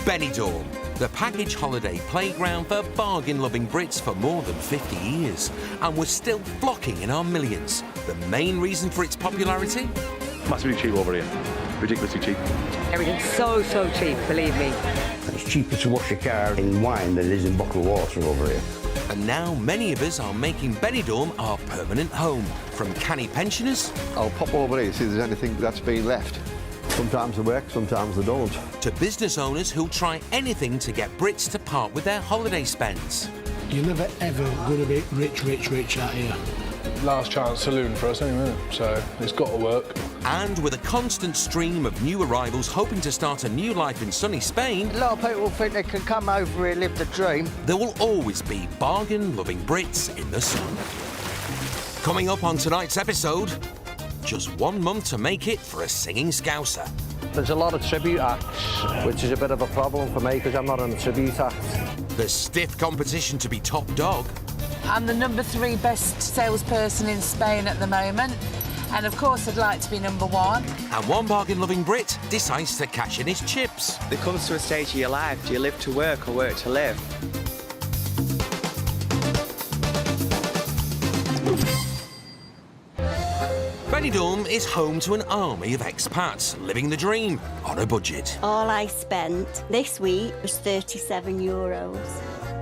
Benidorm, the package holiday playground for bargain-loving Brits for more than 50 years. And we're still flocking in our millions. The main reason for its popularity? Massively cheap over here. Ridiculously cheap. Everything's so cheap, believe me. It's cheaper to wash your car in wine than it is in bottled water over here. And now many of us are making Benidorm our permanent home. From canny pensioners... I'll pop over here, see if there's anything that's been left. Sometimes they work, sometimes they don't. ...to business owners who'll try anything to get Brits to part with their holiday spends. You're never, ever going to be rich out here. Last chance saloon for us anyway, so it's got to work. And with a constant stream of new arrivals hoping to start a new life in sunny Spain... A lot of people think they can come over here and live the dream. There will always be bargain-loving Brits in the sun. Coming up on tonight's episode, just 1 month to make it for a singing Scouser. There's a lot of tribute acts, which is a bit of a problem for me because I'm not on a tribute act. The stiff competition to be top dog. I'm the #3 best salesperson in Spain at the moment. And of course, I'd like to be #1. And one bargain-loving Brit decides to cash in his chips. There comes to a stage of your life, do you live to work or work to live? Benidorm is home to an army of expats living the dream on a budget. All I spent this week was €37.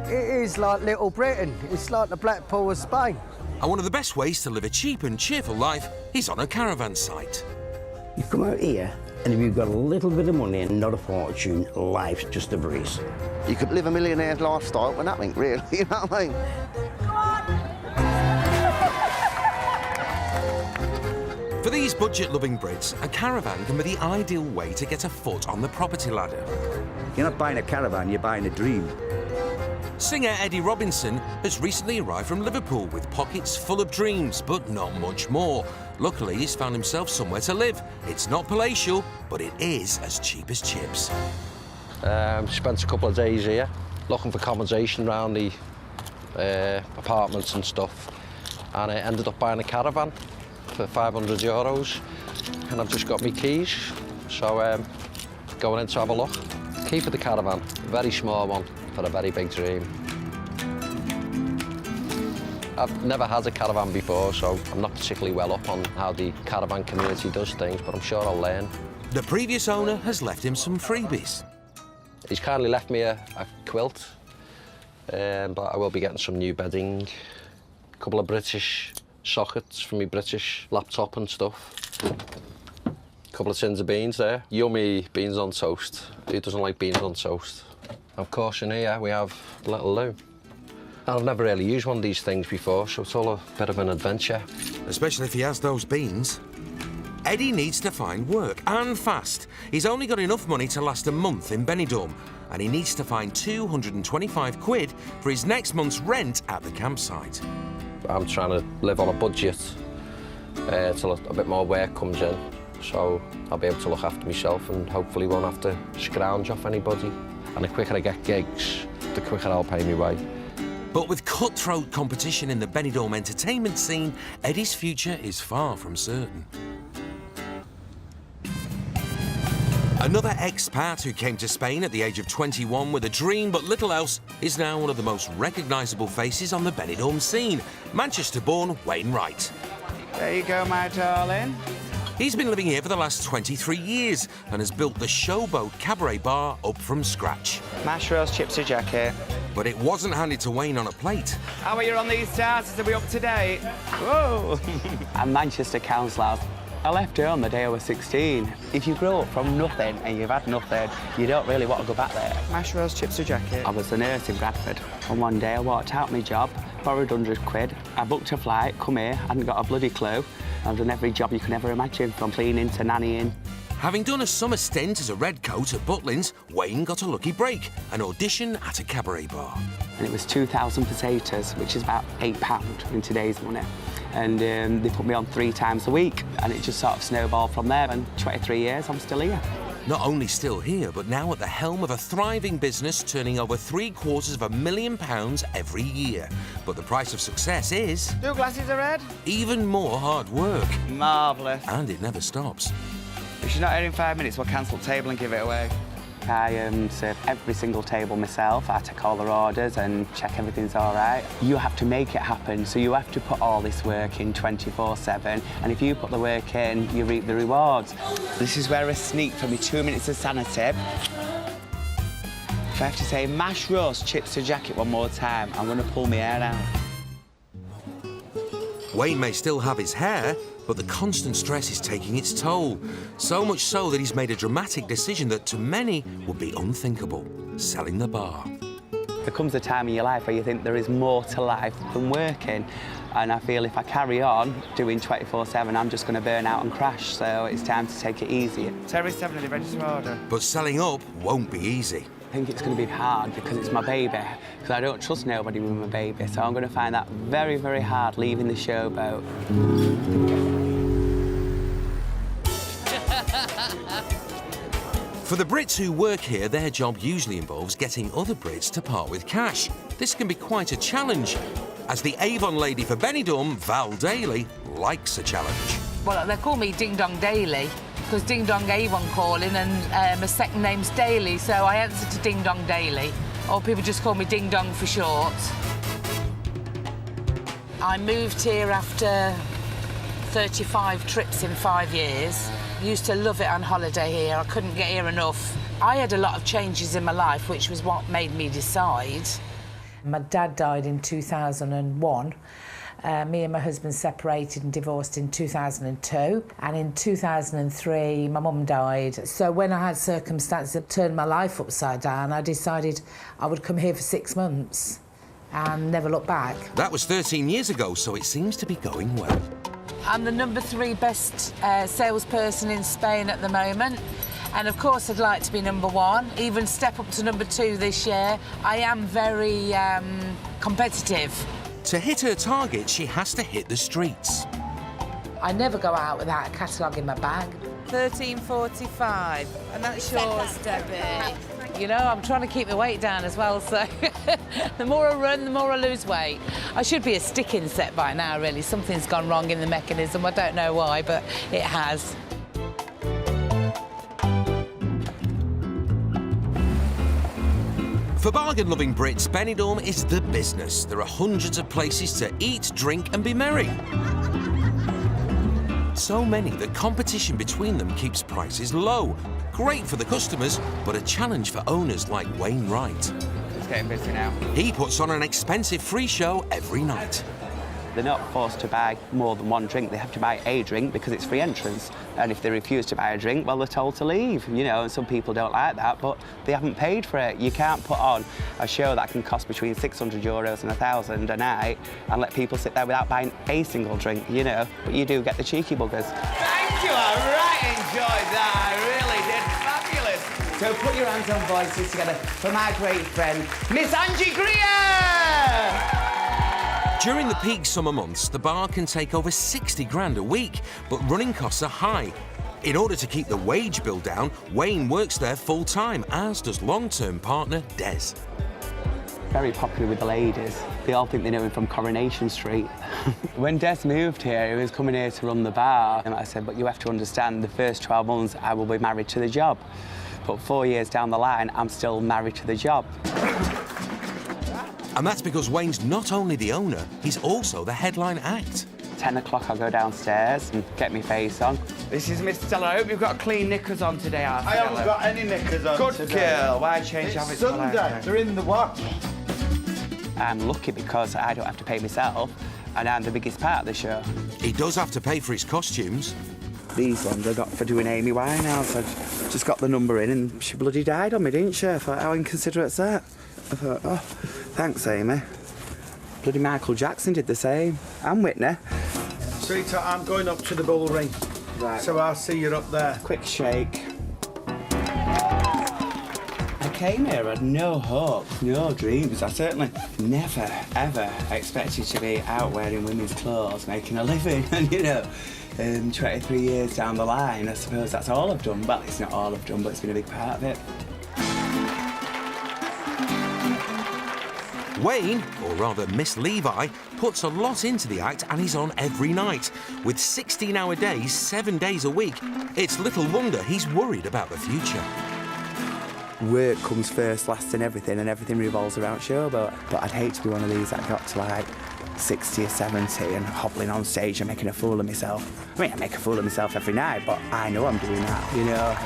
It is like Little Britain. It's like the Blackpool of Spain. And one of the best ways to live a cheap and cheerful life is on a caravan site. You come out here, and if you've got a little bit of money and not a fortune, life's just a breeze. You could live a millionaire's lifestyle with nothing, really, you know what I mean? For these budget-loving Brits, a caravan can be the ideal way to get a foot on the property ladder. You're not buying a caravan, you're buying a dream. Singer Eddie Robinson has recently arrived from Liverpool with pockets full of dreams, but not much more. Luckily, he's found himself somewhere to live. It's not palatial, but it is as cheap as chips. Spent a couple of days here, looking for accommodation around the apartments and stuff, and I ended up buying a caravan for €500, and I've just got my keys, so going in to have a look. Key for the caravan, a very small one for a very big dream. I've never had a caravan before, so I'm not particularly well up on how the caravan community does things, but I'm sure I'll learn. The previous owner has left him some freebies. He's kindly left me a quilt, but I will be getting some new bedding, a couple of British sockets for my British laptop and stuff. A couple of tins of beans there. Yummy beans on toast. Who doesn't like beans on toast? Of course, in here we have a little loo. I've never really used one of these things before, so it's all a bit of an adventure. Especially if he has those beans. Eddie needs to find work, and fast. He's only got enough money to last a month in Benidorm, and he needs to find 225 quid for his next month's rent at the campsite. I'm trying to live on a budget till a bit more work comes in, so I'll be able to look after myself and hopefully won't have to scrounge off anybody. And the quicker I get gigs, the quicker I'll pay me way. But with cutthroat competition in the Benidorm entertainment scene, Eddie's future is far from certain. Another expat who came to Spain at the age of 21 with a dream but little else is now one of the most recognisable faces on the Benidorm scene, Manchester-born Wayne Wright. There you go, my darling. He's been living here for the last 23 years and has built the Showboat cabaret bar up from scratch. Mash roast, chips, a jacket. But it wasn't handed to Wayne on a plate. How are you on these starters? Are we up to date? Whoa! I'm Manchester councillor. I left home the day I was 16. If you grow up from nothing and you've had nothing, you don't really want to go back there. Mash roast, chips, a jacket. I was a nurse in Bradford, and one day I walked out my job, borrowed 100 quid. I booked a flight, come here, hadn't got a bloody clue. I've done every job you can ever imagine, from cleaning to nannying. Having done a summer stint as a redcoat at Butlins, Wayne got a lucky break, an audition at a cabaret bar. And it was 2,000 pesetas, which is about £8 in today's money. And they put me on 3 times a week, and it just sort of snowballed from there, and 23 years, I'm still here. Not only still here, but now at the helm of a thriving business turning over £750,000 every year. But the price of success is... 2 glasses of red. Even more hard work. Marvellous. And it never stops. If she's not here in 5 minutes, we'll cancel the table and give it away. week I serve every single table myself. I take all their orders and check everything's all right. You have to make it happen, so you have to put all this work in 24/7, and if you put the work in, you reap the rewards. This is where I sneak for me 2 minutes of sanity. If I have to say mash roast, chips to jacket one more time, I'm going to pull my hair out. Wayne may still have his hair, but the constant stress is taking its toll. So much so that he's made a dramatic decision that to many would be unthinkable: selling the bar. There comes a time in your life where you think there is more to life than working. And I feel if I carry on doing 24/7, I'm just going to burn out and crash. So it's time to take it easy. Terry's 7 ready to order. But selling up won't be easy. I think it's going to be hard because it's my baby, because I don't trust nobody with my baby, so I'm going to find that very, very hard leaving the Showboat. For the Brits who work here, their job usually involves getting other Brits to part with cash. This can be quite a challenge, as the Avon lady for Benidorm, Val Daly, likes a challenge. Well, they call me Ding Dong Daily, because Ding Dong Avon calling and my second name's Daly, so I answer to Ding Dong Daily. Or people just call me Ding Dong for short. I moved here after 35 trips in 5 years. Used to love it on holiday here. I couldn't get here enough. I had a lot of changes in my life, which was what made me decide. My dad died in 2001. Me and my husband separated and divorced in 2002. And in 2003, my mum died. So when I had circumstances that turned my life upside down, I decided I would come here for 6 months and never look back. That was 13 years ago, so it seems to be going well. I'm the #3 best salesperson in Spain at the moment. And of course, I'd like to be #1, even step up to #2 this year. I am very competitive. To hit her target, she has to hit the streets. I never go out without a catalogue in my bag. 13.45, and that's yours, Debbie. You know, I'm trying to keep the weight down as well, so the more I run, the more I lose weight. I should be a sticking set by now, really. Something's gone wrong in the mechanism. I don't know why, but it has. For bargain-loving Brits, Benidorm is the business. There are hundreds of places to eat, drink and be merry. So many that competition between them keeps prices low. Great for the customers, but a challenge for owners like Wayne Wright. It's getting busy now. He puts on an expensive free show every night. They're not forced to buy more than one drink. They have to buy a drink because it's free entrance. And if they refuse to buy a drink, well, they're told to leave. You know, and some people don't like that, but they haven't paid for it. You can't put on a show that can cost between €600 and €1,000 a night and let people sit there without buying a single drink, you know. But you do get the cheeky buggers. Thank you, I right enjoyed that. I really did. Fabulous. So put your hands on voices together for my great friend, Miss Angie Greer! During the peak summer months, the bar can take over 60 grand a week, but running costs are high. In order to keep the wage bill down, Wayne works there full-time, as does long-term partner Des. Very popular with the ladies. They all think they know him from Coronation Street. When Des moved here, he was coming here to run the bar. And I said, but you have to understand, the first 12 months, I will be married to the job. But 4 years down the line, I'm still married to the job. And that's because Wayne's not only the owner, he's also the headline act. 10 o'clock, I'll go downstairs and get my face on. This is Miss Stella. I hope you've got clean knickers on today, Arthur. I haven't got any knickers on Good today. girl. Why change habits? Sunday. They're in the wash. I'm lucky because I don't have to pay myself, and I'm the biggest part of the show. He does have to pay for his costumes. These ones I got for doing Amy Winehouse. I just got the number in and she bloody died on me, didn't she? I thought, how inconsiderate's that? I thought, oh, thanks, Amy. Bloody Michael Jackson did the same. And Whitney. Sweetheart, I'm going up to the bull ring. Right. So I'll see you up there. Quick shake. I came here, I had no hopes, no dreams. I certainly never, ever expected to be out wearing women's clothes, making a living. And, you know, 23 years down the line, I suppose that's all I've done. Well, it's not all I've done, but it's been a big part of it. Wayne, or rather Miss Levi, puts a lot into the act and he's on every night. With 16-hour days, 7 days a week, it's little wonder he's worried about the future. work comes first, last in everything, and everything revolves around Showboat. But I'd hate to be one of these that got to like 60 or 70 and hobbling on stage and making a fool of myself. I mean, I make a fool of myself every night, but I know I'm doing that, you know.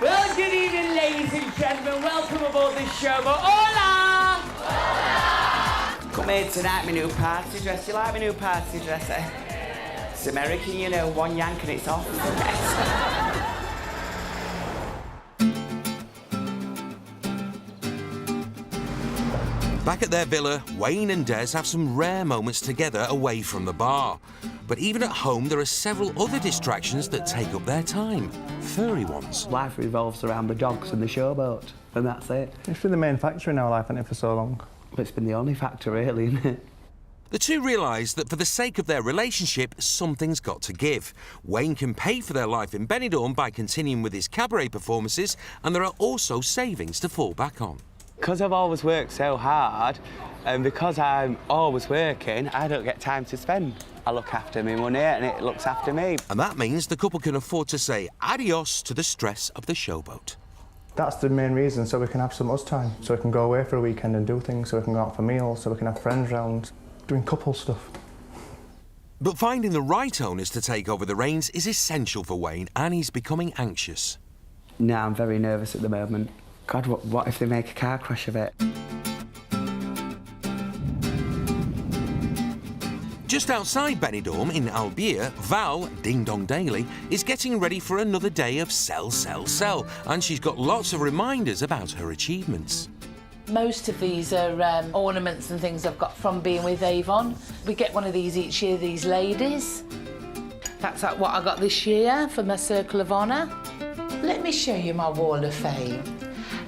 Well, good evening, ladies and gentlemen. Welcome aboard this Showboat. Hola! Hola! Come here tonight, my new party dress. You like my new party dress, eh? It's American, you know, one yank and it's off. Back at their villa, Wayne and Des have some rare moments together away from the bar. But even at home, there are several other distractions that take up their time. Furry ones. Life revolves around the dogs and the Showboat, and that's it. It's been the main factor in our life, hasn't it, for so long? But it's been the only factor, really, isn't it? The two realise that for the sake of their relationship, something's got to give. Wayne can pay for their life in Benidorm by continuing with his cabaret performances, and there are also savings to fall back on. Because I've always worked so hard, and because I'm always working, I don't get time to spend. I look after my money, and it looks after me. And that means the couple can afford to say adios to the stress of the Showboat. That's the main reason, so we can have some us time, so we can go away for a weekend and do things, so we can go out for meals, so we can have friends round, doing couple stuff. But finding the right owners to take over the reins is essential for Wayne, and he's becoming anxious. No, I'm very nervous at the moment. God, what if they make a car crash of it? Just outside Benidorm in Albier, Val, Ding Dong Daily, is getting ready for another day of sell, sell, sell, and she's got lots of reminders about her achievements. Most of these are ornaments and things I've got from being with Avon. We get one of these each year, these ladies. That's like what I got this year for my Circle of Honour. Let me show you my Wall of Fame.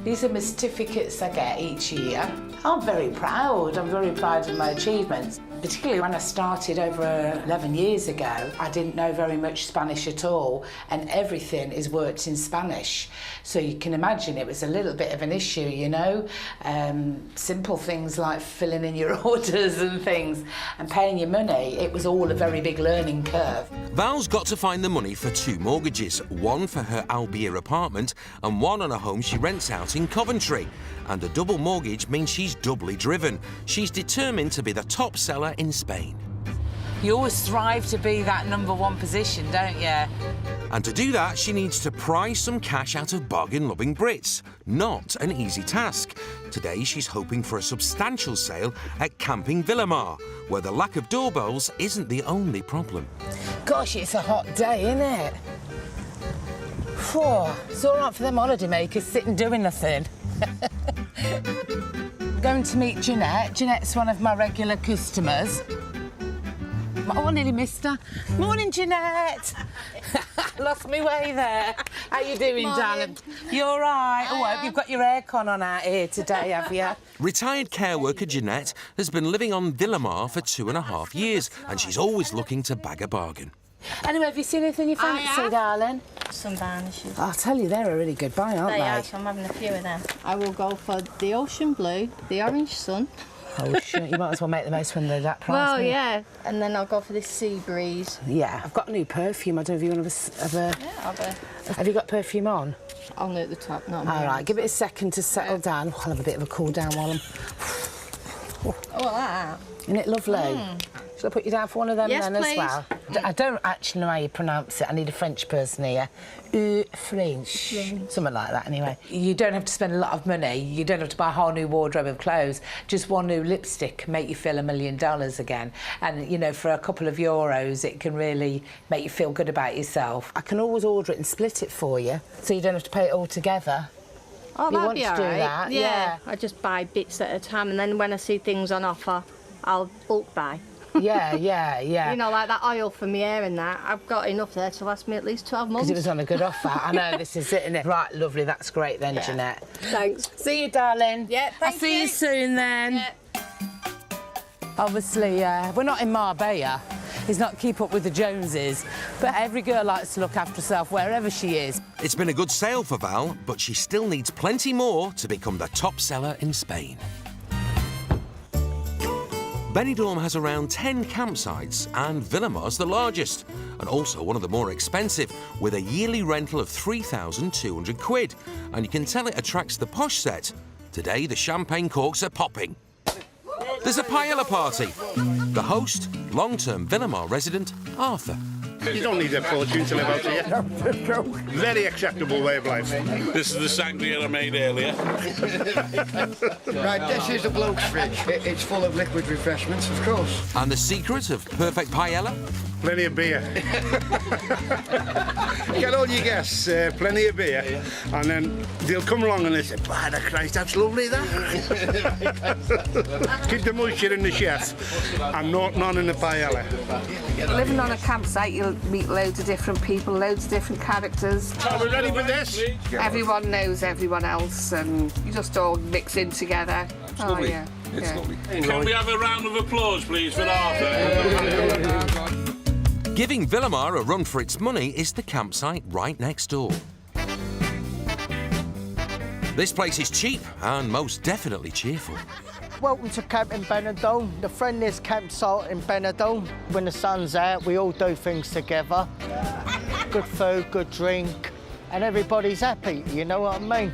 These are my certificates I get each year. I'm very proud. I'm very proud of my achievements. Particularly when I started over 11 years ago, I didn't know very much Spanish at all, and everything is worked in Spanish. So you can imagine it was a little bit of an issue, you know. Simple things like filling in your orders and things and paying your money, it was all a very big learning curve. Val's got to find the money for 2 mortgages, one for her Albier apartment and one on a home she rents out in Coventry. And a double mortgage means she's doubly driven. She's determined to be the top seller in Spain. You always strive to be that #1 position, don't you? And to do that, she needs to pry some cash out of bargain-loving Brits. Not an easy task. Today, she's hoping for a substantial sale at Camping Villamar, where the lack of doorbells isn't the only problem. Gosh, it's a hot day, isn't it? Phew, it's all right for them holiday makers sitting doing nothing. Going to meet Jeanette. Jeanette's one of my regular customers. Oh, I nearly missed her. Morning, Jeanette. Lost me way there. How you doing, darling? You all right? Oh, I hope you've got your aircon on out here today, have you? Retired care worker Jeanette has been living on Villamar for 2.5 years, and she's always looking to bag a bargain. Anyway, have you seen anything you fancy, darling? Some varnishes. I'll tell you, they're a really good buy, aren't they? They are, so I'm having a few of them. I will go for the ocean blue, the orange sun. Oh, shit, you might as well make the most when they're that price. Well, yeah. And then I'll go for this sea breeze. Yeah, I've got a new perfume. I don't know if you want to have a... Yeah, I'll have a... Have you got perfume on? Only at the top, not All right, give it a second to settle down. I'll have a bit of a cool down while I'm... Oh, that. Isn't it lovely? Shall I put you down for one of them yes, then please. as well? I don't actually know how you pronounce it. I need a French person here. French. Something like that, anyway. You don't have to spend a lot of money. You don't have to buy a whole new wardrobe of clothes. Just one new lipstick can make you feel $1 million again. And, you know, for a couple of euros, it can really make you feel good about yourself. I can always order it and split it for you, so you don't have to pay it all together. Oh, you that'd want be to all do right. that? Yeah. I just buy bits at a time, and then when I see things on offer, I'll bulk buy. Yeah. You know, like that oil for my hair and that. I've got enough there to last me at least 12 months. Because it was on a good offer. I know, this is it, isn't it? Right, lovely, that's great then, Jeanette. Thanks. See you, darling. Yeah, I'll see you soon then. Yeah. Obviously, we're not in Marbella. It's not keep up with the Joneses, but every girl likes to look after herself wherever she is. It's been a good sale for Val, but she still needs plenty more to become the top seller in Spain. Benidorm has around 10 campsites and Villamar's the largest, and also one of the more expensive, with a yearly rental of 3,200 quid. And you can tell it attracts the posh set. Today, the champagne corks are popping. There's a paella party. The host, long-term Villamar resident, Arthur. You don't need a fortune to live out here. Very acceptable way of life. This is the sangria I made earlier. Right, this is the bloke's fridge. It's full of liquid refreshments, of course. And the secret of perfect paella? Plenty of beer. Get all your guests, plenty of beer, and then they'll come along and they say, by the Christ, that's lovely, that. Keep the moisture in the chef and none in the paella. Living on a campsite, you'll meet loads of different people, loads of different characters. Are we ready for this? Everyone knows everyone else, and you just all mix in together. It's lovely. Yeah. It's lovely. Can we have a round of applause, please, for Arthur? Giving Villamar a run for its money is the campsite right next door. This place is cheap and most definitely cheerful. Welcome to Camp in Benidorm, the friendliest campsite in Benidorm. When the sun's out, we all do things together. Good food, good drink, and everybody's happy, you know what I mean?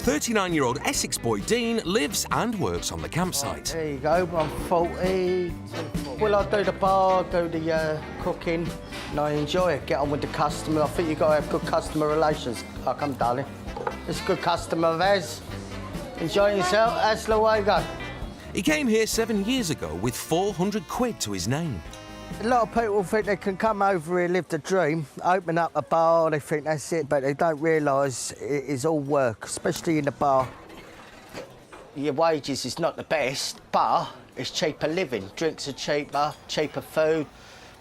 39-year-old Essex boy Dean lives and works on the campsite. There you go, I'm 40. Well, I do the bar, do the cooking, and I enjoy it. Get on with the customer. I think you've got to have good customer relations. How come, darling? It's a good customer of ours. Enjoy yourself, that's the way you go. He came here 7 years ago with 400 quid to his name. A lot of people think they can come over here, live the dream, open up a bar, they think that's it, but they don't realise it is all work, especially in the bar. Your wages is not the best, but it's cheaper living. Drinks are cheaper, cheaper food.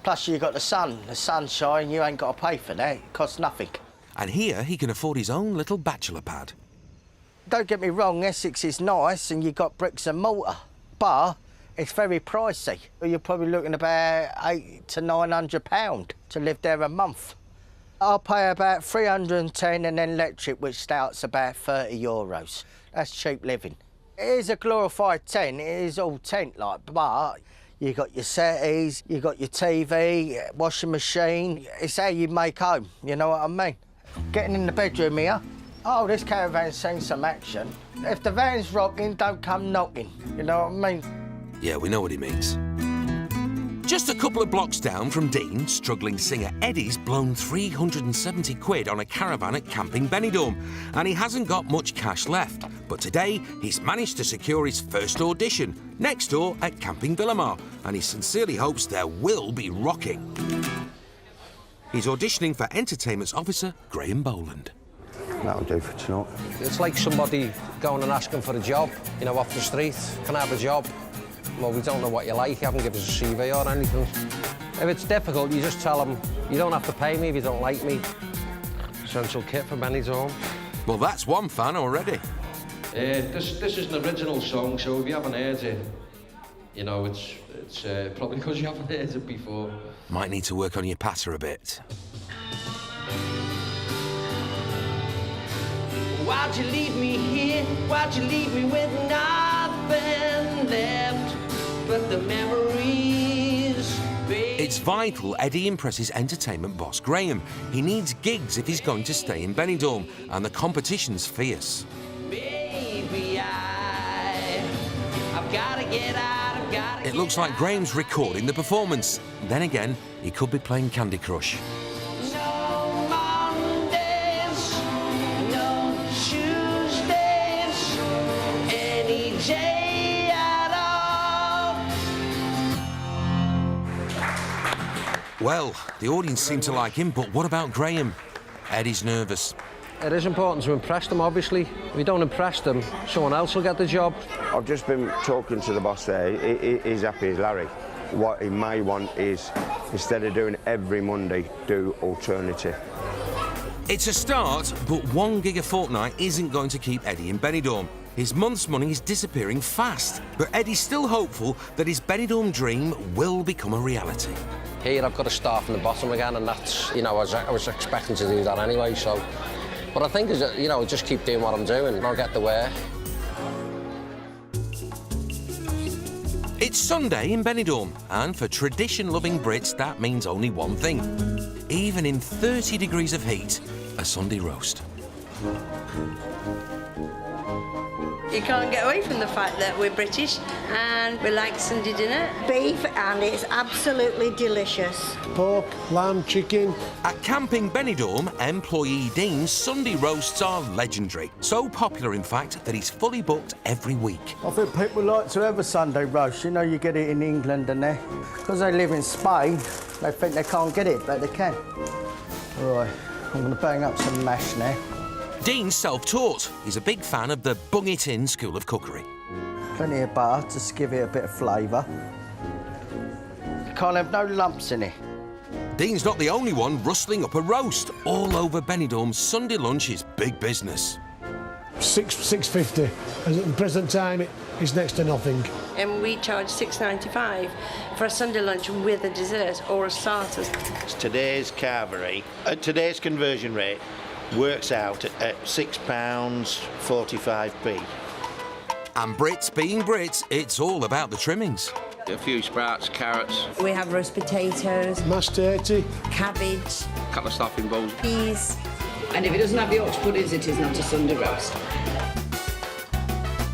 Plus you've got the sun, the sunshine, you ain't got to pay for that, it costs nothing. And here he can afford his own little bachelor pad. Don't get me wrong, Essex is nice and you've got bricks and mortar, but it's very pricey. You're probably looking about £800 to £900 to live there a month. I'll pay about 310 and then electric, which starts about €30. That's cheap living. It is a glorified tent, it is all tent-like, but you got your settees, you got your TV, washing machine. It's how you make home, you know what I mean? Getting in the bedroom here. Oh, this caravan's seen some action. If the van's rocking, don't come knocking, you know what I mean? Yeah, we know what he means. Just a couple of blocks down from Dean, struggling singer Eddie's blown 370 quid on a caravan at Camping Benidorm, and he hasn't got much cash left. But today, he's managed to secure his first audition, next door at Camping Villamar, and he sincerely hopes there will be rocking. He's auditioning for Entertainment's officer, Graeme Boland. That'll do for tonight. It's like somebody going and asking for a job, you know, off the street. Can I have a job? Well, we don't know what you like, you haven't given us a CV or anything. If it's difficult, you just tell them, you don't have to pay me if you don't like me. Essential kit for Benidorm. Well, that's one fan already. This is an original song, so if you haven't heard it, you know, it's probably because you haven't heard it before. Might need to work on your patter a bit. Why'd you leave me here? Why'd you leave me with nothing left but the memories, babe? It's vital Eddie impresses entertainment boss Graeme. He needs gigs if he's going to stay in Benidorm, and the competition's fierce. Baby, I've gotta get out, I've gotta It looks like Graeme's recording the performance. Then again, he could be playing Candy Crush. Well, the audience seem to like him, but what about Graeme? Eddie's nervous. It is important to impress them, obviously. If you don't impress them, someone else will get the job. I've just been talking to the boss there. He's happy as Larry. What he may want is, instead of doing every Monday, do alternative. It's a start, but 1 gig a fortnight isn't going to keep Eddie in Benidorm. His month's money is disappearing fast, but Eddie's still hopeful that his Benidorm dream will become a reality. Here I've got to start from the bottom again, and that's, you know, I was expecting to do that anyway, so... But I think, you know, just keep doing what I'm doing and I'll get the work. It's Sunday in Benidorm, and for tradition-loving Brits, that means only one thing. Even in 30 degrees of heat, a Sunday roast. You can't get away from the fact that we're British and we like Sunday dinner. Beef, and it's absolutely delicious. Pork, lamb, chicken. At Camping Benidorm, employee Dean's Sunday roasts are legendary. So popular, in fact, that he's fully booked every week. I think people like to have a Sunday roast. You know, you get it in England and there. Because they live in Spain, they think they can't get it, but they can. Right, I'm going to bang up some mash now. Dean's self-taught. He's a big fan of the bung-it-in school of cookery. Plenty of butter to give it a bit of flavour. You can't have no lumps in it. Dean's not the only one rustling up a roast. All over Benidorm, Sunday lunch is big business. $6.50. As at the present time, it's next to nothing. And we charge $6.95 for a Sunday lunch with a dessert or a starter. Today's carvery, at today's conversion rate, works out at £6.45p. And Brits being Brits, it's all about the trimmings. A few sprouts, carrots. We have roast potatoes, mashed turkey, cabbage, a couple of stuffing bowls, peas. And if it doesn't have Yorkshire puddings, it is not a Sunday roast.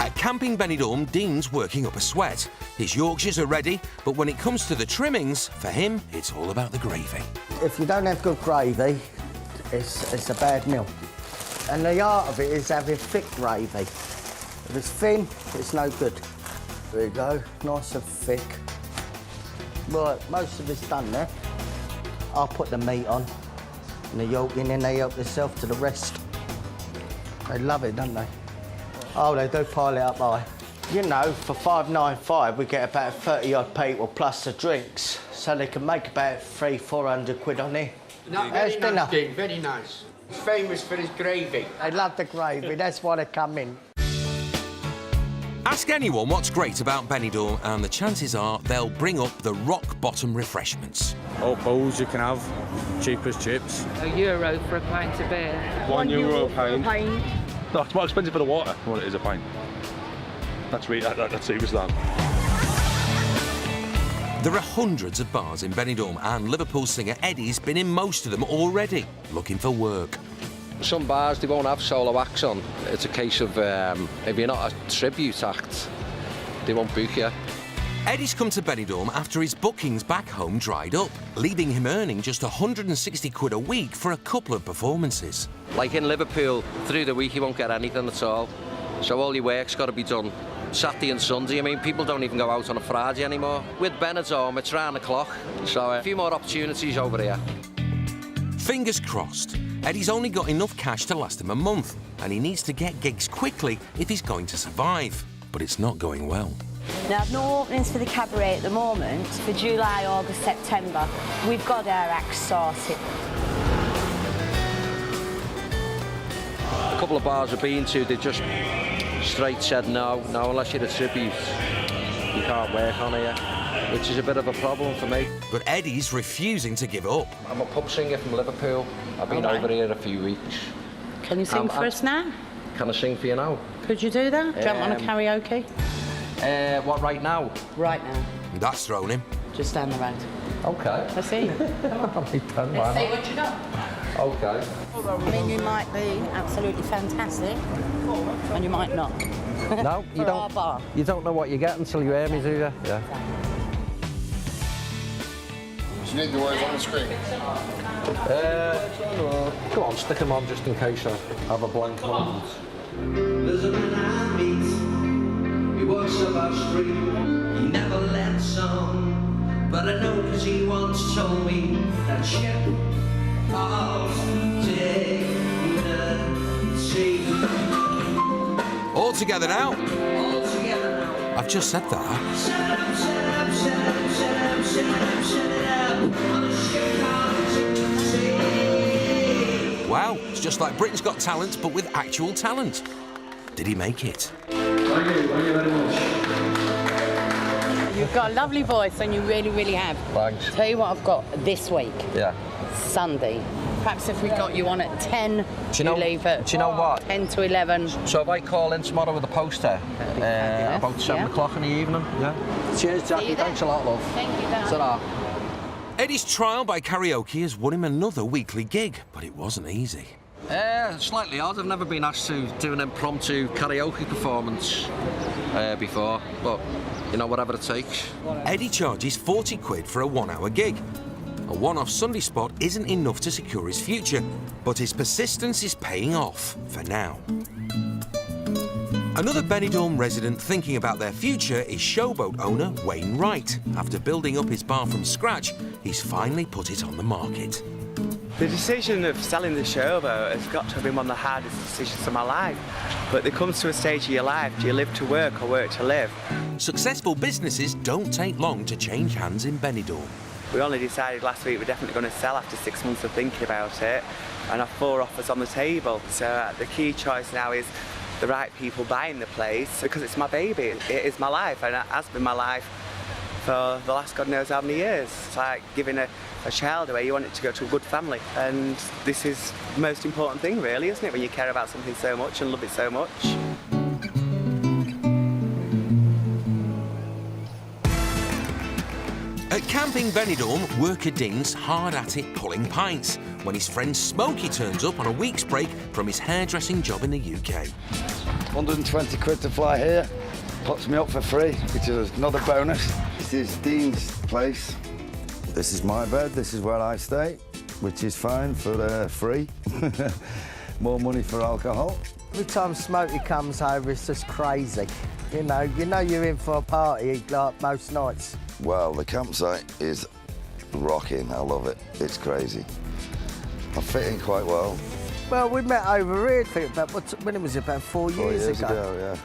At Camping Benidorm, Dean's working up a sweat. His Yorkshires are ready, but when it comes to the trimmings, for him, it's all about the gravy. If you don't have good gravy, it's a bad meal. And the art of it is having thick gravy. If it's thin, it's no good. There you go, nice and thick. Right, most of it's done there. I'll put the meat on and the yolk in, and they help themselves to the rest. They love it, don't they? Oh, they do pile it up high. You know, for £5.95 we get about 30 odd people plus the drinks, so they can make about £300-400 on here. No, very nice, Dean, very nice. He's famous for his gravy. They love the gravy, that's why they come in. Ask anyone what's great about Benidorm, and the chances are they'll bring up the rock-bottom refreshments. All bowls you can have, cheap as chips. €1 for a pint of beer. €1 a pint. No, it's more expensive for the water than what it is a pint. That's serious, that. There are hundreds of bars in Benidorm, and Liverpool singer Eddie's been in most of them already, looking for work. Some bars, they won't have solo acts on. It's a case of if you're not a tribute act, they won't book you. Eddie's come to Benidorm after his bookings back home dried up, leaving him earning just £160 a week for a couple of performances. Like in Liverpool, through the week you won't get anything at all. So all your work's got to be done Saturday and Sunday. I mean, people don't even go out on a Friday anymore. With Benidorm, it's round the clock. So a few more opportunities over here. Fingers crossed. Eddie's only got enough cash to last him a month, and he needs to get gigs quickly if he's going to survive. But it's not going well. Now, I've no openings for the cabaret at the moment. For July, August, September, we've got our acts sorted. A couple of bars I've been to, they just straight said no, unless you're a tribute, you can't work on here, which is a bit of a problem for me. But Eddie's refusing to give up. I'm a pub singer from Liverpool. I've been over here a few weeks. Can you sing for us now? Can I sing for you now? Could you do that? Jump on a karaoke? What, right now? Right now. That's thrown him. Just down the road. Okay. Let's see. Let's see what you got. Okay. I mean, you might be absolutely fantastic, and you might not. No, you don't. You don't know what you get until you hear me, do you? Yeah. You need the words on the screen. Go on, stick them on just in case I have a blank moment. There's a man I meet. He walks up our street. He never lets on, but I know 'cause he once told me that ship of dignity. All together now. All together now. I've just said that. Set up, set up, set up, set up, set up, set it up on a ship of dignity. Wow, it's just like Britain's Got Talent, but with actual talent. Did he make it? Thank you very much. You've got a lovely voice, and you really, really have. Thanks. Tell you what I've got this week. Yeah. Sunday, Perhaps if we got you on at 10, you leave at Do you know what? 10 to 11. So if I call in tomorrow with a poster, about 7 o'clock in the evening, yeah? Cheers, Jackie. Thanks a lot, love. Thank you, Dan. Ta-ra. Eddie's trial by karaoke has won him another weekly gig, but it wasn't easy. Slightly odd. I've never been asked to do an impromptu karaoke performance before, but, you know, whatever it takes. Eddie charges 40 quid for a 1-hour gig. A one-off Sunday spot isn't enough to secure his future, but his persistence is paying off, for now. Another Benidorm resident thinking about their future is Showboat owner Wayne Wright. After building up his bar from scratch, he's finally put it on the market. The decision of selling the Showboat has got to have been one of the hardest decisions of my life. But there comes to a stage of your life, do you live to work or work to live? Successful businesses don't take long to change hands in Benidorm. We only decided last week we're definitely going to sell after 6 months of thinking about it, and have 4 offers on the table. So the key choice now is the right people buying the place, because it's my baby. It is my life, and it has been my life for the last God knows how many years. It's like giving a child away. You want it to go to a good family, and this is the most important thing, really, isn't it, when you care about something so much and love it so much. At Camping Benidorm, worker Dean's hard at it pulling pints when his friend Smokey turns up on a week's break from his hairdressing job in the UK. 120 quid to fly here, puts me up for free, which is another bonus. This is Dean's place. This is my bed, this is where I stay, which is fine for free. More money for alcohol. Every time Smokey comes over, it's just crazy. You know you're in for a party like most nights. Well, the campsite is rocking. I love it. It's crazy. I fit in quite well. Well, we met over here when it was about 4 years ago. 4 years ago,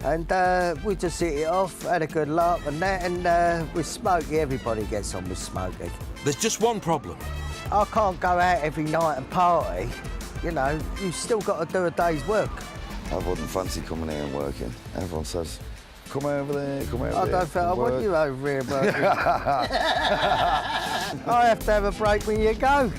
yeah. And we just hit it off, had a good laugh and that, and with Smokey, everybody gets on with Smokey. There's just one problem. I can't go out every night and party. You know, you've still got to do a day's work. I wouldn't fancy coming here and working. Everyone says, come over there, come over there. I don't think I want you over here, but I have to have a break when you go.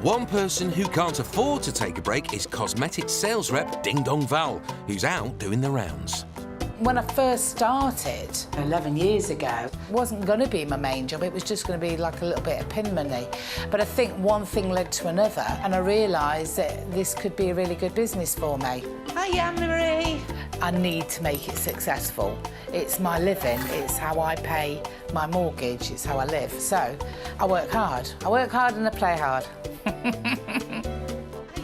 One person who can't afford to take a break is cosmetics sales rep Ding Dong Val, who's out doing the rounds. When I first started 11 years ago, it wasn't going to be my main job, it was just going to be like a little bit of pin money. But I think one thing led to another, and I realised that this could be a really good business for me. Hi, Anne-Marie. I need to make it successful. It's my living, it's how I pay my mortgage, it's how I live. So I work hard. I work hard and I play hard.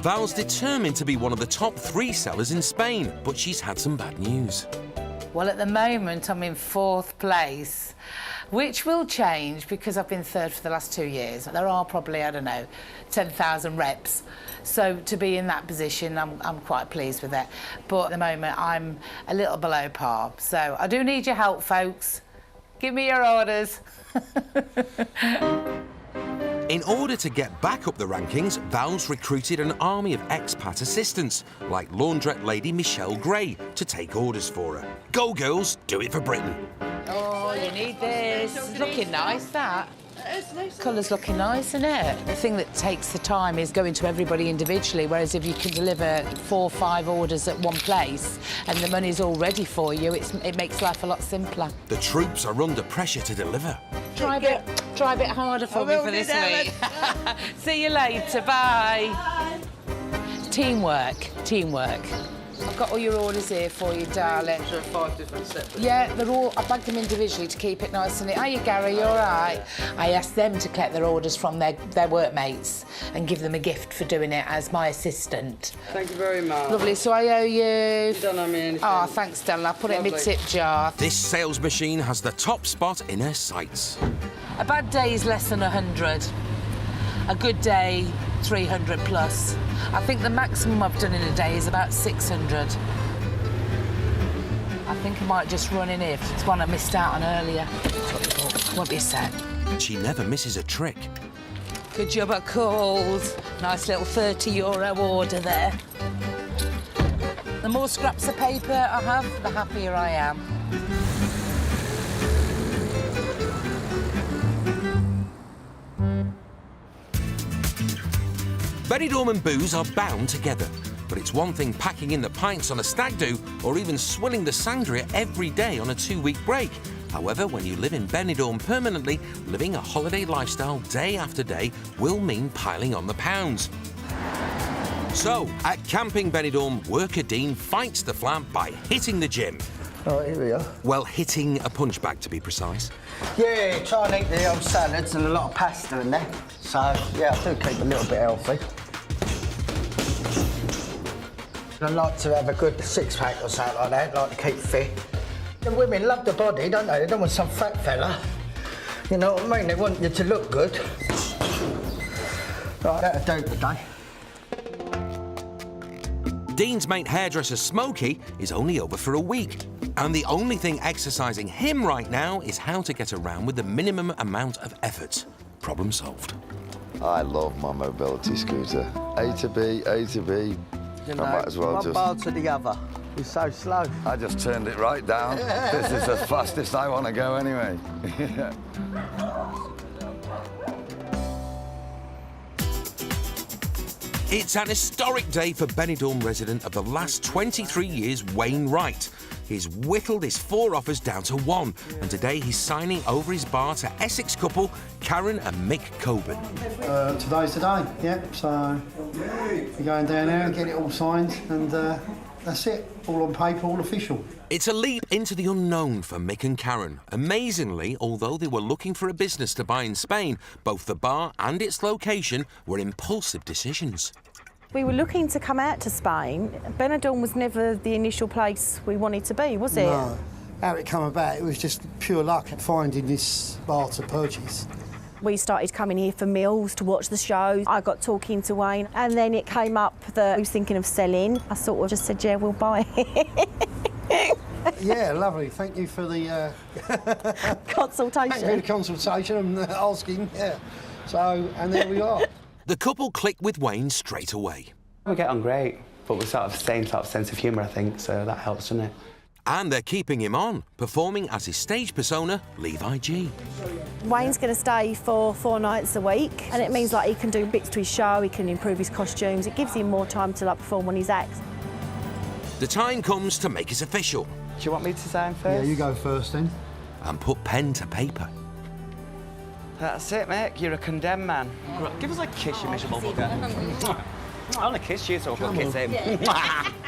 Val's determined to be one of the top 3 sellers in Spain, but she's had some bad news. Well, at the moment, I'm in 4th place, which will change because I've been 3rd for the last 2 years. There are probably, I don't know, 10,000 reps. So to be in that position, I'm quite pleased with it. But at the moment, I'm a little below par. So I do need your help, folks. Give me your orders. In order to get back up the rankings, Val's recruited an army of expat assistants, like laundrette lady Michelle Gray, to take orders for her. Go, girls, do it for Britain. Oh, you need this. It's looking nice, that. Colour's looking nice, isn't it? The thing that takes the time is going to everybody individually, whereas if you can deliver 4 or 5 orders at one place and the money's all ready for you, it makes life a lot simpler. The troops are under pressure to deliver. Try a bit harder for me for this week. See you later, bye. Teamwork. I've got all your orders here for you, darling. So 5 different sets? Yeah, I bagged them individually to keep it nice and neat. Hiya, Gary, you all right? I asked them to collect their orders from their workmates and give them a gift for doing it as my assistant. Thank you very much. Lovely, so I owe you... You don't owe me anything. Oh, thanks, darling. I'll put it in my tip jar. This sales machine has the top spot in her sights. A bad day is less than 100. A good day, 300 plus. I think the maximum I've done in a day is about 600. I think I might just run in here. It's one I missed out on earlier. Won't be a sec. She never misses a trick. Good job I called. Nice little €30 order there. The more scraps of paper I have, the happier I am. Benidorm and booze are bound together, but it's one thing packing in the pints on a stag do or even swilling the sangria every day on a 2-week break. However, when you live in Benidorm permanently, living a holiday lifestyle day after day will mean piling on the pounds. So, at Camping Benidorm, worker Dean fights the flat by hitting the gym. Oh, here we are. Well, hitting a punch bag, to be precise. Yeah, try and eat the old salads and a lot of pasta in there. So, yeah, I do keep a little bit healthy. I like to have a good six-pack or something like that, like to keep fit. The women love the body, don't they? They don't want some fat fella. You know what I mean? They want you to look good. Right, that'll do today. Dean's mate hairdresser Smokey is only over for a week. And the only thing exercising him right now is how to get around with the minimum amount of effort. Problem solved. I love my mobility scooter. A to B, A to B. You know, I might as well one just... bar to the other. It's so slow. I just turned it right down. This is the fastest I want to go anyway. It's an historic day for Benidorm resident of the last 23 years, Wayne Wright. He's whittled his 4 offers down to 1, and today he's signing over his bar to Essex couple Karen and Mick Coburn. Today's the day, yeah, so we're going down there and get it all signed, and that's it, all on paper, all official. It's a leap into the unknown for Mick and Karen. Amazingly, although they were looking for a business to buy in Spain, both the bar and its location were impulsive decisions. We were looking to come out to Spain. Benidorm was never the initial place we wanted to be, was it? No. How it come about, it was just pure luck at finding this bar to purchase. We started coming here for meals, to watch the shows. I got talking to Wayne, and then it came up that he was thinking of selling. I sort of just said, yeah, we'll buy it. Yeah, lovely. Thank you for the... consultation. Thank you for the consultation and asking, yeah. So, and there we are. The couple clicked with Wayne straight away. We get on great, but we're sort of the same sort of sense of humour, I think, so that helps, doesn't it? And they're keeping him on, performing as his stage persona, Levi G. Wayne's going to stay for 4 nights a week, and it means like he can do bits to his show, he can improve his costumes, it gives him more time to like perform on his acts. The time comes to make it official. Do you want me to sign first? Yeah, you go first then. And put pen to paper. That's it, mate. You're a condemned man. Give us a kiss, you miserable bugger. I want to kiss you, so I'll kiss him.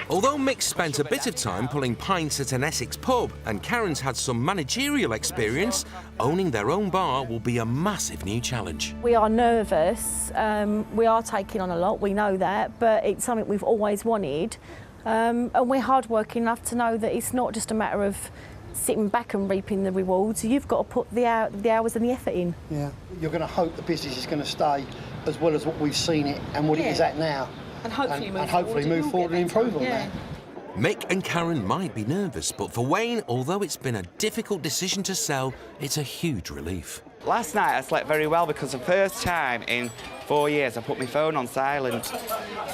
Although Mick spent a bit of time pulling pints at an Essex pub and Karen's had some managerial experience, owning their own bar will be a massive new challenge. We are nervous, we are taking on a lot, we know that, but it's something we've always wanted. And we're hardworking enough to know that it's not just a matter of sitting back and reaping the rewards. You've got to put the hours and the effort in. Yeah. You're going to hope the business is going to stay as well as what we've seen it and what it is at now. And hopefully move forward and improve on that. Mick and Karen might be nervous, but for Wayne, although it's been a difficult decision to sell, it's a huge relief. Last night I slept very well because the first time in 4 years I put my phone on silent.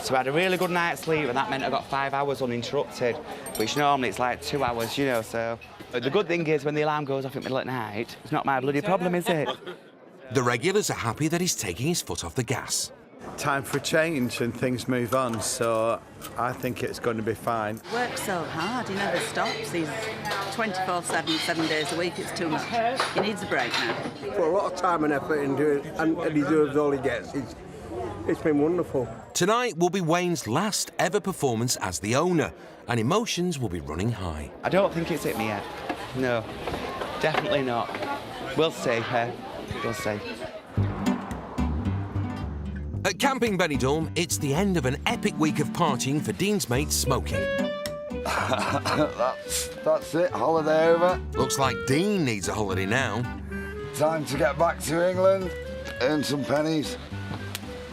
So I had a really good night's sleep, and that meant I got 5 hours uninterrupted, which normally it's like 2 hours, you know, so. The good thing is when the alarm goes off at middle at night, it's not my bloody problem, is it? The regulars are happy that he's taking his foot off the gas. Time for a change and things move on, so I think it's going to be fine. Works so hard, he never stops. He's 24/7, 7 days a week, it's too much. He needs a break now. Put a lot of time and effort into it, and he deserves all he gets. It's been wonderful. Tonight will be Wayne's last ever performance as the owner, and emotions will be running high. I don't think it's hit me yet. No, definitely not. We'll see, we'll see. At Camping Benidorm, it's the end of an epic week of partying for Dean's mate Smokey. That's it, holiday over. Looks like Dean needs a holiday now. Time to get back to England, earn some pennies.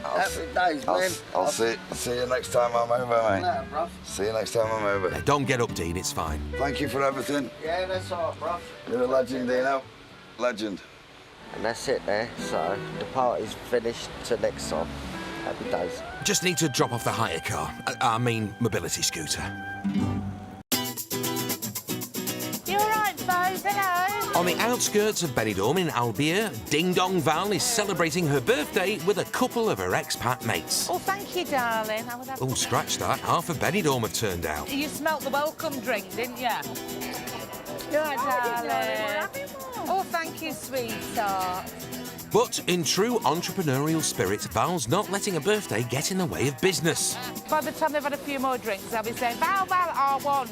I'll see you next time I'm over, mate. Yeah, bruv. See you next time I'm over. Now, don't get up, Dean, it's fine. Thank you for everything. Yeah, that's all right, bruv. You're a legend, Dino. Legend. And that's it there, so the party's finished till next time. Happy days. Just need to drop off the hire car. I mean, mobility scooter. You all right, Bose? Hello. On the outskirts of Benidorm in Albier, Ding Dong Val is celebrating her birthday with a couple of her expat mates. Oh, thank you, darling. I would have... Oh, scratch that. Half of Benidorm have turned out. You smelt the welcome drink, didn't you? You're right, darling. Oh, thank you, sweetheart. But in true entrepreneurial spirit, Val's not letting a birthday get in the way of business. By the time they've had a few more drinks, they'll be saying, Val, I want.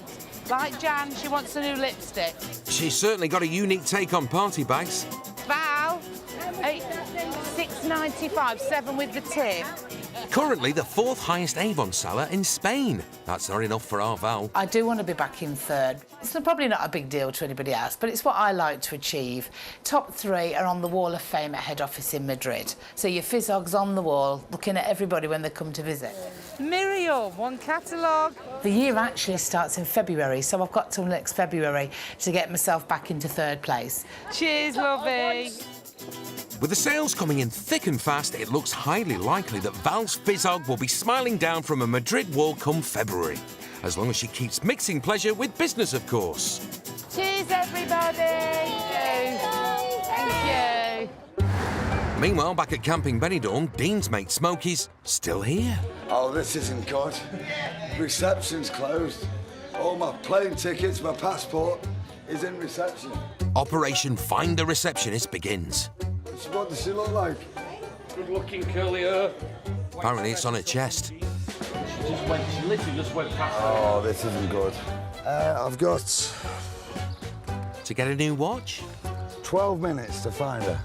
Like Jan, she wants a new lipstick. She's certainly got a unique take on party bags. Val, $6.95, 7 with the tip. Currently the 4th highest Avon seller in Spain. That's not enough for our Val. I do want to be back in 3rd. It's probably not a big deal to anybody else, but it's what I like to achieve. Top 3 are on the Wall of Fame at head office in Madrid. So your Fizzog's on the wall, looking at everybody when they come to visit. Miriam, one catalogue. The year actually starts in February, so I've got till next February to get myself back into 3rd place. Cheers, lovey. With the sales coming in thick and fast, it looks highly likely that Val's Fizzog will be smiling down from a Madrid wall come February. As long as she keeps mixing pleasure with business, of course. Cheers, everybody. Thank you. Meanwhile, back at Camping Benidorm, Dean's mate Smokey's still here. Oh, this isn't good. Reception's closed. All my plane tickets, my passport is in reception. Operation Find the Receptionist begins. What does she look like? Good-looking curly hair. Apparently it's on her chest. She literally just went past her. Oh, this isn't good. I've got... To get a new watch? 12 minutes to find her.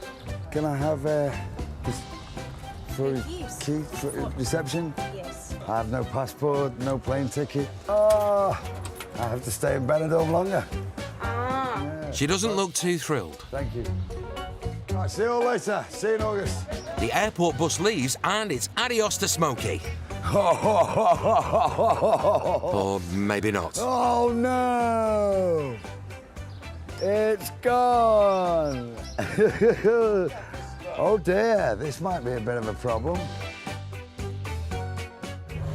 Can I have for key for reception? Yes. I have no passport, no plane ticket. Oh, I have to stay in Benidorm longer. Ah. She doesn't look too thrilled. Thank you. Right, see you all later. See you in August. The airport bus leaves and it's adios to Smokey. Or maybe not. Oh, no! It's gone! Oh, dear, this might be a bit of a problem.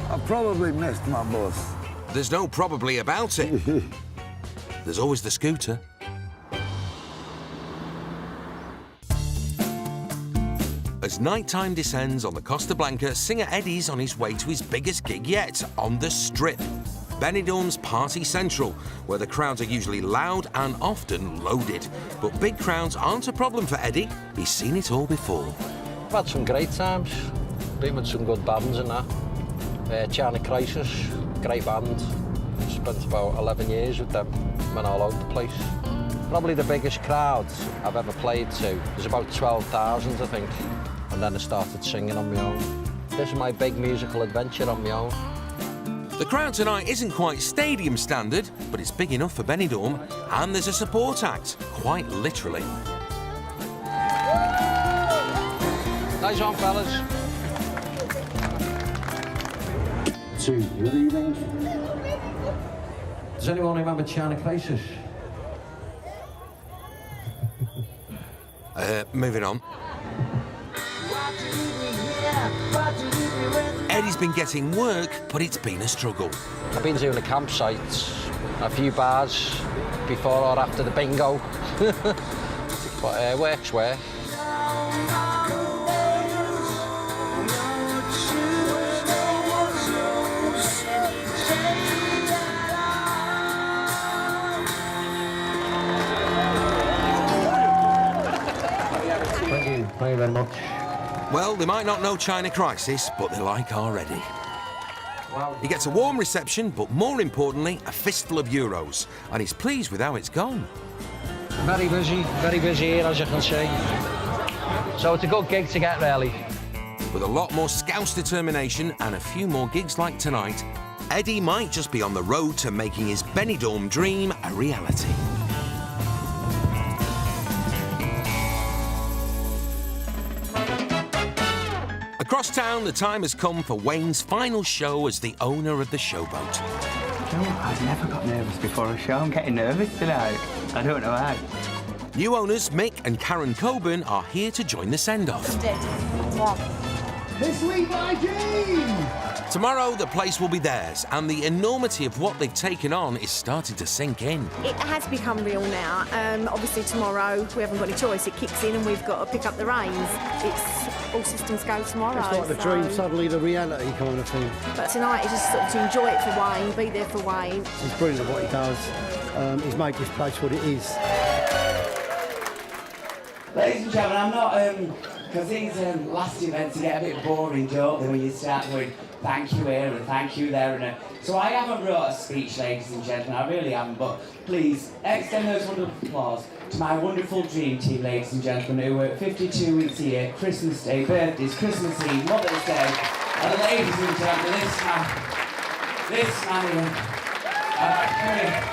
I've probably missed my bus. There's no probably about it. There's always the scooter. As nighttime descends on the Costa Blanca, singer Eddie's on his way to his biggest gig yet, on the Strip. Benidorm's Party Central, where the crowds are usually loud and often loaded. But big crowds aren't a problem for Eddie. He's seen it all before. I've had some great times. Been with some good bands and that. China Crisis, great band. Spent about 11 years with them. Went all over the place. Probably the biggest crowd I've ever played to was about 12,000, I think. And then I started singing on my own. This is my big musical adventure on my own. The crowd tonight isn't quite stadium standard, but it's big enough for Benidorm, and there's a support act, quite literally. Nice one, fellas. Good evening. Does anyone remember China Crisis? Moving on. Eddie's been getting work, but it's been a struggle. I've been doing the campsites, a few bars before or after the bingo. But work's work. Thank you very much. Well, they might not know China Crisis, but they like already. He gets a warm reception, but more importantly, a fistful of euros, and he's pleased with how it's gone. Very busy here, as you can see. So it's a good gig to get, really. With a lot more Scouse determination and a few more gigs like tonight, Eddie might just be on the road to making his Benidorm dream a reality. Across town, the time has come for Wayne's final show as the owner of the Showboat. I've never got nervous before a show. I'm getting nervous tonight. I don't know how. New owners Mick and Karen Coburn are here to join the send-off. The Sweet Viking! Tomorrow, the place will be theirs, and the enormity of what they've taken on is starting to sink in. It has become real now. Obviously, tomorrow we haven't got any choice. It kicks in, and we've got to pick up the reins. It's all systems go tomorrow. It's like the dream, suddenly the reality kind of thing. But tonight, it's just sort of to enjoy it for Wayne, be there for Wayne. He's brilliant at what he does. He's made this place what it is. Ladies and gentlemen, I'm not, because these last events get a bit boring, don't they, when you start going, thank you here and thank you there and so I haven't wrote a speech, ladies and gentlemen, I really haven't, but please extend those wonderful applause to my wonderful dream team, ladies and gentlemen, who work 52 weeks a year, Christmas Day, birthdays, Christmas Eve, Mother's Day, and ladies and gentlemen, this man here,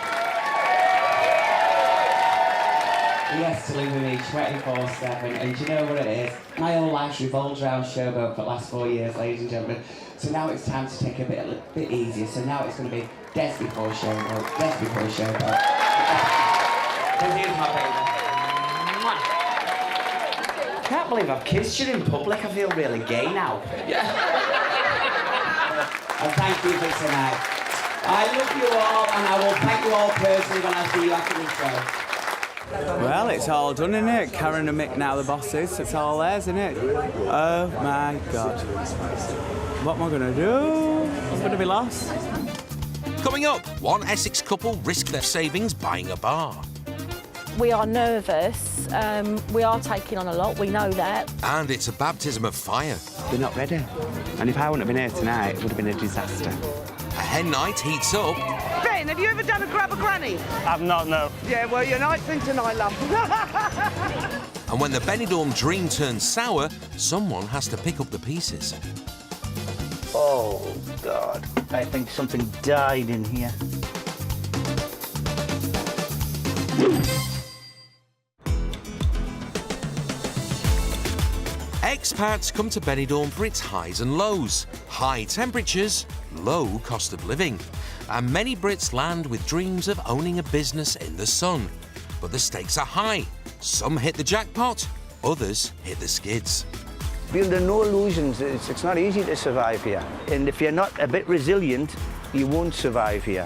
he has to live with me 24/7, and do you know what it is? My whole life's revolved around Showboat for the last 4 years, ladies and gentlemen. So now it's time to take a bit easier. So now it's going to be Des before Showboat, Des before Showboat. Because here's my baby. I can't believe I've kissed you in public. I feel really gay now. Yeah. And thank you for tonight. I love you all, and I will thank you all personally when I see you after the show. Well, it's all done, isn't it? Karen and Mick now the bosses. It's all theirs, isn't it? Oh my God. What am I going to do? I'm going to be lost. Coming up, one Essex couple risk their savings buying a bar. We are nervous. We are taking on a lot. We know that. And it's a baptism of fire. We're not ready. And if I wouldn't have been here tonight, it would have been a disaster. A hen night heats up. Ben, have you ever done a grab a granny? I've not, no. Yeah, well, you're nice thing tonight, love. And when the Benidorm dream turns sour, someone has to pick up the pieces. Oh, God. I think something died in here. Expats come to Benidorm for its highs and lows. High temperatures, low cost of living. And many Brits land with dreams of owning a business in the sun. But the stakes are high. Some hit the jackpot, others hit the skids. Be under no illusions, it's not easy to survive here. And if you're not a bit resilient, you won't survive here.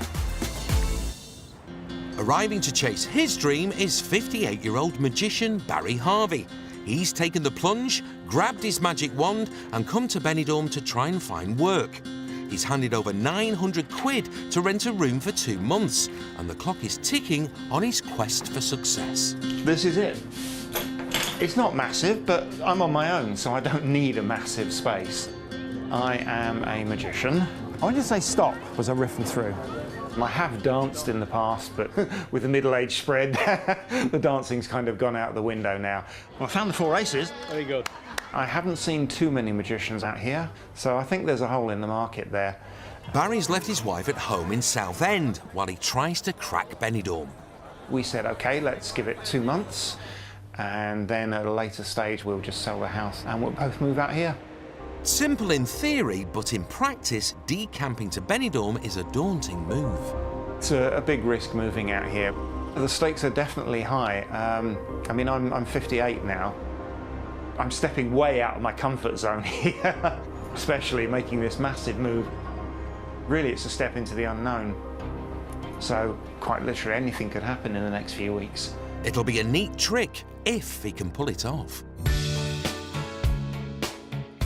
Arriving to chase his dream is 58-year-old magician Barry Harvey. He's taken the plunge, grabbed his magic wand and come to Benidorm to try and find work. He's handed over 900 quid to rent a room for 2 months, and the clock is ticking on his quest for success. This is it. It's not massive, but I'm on my own, so I don't need a massive space. I am a magician. When you say stop, was I riffing through? I have danced in the past, but with the middle-age spread, the dancing's kind of gone out the window now. Well, I found the 4 aces. Very good. I haven't seen too many magicians out here, so I think there's a hole in the market there. Barry's left his wife at home in Southend while he tries to crack Benidorm. We said, OK, let's give it 2 months, and then at a later stage we'll just sell the house and we'll both move out here. Simple in theory, but in practice, decamping to Benidorm is a daunting move. It's a big risk moving out here. The stakes are definitely high. I mean, I'm 58 now. I'm stepping way out of my comfort zone here, especially making this massive move. Really, it's a step into the unknown. So, quite literally, anything could happen in the next few weeks. It'll be a neat trick, if he can pull it off.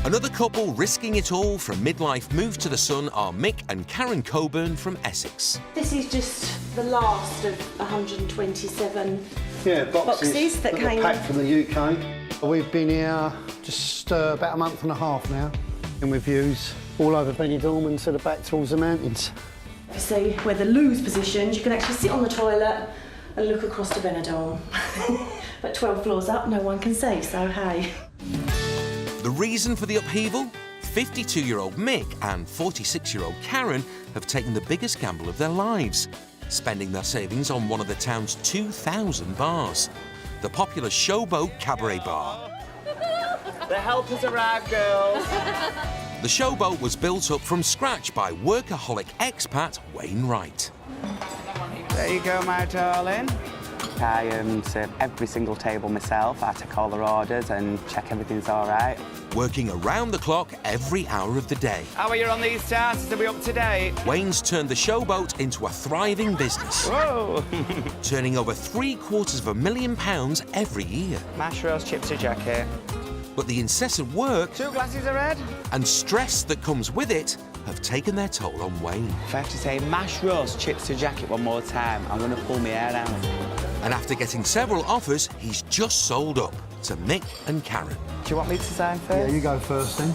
Another couple risking it all for a midlife move to the sun are Mick and Karen Coburn from Essex. This is just the last of 127 boxes that came packed from the UK. We've been here just about a month and a half now, and with views all over Benidorm and sort of back towards the mountains. You see where the loo's positioned, you can actually sit on the toilet and look across to Benidorm. But 12 floors up, no one can see, so hey. The reason for the upheaval? 52-year-old Mick and 46-year-old Karen have taken the biggest gamble of their lives, spending their savings on one of the town's 2,000 bars, the popular Showboat cabaret bar. The help has arrived, girls. The Showboat was built up from scratch by workaholic expat Wayne Wright. There you go, my darling. I serve every single table myself. I take all their orders and check everything's all right. Working around the clock every hour of the day. How are you on these starters? Are we up to date? Wayne's turned the Showboat into a thriving business. Whoa! Turning over £750,000 every year. Mash roast, chips or jacket. But the incessant work 2 glasses of red and stress that comes with it have taken their toll on Wayne. If I have to say mash roast, chips to jacket one more time, I'm going to pull my hair out. And after getting several offers, he's just sold up to Mick and Karen. Do you want me to sign first? Yeah, you go first then.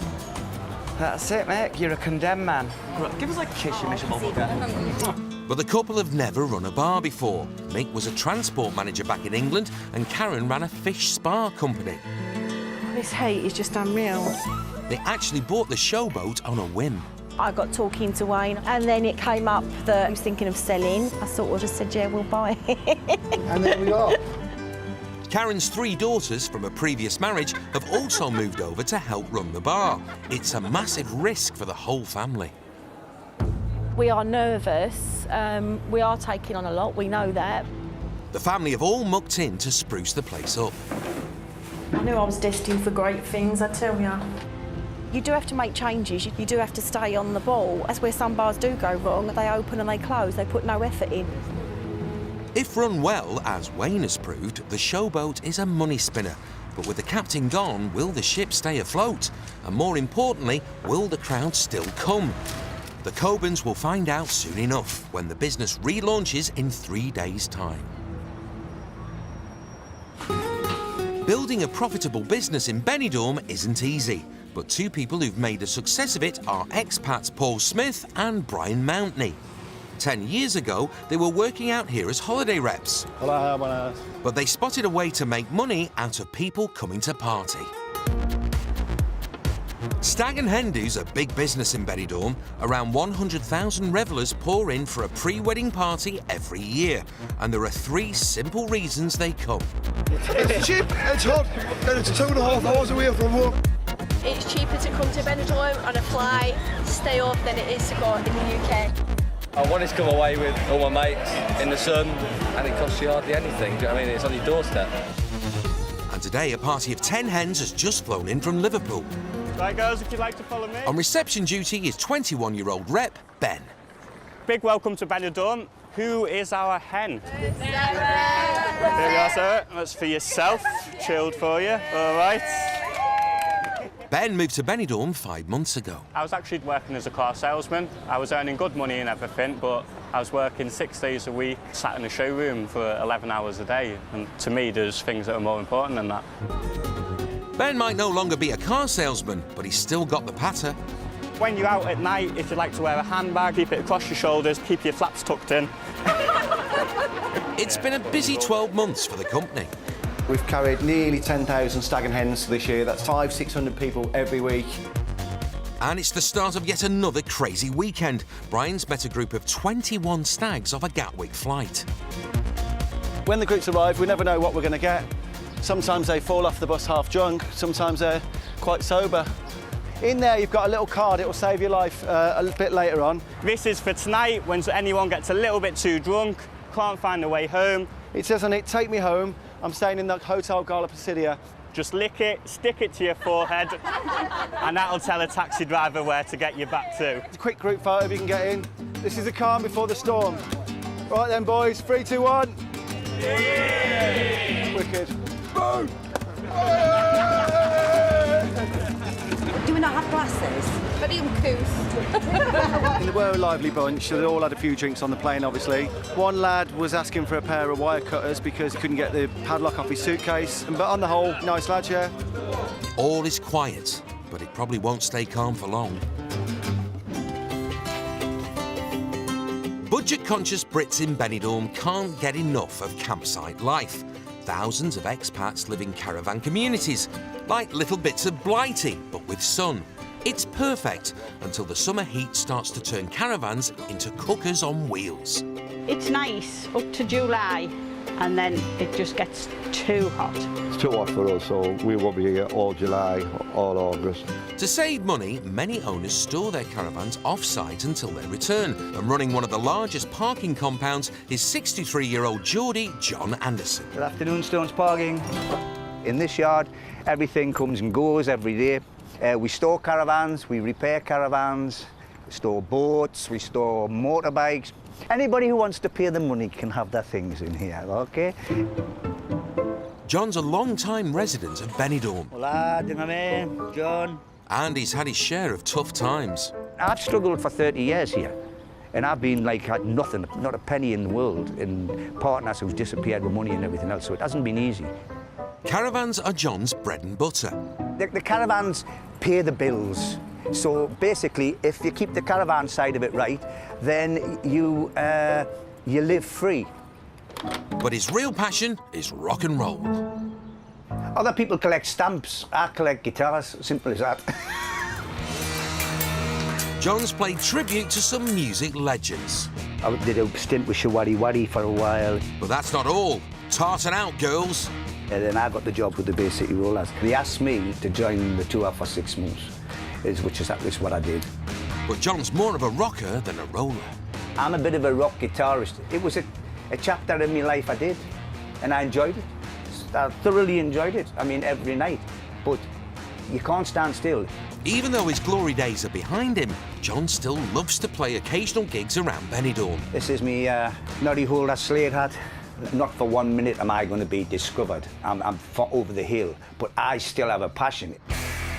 That's it, Mick. You're a condemned man. Give us a kiss, you miserable bugger. But the couple have never run a bar before. Mick was a transport manager back in England and Karen ran a fish spa company. This heat is just unreal. They actually bought the Showboat on a whim. I got talking to Wayne and then it came up that he was thinking of selling. I sort of just said, yeah, we'll buy it. And there we are. Karen's 3 daughters from a previous marriage have also moved over to help run the bar. It's a massive risk for the whole family. We are nervous. We are taking on a lot, we know that. The family have all mucked in to spruce the place up. I knew I was destined for great things, I tell you. You do have to make changes, you do have to stay on the ball. That's where some bars do go wrong, they open and they close, they put no effort in. If run well, as Wayne has proved, the Showboat is a money spinner. But with the captain gone, will the ship stay afloat? And more importantly, will the crowd still come? The Cobans will find out soon enough when the business relaunches in 3 days' time. Building a profitable business in Benidorm isn't easy, but 2 people who've made a success of it are expats Paul Smith and Brian Mountney. 10 years ago, they were working out here as holiday reps. But they spotted a way to make money out of people coming to party. Stag and hen do's are big business in Benidorm. Around 100,000 revellers pour in for a pre-wedding party every year. And there are 3 simple reasons they come. It's cheap, it's hot, and it's 2.5 hours away from home. It's cheaper to come to Benidorm on a flight, stay up, than it is to go in the UK. I wanted to come away with all my mates in the sun, and it costs you hardly anything. Do you know what I mean? It's on your doorstep. And today, a party of 10 hens has just flown in from Liverpool. Right, girls, if you'd like to follow me. On reception duty is 21-year-old rep Ben. Big welcome to Benidorm. Who is our hen? Sarah. Here we are, Sarah. That's for yourself. Chilled for you. All right. Ben moved to Benidorm 5 months ago. I was actually working as a car salesman. I was earning good money and everything, but I was working 6 days a week, sat in a showroom for 11 hours a day. And to me, there's things that are more important than that. Ben might no longer be a car salesman, but he's still got the patter. When you're out at night, if you like to wear a handbag, keep it across your shoulders, keep your flaps tucked in. It's been a busy 12 months for the company. We've carried nearly 10,000 stag and hens this year. That's 500-600 people every week. And it's the start of yet another crazy weekend. Brian's met a group of 21 stags off a Gatwick flight. When the groups arrive, we never know what we're going to get. Sometimes they fall off the bus half drunk, sometimes they're quite sober. In there, you've got a little card, it will save your life a bit later on. This is for tonight, when anyone gets a little bit too drunk, can't find their way home. It says on it, take me home. I'm staying in the Hotel Gala Placidia. Just lick it, stick it to your forehead, and that'll tell a taxi driver where to get you back to. A quick group photo if you can get in. This is the calm before the storm. Right then, boys, 3, 2, 1. Yeah. Wicked. Boom! Do we not have glasses? Very uncouth. They were a lively bunch, so they all had a few drinks on the plane, obviously. One lad was asking for a pair of wire cutters because he couldn't get the padlock off his suitcase. But on the whole, nice lads, yeah. All is quiet, but it probably won't stay calm for long. Budget-conscious Brits in Benidorm can't get enough of campsite life. Thousands of expats live in caravan communities, like little bits of Blighty, but with sun. It's perfect until the summer heat starts to turn caravans into cookers on wheels. It's nice up to July, and then it just gets too hot. It's too hot for us, so we won't be here all July, all August. To save money, many owners store their caravans off-site until their return. And running one of the largest parking compounds is 63-year-old Geordie John Anderson. Good afternoon, Stones Parking. In this yard, everything comes and goes every day. We store caravans, we repair caravans, we store boats, we store motorbikes. Anybody who wants to pay the money can have their things in here, OK? John's a long-time resident of Benidorm. Hola, dígame, John. And he's had his share of tough times. I've struggled for 30 years here, and I've been like had nothing, not a penny in the world, and partners who've disappeared with money and everything else, so it hasn't been easy. Caravans are John's bread and butter. The caravans pay the bills. So basically, if you keep the caravan side of it right, then you live free. But his real passion is rock and roll. Other people collect stamps. I collect guitars. Simple as that. John's played tribute to some music legends. I did a stint with Showboat for a while. But that's not all. Tartan out, girls. And then I got the job with the Bay City Rollers. They asked me to join the tour for 6 months, which is what I did. But John's more of a rocker than a roller. I'm a bit of a rock guitarist. It was a chapter in my life I did, and I enjoyed it. I thoroughly enjoyed it. I mean, every night. But you can't stand still. Even though his glory days are behind him, John still loves to play occasional gigs around Benidorm. This is me noddy holder slate hat. Not for 1 minute am I going to be discovered. I'm for over the hill, but I still have a passion.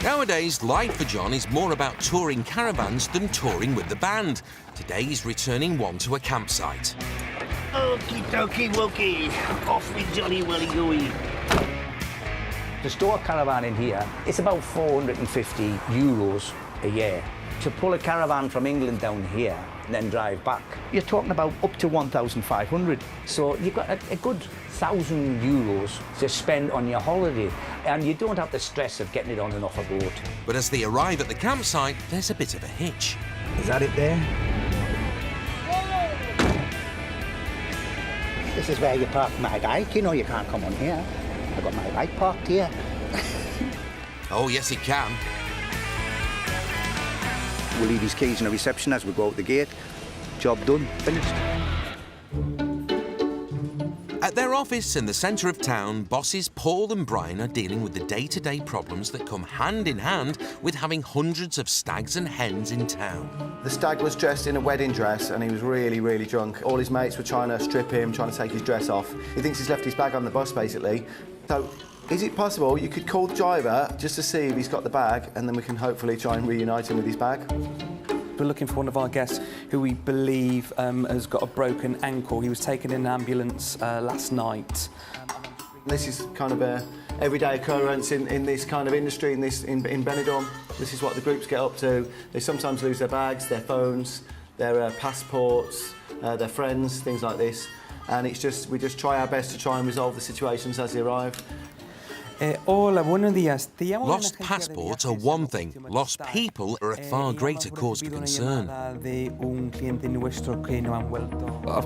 Nowadays, life for John is more about touring caravans than touring with the band. Today, he's returning one to a campsite. Okie dokie wokey, off with Johnny Willy Gooey. To store a caravan in here, it's about 450 euros a year. To pull a caravan from England down here and then drive back, you're talking about up to 1,500. So you've got a good 1,000 euros to spend on your holiday, and you don't have the stress of getting it on and off a boat. But as they arrive at the campsite, there's a bit of a hitch. Is that it there? This is where you park my bike. You know you can't come on here. I've got my bike parked here. Oh, yes, he can. We'll leave his keys in the reception as we go out the gate. Job done, finished. At their office in the centre of town, bosses Paul and Brian are dealing with the day-to-day problems that come hand in hand with having hundreds of stags and hens in town. The stag was dressed in a wedding dress and he was really, really drunk. All his mates were trying to strip him, trying to take his dress off. He thinks he's left his bag on the bus, basically. So, is it possible you could call the driver just to see if he's got the bag, and then we can hopefully try and reunite him with his bag? We're looking for one of our guests who we believe has got a broken ankle. He was taken in an ambulance last night. This is kind of a everyday occurrence in this kind of industry, in Benidorm. This is what the groups get up to. They sometimes lose their bags, their phones, their passports, their friends, things like this. And it's just, we just try our best to try and resolve the situations as they arrive. Lost passports are one thing, lost people are a far greater cause for concern. I've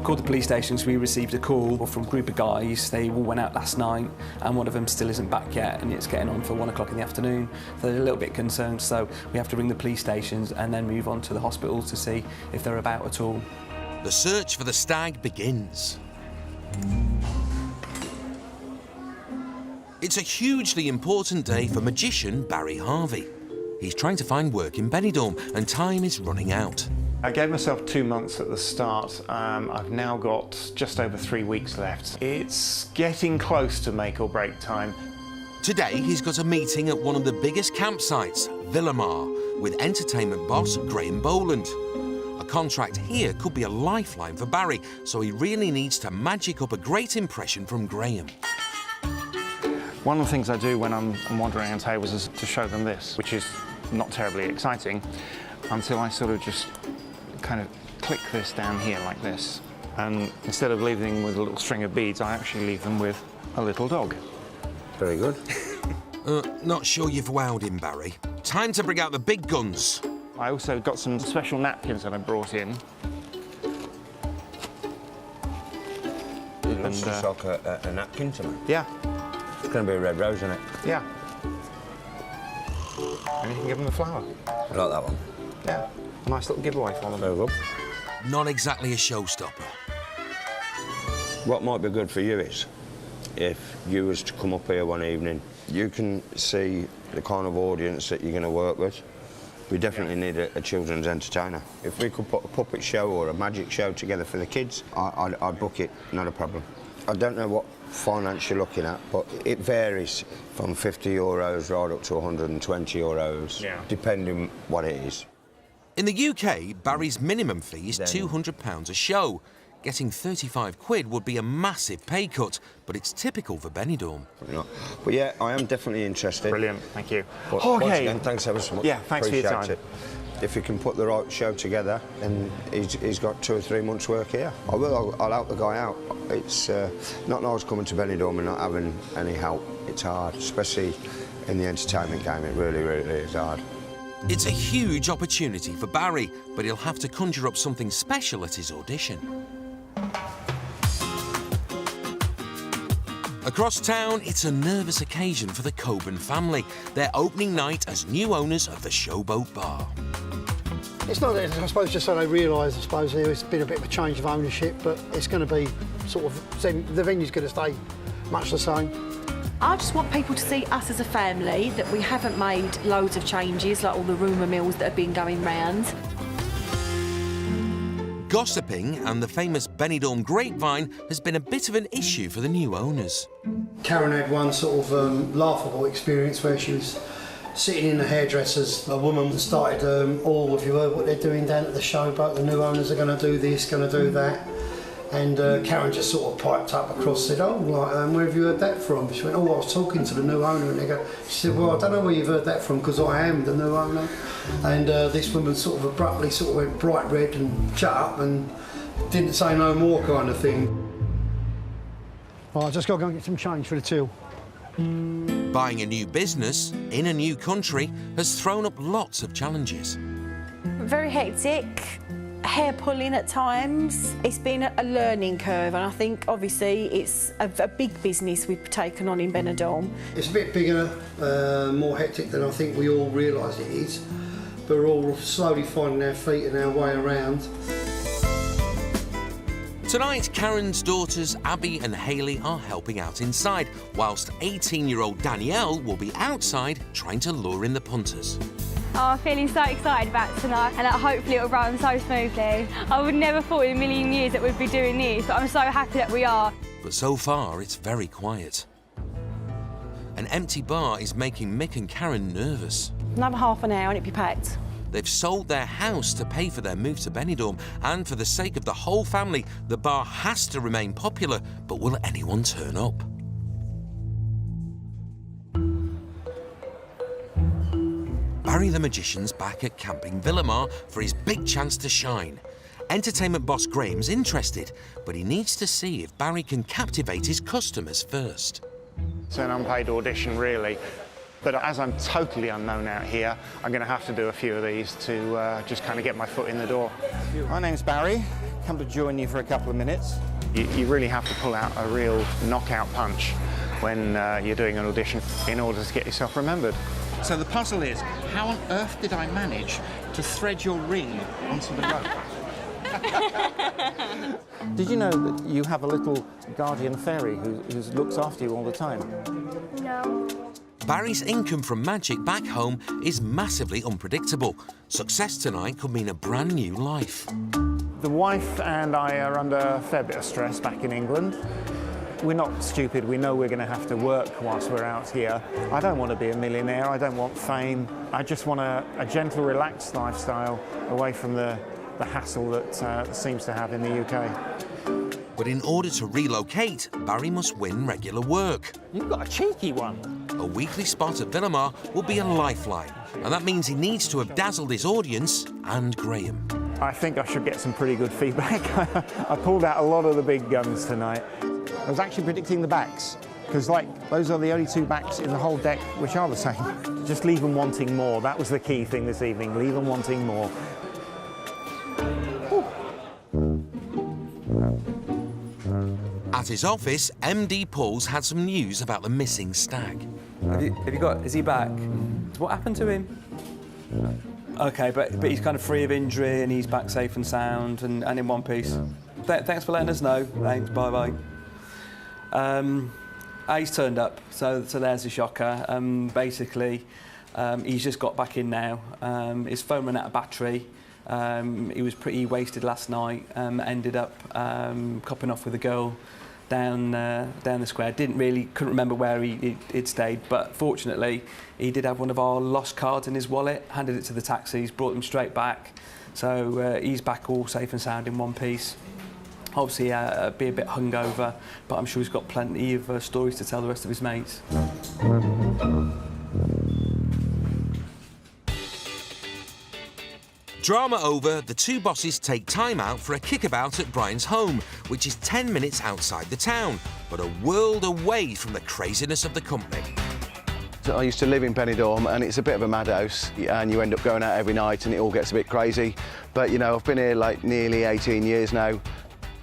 called the police stations. We received a call from a group of guys. They all went out last night, and one of them still isn't back yet, and it's getting on for 1 o'clock in the afternoon. So they're a little bit concerned, so we have to ring the police stations and then move on to the hospital to see if they're about at all. The search for the stag begins. It's a hugely important day for magician Barry Harvey. He's trying to find work in Benidorm, and time is running out. I gave myself 2 months at the start. I've now got just over 3 weeks left. It's getting close to make or break time. Today, he's got a meeting at one of the biggest campsites, Villamar, with entertainment boss Graeme Boland. A contract here could be a lifeline for Barry, so he really needs to magic up a great impression from Graeme. One of the things I do when I'm wandering on tables is to show them this, which is not terribly exciting, until I sort of just kind of click this down here like this. And instead of leaving them with a little string of beads, I actually leave them with a little dog. Very good. Not sure you've wowed him, Barry. Time to bring out the big guns. I also got some special napkins that I brought in. Looks just like a napkin to me. Yeah. It's going to be a red rose, isn't it? Yeah. And you can give them the flower. I like that one. Yeah. Nice little giveaway for them. Very good. Not exactly a showstopper. What might be good for you is, if you was to come up here one evening, you can see the kind of audience that you're going to work with. We definitely need a children's entertainer. If we could put a puppet show or a magic show together for the kids, I'd book it, not a problem. I don't know what finance you're looking at, but it varies from €50 right up to €120, depending what it is. In the UK, Barry's minimum fee is £200 a show. Getting 35 quid would be a massive pay cut, but it's typical for Benidorm. But yeah, I am definitely interested. Brilliant, thank you. But once again, thanks ever so much. Yeah, thanks for your time. It. If you can put the right show together, then he's got 2 or 3 months' work here. I'll help the guy out. It's not nice coming to Benidorm and not having any help. It's hard, especially in the entertainment game. It really, really is hard. It's a huge opportunity for Barry, but he'll have to conjure up something special at his audition. Across town, it's a nervous occasion for the Coburn family. Their opening night as new owners of the Showboat bar. It's not that, I suppose, just so they realise, I suppose, there's been a bit of a change of ownership, but it's going to be sort of, the venue's going to stay much the same. I just want people to see us as a family, that we haven't made loads of changes, like all the rumour mills that have been going round. Gossiping and the famous Benidorm grapevine has been a bit of an issue for the new owners. Karen had one sort of laughable experience where she was sitting in the hairdressers. A woman started, have you heard what they're doing down at the Showboat? The new owners are going to do this, going to do that. And Karen just sort of piped up across and said, where have you heard that from? She went, I was talking to the new owner. And she said, well, I don't know where you've heard that from, because I am the new owner. And this woman sort of abruptly sort of went bright red and shut up and didn't say no more kind of thing. Well, I just got to go and get some change for the till. Buying a new business in a new country has thrown up lots of challenges. Very hectic. Hair pulling at times. It's been a learning curve, and I think obviously it's a big business we've taken on in Benidorm. It's a bit bigger, more hectic than I think we all realise it is, but we're all slowly finding our feet and our way around. Tonight, Karen's daughters Abby and Hayley are helping out inside, whilst 18-year-old Danielle will be outside trying to lure in the punters. Oh, I'm feeling so excited about tonight, and hopefully it'll run so smoothly. I would never thought in a million years that we'd be doing this, but I'm so happy that we are. But so far, it's very quiet. An empty bar is making Mick and Karen nervous. Another half an hour and it'll be packed. They've sold their house to pay for their move to Benidorm, and for the sake of the whole family, the bar has to remain popular. But will anyone turn up? Barry the Magician's back at Camping Villamar for his big chance to shine. Entertainment boss Graeme's interested, but he needs to see if Barry can captivate his customers first. It's an unpaid audition, really. But as I'm totally unknown out here, I'm going to have to do a few of these to just kind of get my foot in the door. My name's Barry. Come to join you for a couple of minutes. You really have to pull out a real knockout punch when you're doing an audition in order to get yourself remembered. So the puzzle is, how on earth did I manage to thread your ring onto the rope? Did you know that you have a little guardian fairy who looks after you all the time? No. Barry's income from magic back home is massively unpredictable. Success tonight could mean a brand new life. The wife and I are under a fair bit of stress back in England. We're not stupid, we know we're going to have to work whilst we're out here. I don't want to be a millionaire, I don't want fame. I just want a gentle, relaxed lifestyle away from the hassle that seems to have in the UK. But in order to relocate, Barry must win regular work. You've got a cheeky one. A weekly spot at Villamar will be a lifeline, and that means he needs to have dazzled his audience and Graeme. I think I should get some pretty good feedback. I pulled out a lot of the big guns tonight. I was actually predicting the backs, because those are the only 2 backs in the whole deck which are the same. Just leave them wanting more. That was the key thing this evening, leave them wanting more. At At his office, MD Paul's had some news about the missing stag. Is he back? What happened to him? OK, but he's kind of free of injury and he's back safe and sound and in one piece. Thanks for letting us know. Thanks, bye-bye. He's turned up, so there's a shocker. Basically, he's just got back in now. His phone ran out of battery. He was pretty wasted last night. Ended up copping off with a girl down the square. Couldn't remember where he'd stayed, but fortunately, he did have one of our lost cards in his wallet. Handed it to the taxis, brought them straight back. So he's back all safe and sound in one piece. Obviously, be a bit hungover, but I'm sure he's got plenty of stories to tell the rest of his mates. Drama over, the two bosses take time out for a kickabout at Brian's home, which is 10 minutes outside the town, but a world away from the craziness of the company. I used to live in Benidorm and it's a bit of a madhouse and you end up going out every night and it all gets a bit crazy. But, you know, I've been here like nearly 18 years now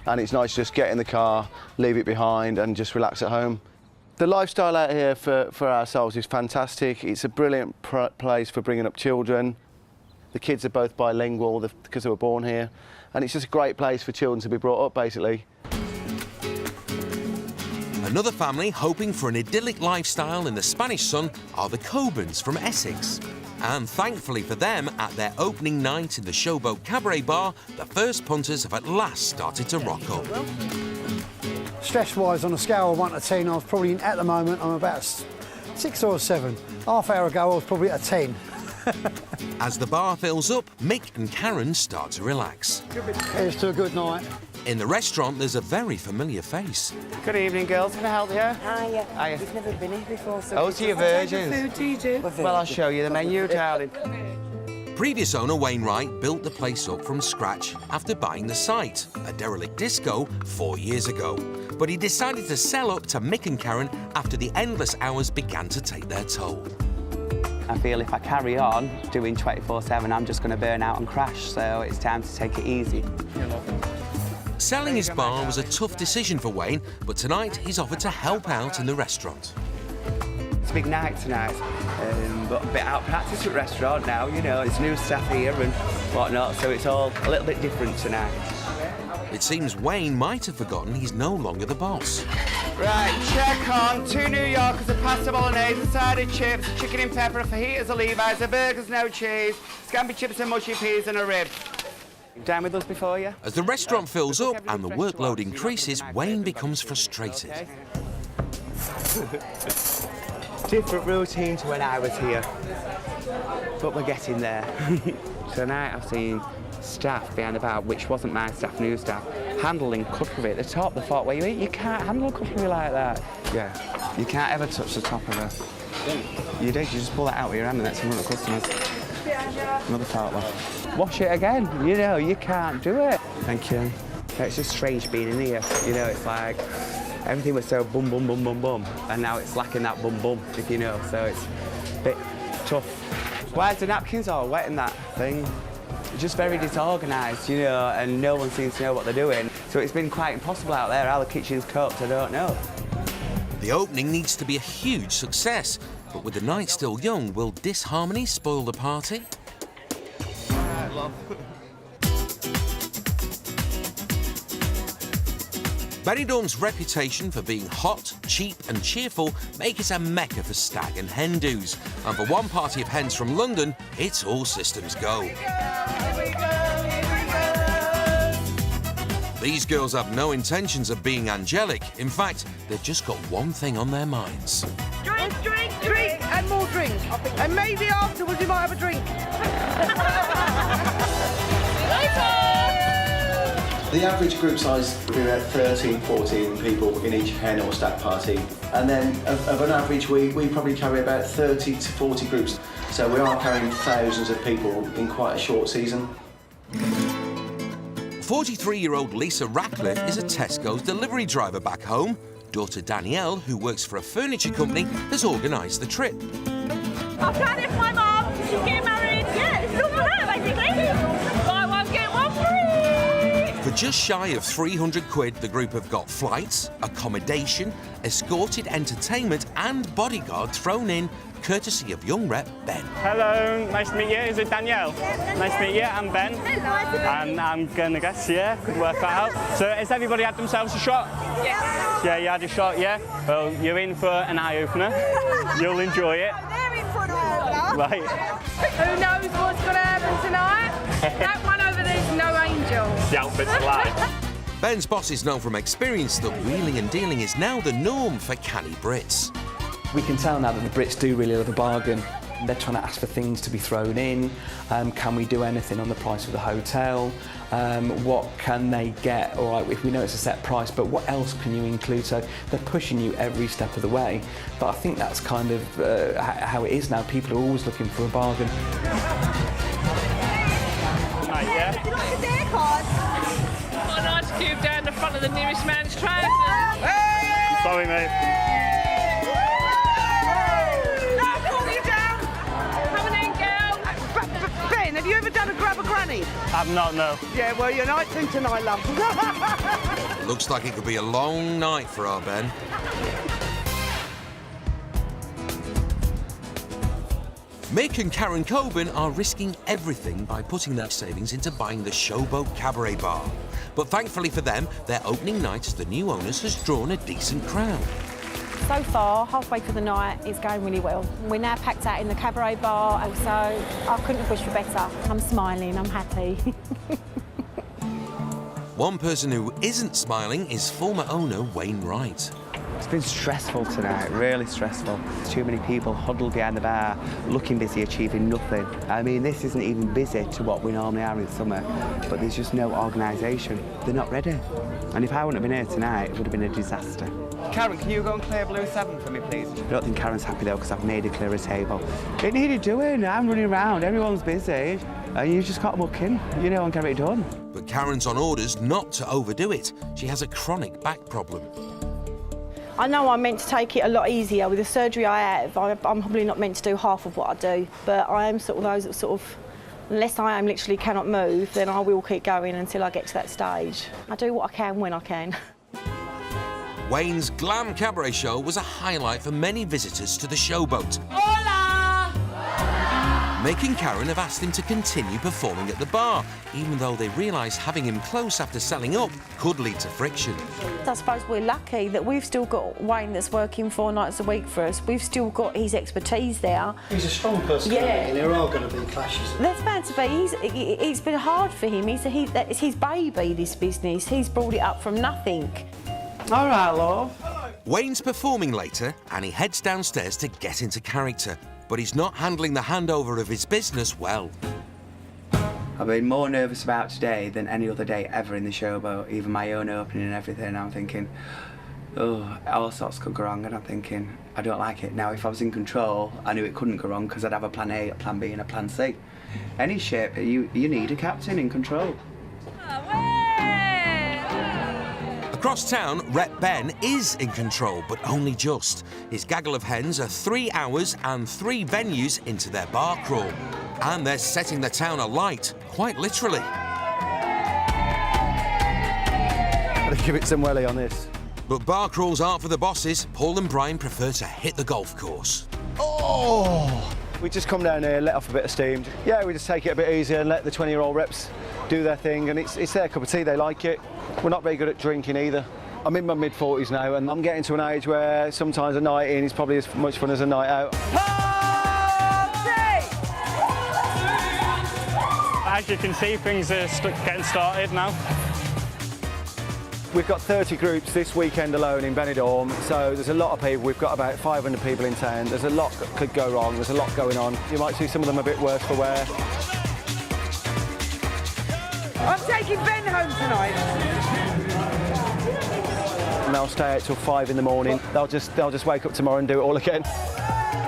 and it's nice to just get in the car, leave it behind and just relax at home. The lifestyle out here for ourselves is fantastic. It's a brilliant place for bringing up children. The kids are both bilingual because they were born here. And it's just a great place for children to be brought up, basically. Another family hoping for an idyllic lifestyle in the Spanish sun are the Cobans from Essex. And thankfully for them, at their opening night in the Showboat Cabaret Bar, the first punters have at last started to rock up. Stress-wise, on a scale of 1 to 10, I was probably, at the moment, I'm about 6 or 7. Half hour ago, I was probably at a 10. As the bar fills up, Mick and Karen start to relax. Here's to a good night. In the restaurant, there's a very familiar face. Good evening, girls. Can I help you? Hiya. Hiya. We've never been here before, so... Oh, so you're virgins? What type of food do you do? Well, I'll show you the menu, darling. Previous owner Wainwright built the place up from scratch after buying the site, a derelict disco, 4 years ago. But he decided to sell up to Mick and Karen after the endless hours began to take their toll. I feel if I carry on doing 24/7, I'm just going to burn out and crash, so it's time to take it easy. Selling his bar was a tough decision for Wayne, but tonight he's offered to help out in the restaurant. It's a big night tonight, but a bit out of practice at restaurant now, you know, there's new staff here and whatnot, so it's all a little bit different tonight. It seems Wayne might have forgotten he's no longer the boss. Right, check on 2 New Yorkers, a pasta bolognese, a side of chips, a chicken in pepper, a fajitas, a Levi's, a burgers, no cheese, scampi chips and mushy peas and a rib. Down with us before you? As the restaurant fills up and the workload increases, Wayne becomes frustrated. Okay. Different routine to when I was here, but we're getting there. Tonight I've seen staff behind the bar, which wasn't my staff, new staff, handling cutlery at the top, the fork where you eat. You can't handle cutlery like that. Yeah, you can't ever touch the top of it. You do, you just pull that out with your hand and that's in front of customers. Another part left. Wash it again, you know, you can't do it. Thank you. It's just strange being in here, you know, it's like everything was so bum, bum, bum, bum, bum, and now it's lacking that bum, bum, if you know, so it's a bit tough. Why is the napkins all wet in that thing? Just very disorganised, you know, and no one seems to know what they're doing. So it's been quite impossible out there. How the kitchen's cooked, I don't know. The opening needs to be a huge success, but with the night still young, will disharmony spoil the party? Benidorm's reputation for being hot, cheap and cheerful make it a mecca for stag and hen do's. And for one party of hens from London, it's all systems go. These girls have no intentions of being angelic. In fact, they've just got one thing on their minds. Drink, drink, drink, and more drink. And maybe afterwards we might have a drink. The average group size would be about 13, 14 people in each hen or stag party. And then of an average, we probably carry about 30 to 40 groups. So we are carrying thousands of people in quite a short season. 43-year-old Lisa Ratcliffe is a Tesco's delivery driver back home. Daughter Danielle, who works for a furniture company, has organised the trip. I've planned it for my mum. She's getting married. Yeah, it's all for her, basically. Buy one, get one free. For just shy of 300 quid, the group have got flights, accommodation, escorted entertainment and bodyguard thrown in, courtesy of young rep Ben. Hello, nice to meet you. Is it Danielle? Nice to meet you. I'm Ben. And I'm gonna guess, yeah, could work that out. So has everybody had themselves a shot? Yes. Yeah, you had a shot, yeah? Well, you're in for an eye-opener. You'll enjoy it. They're in for an eye-opener. Right. Who knows what's going to happen tonight? That one over there's no angel. The outfit's alive. Ben's boss is known from experience that wheeling and dealing is now the norm for canny Brits. We can tell now that the Brits do really love a bargain. They're trying to ask for things to be thrown in. Can we do anything on the price of the hotel? What can they get? All right, if we know it's a set price, but what else can you include? So they're pushing you every step of the way. But I think that's kind of how it is now. People are always looking for a bargain. Right, yeah? Did you like the dare cards? Got an ice cube down the front of the nearest man's trousers. Sorry, mate. Ben, have you ever done a grab a granny? I've not, no. Yeah, well, you're night soon tonight, love. Looks like it could be a long night for our Ben. Mick and Karen Coburn are risking everything by putting their savings into buying the Showboat Cabaret Bar. But thankfully for them, their opening night as the new owners has drawn a decent crowd. So far, halfway through the night, it's going really well. We're now packed out in the cabaret bar, and so I couldn't have wished for better. I'm smiling, I'm happy. One person who isn't smiling is former owner Wayne Wright. It's been stressful tonight, really stressful. Too many people huddled behind the bar, looking busy, achieving nothing. I mean, this isn't even busy to what we normally are in summer, but there's just no organisation. They're not ready. And if I wouldn't have been here tonight, it would have been a disaster. Karen, can you go and clear blue 7 for me, please? I don't think Karen's happy though, because I've made her clear a table. It needed doing. I'm running around, everyone's busy, and you just got to muck in, you know, and get it done. But Karen's on orders not to overdo it. She has a chronic back problem. I know I'm meant to take it a lot easier. With the surgery I have, I'm probably not meant to do half of what I do, but I am sort of those that sort of, unless I am literally cannot move, then I will keep going until I get to that stage. I do what I can when I can. Wayne's glam cabaret show was a highlight for many visitors to the Showboat. Hola! Mick and Karen have asked him to continue performing at the bar, even though they realise having him close after selling up could lead to friction. I suppose we're lucky that we've still got Wayne that's working 4 nights a week for us. We've still got his expertise there. He's a strong personality, and there are going to be clashes. That's bound to be. It's been hard for him. It's his baby, this business. He's brought it up from nothing. All right, love. Wayne's performing later, and he heads downstairs to get into character, but he's not handling the handover of his business well. I've been more nervous about today than any other day ever in the Showboat, even my own opening and everything. I'm thinking, oh, all sorts could go wrong, and I'm thinking, I don't like it. Now, if I was in control, I knew it couldn't go wrong because I'd have a plan A, a plan B and a plan C. Any ship, you need a captain in control. Across town, Rep Ben is in control, but only just. His gaggle of hens are 3 hours and 3 venues into their bar crawl. And they're setting the town alight, quite literally. Let's give it some welly on this. But bar crawls aren't for the bosses. Paul and Brian prefer to hit the golf course. Oh! We just come down here, let off a bit of steam. Yeah, we just take it a bit easier and let the 20-year-old reps do their thing, and it's their cup of tea, they like it. We're not very good at drinking either. I'm in my mid-40s now, and I'm getting to an age where sometimes a night in is probably as much fun as a night out. As you can see, things are getting started now. We've got 30 groups this weekend alone in Benidorm, so there's a lot of people. We've got about 500 people in town. There's a lot that could go wrong. There's a lot going on. You might see some of them a bit worse for wear. I'm taking Ben home tonight. And they'll stay out till 5 in the morning. They'll just wake up tomorrow and do it all again.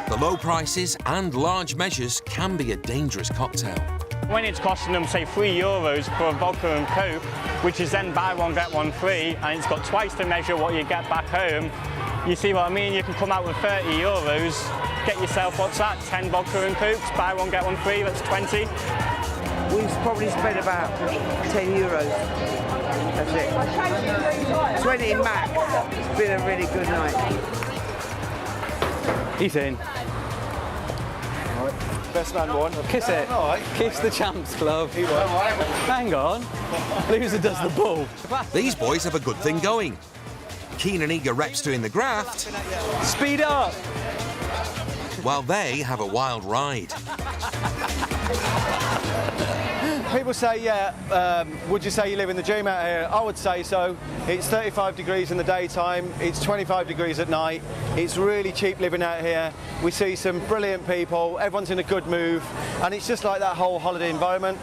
The low prices and large measures can be a dangerous cocktail. When it's costing them, say, €3 for a vodka and coke, which is then buy one, get one free, and it's got twice the measure what you get back home, you see what I mean? You can come out with €30, get yourself, what's that, 10 vodka and cokes, buy one, get one free, that's 20. We've probably spent about €10. That's it. 20 max. It's been a really good night. He's in. Best man won. Kiss it. Kiss the champs glove. He won. Hang on. Loser does the bull. These boys have a good thing going. Keen and eager reps doing the graft. Speed up! While they have a wild ride. People say, would you say you live in the dream out here? I would say so. It's 35 degrees in the daytime, it's 25 degrees at night. It's really cheap living out here. We see some brilliant people, everyone's in a good mood, and it's just like that whole holiday environment.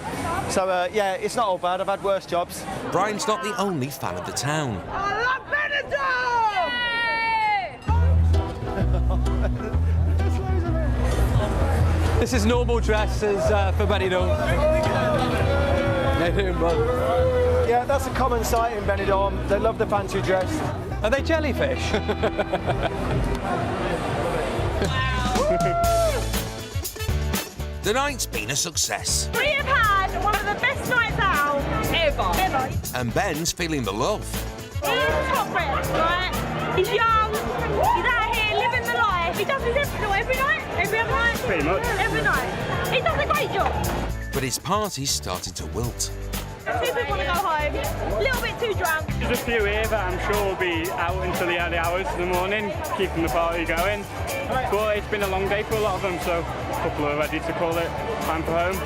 So, yeah, it's not all bad. I've had worse jobs. Brian's not the only fan of the town. I love Benidorm! This is normal dresses for Benidorm. Yeah, that's a common sight in Benidorm. They love the fancy dress. Are they jellyfish? The night's been a success. We have had one of the best nights out ever. And Ben's feeling the love. He's top rep, right? He's young, he's out here living the life. He does his every night, every other night. Pretty much. Every night. He does a great job. But his party's started to wilt. Two people want to go home, a little bit too drunk. There's a few here that I'm sure will be out until the early hours of the morning, keeping the party going. But it's been a long day for a lot of them, so a couple are ready to call it time for home.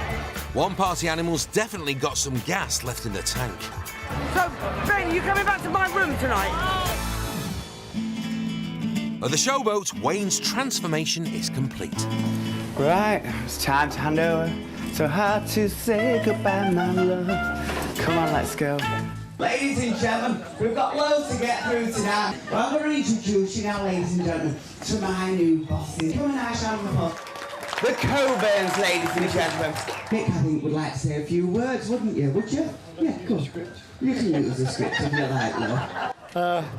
One party animal's definitely got some gas left in the tank. So, Ben, you coming back to my room tonight? At the Showboat, Wayne's transformation is complete. Right, it's time to hand over. So hard to say goodbye, my love. Come on, let's go. Ladies and gentlemen, we've got loads to get through tonight. Well, I'm going to introduce you now, ladies and gentlemen, to my new bosses. Come on, nice round of applause. The Covans, ladies and gentlemen. Mick, I think, would like to say a few words, wouldn't you? Would you? Yeah, go on. You can use the script if you like, love.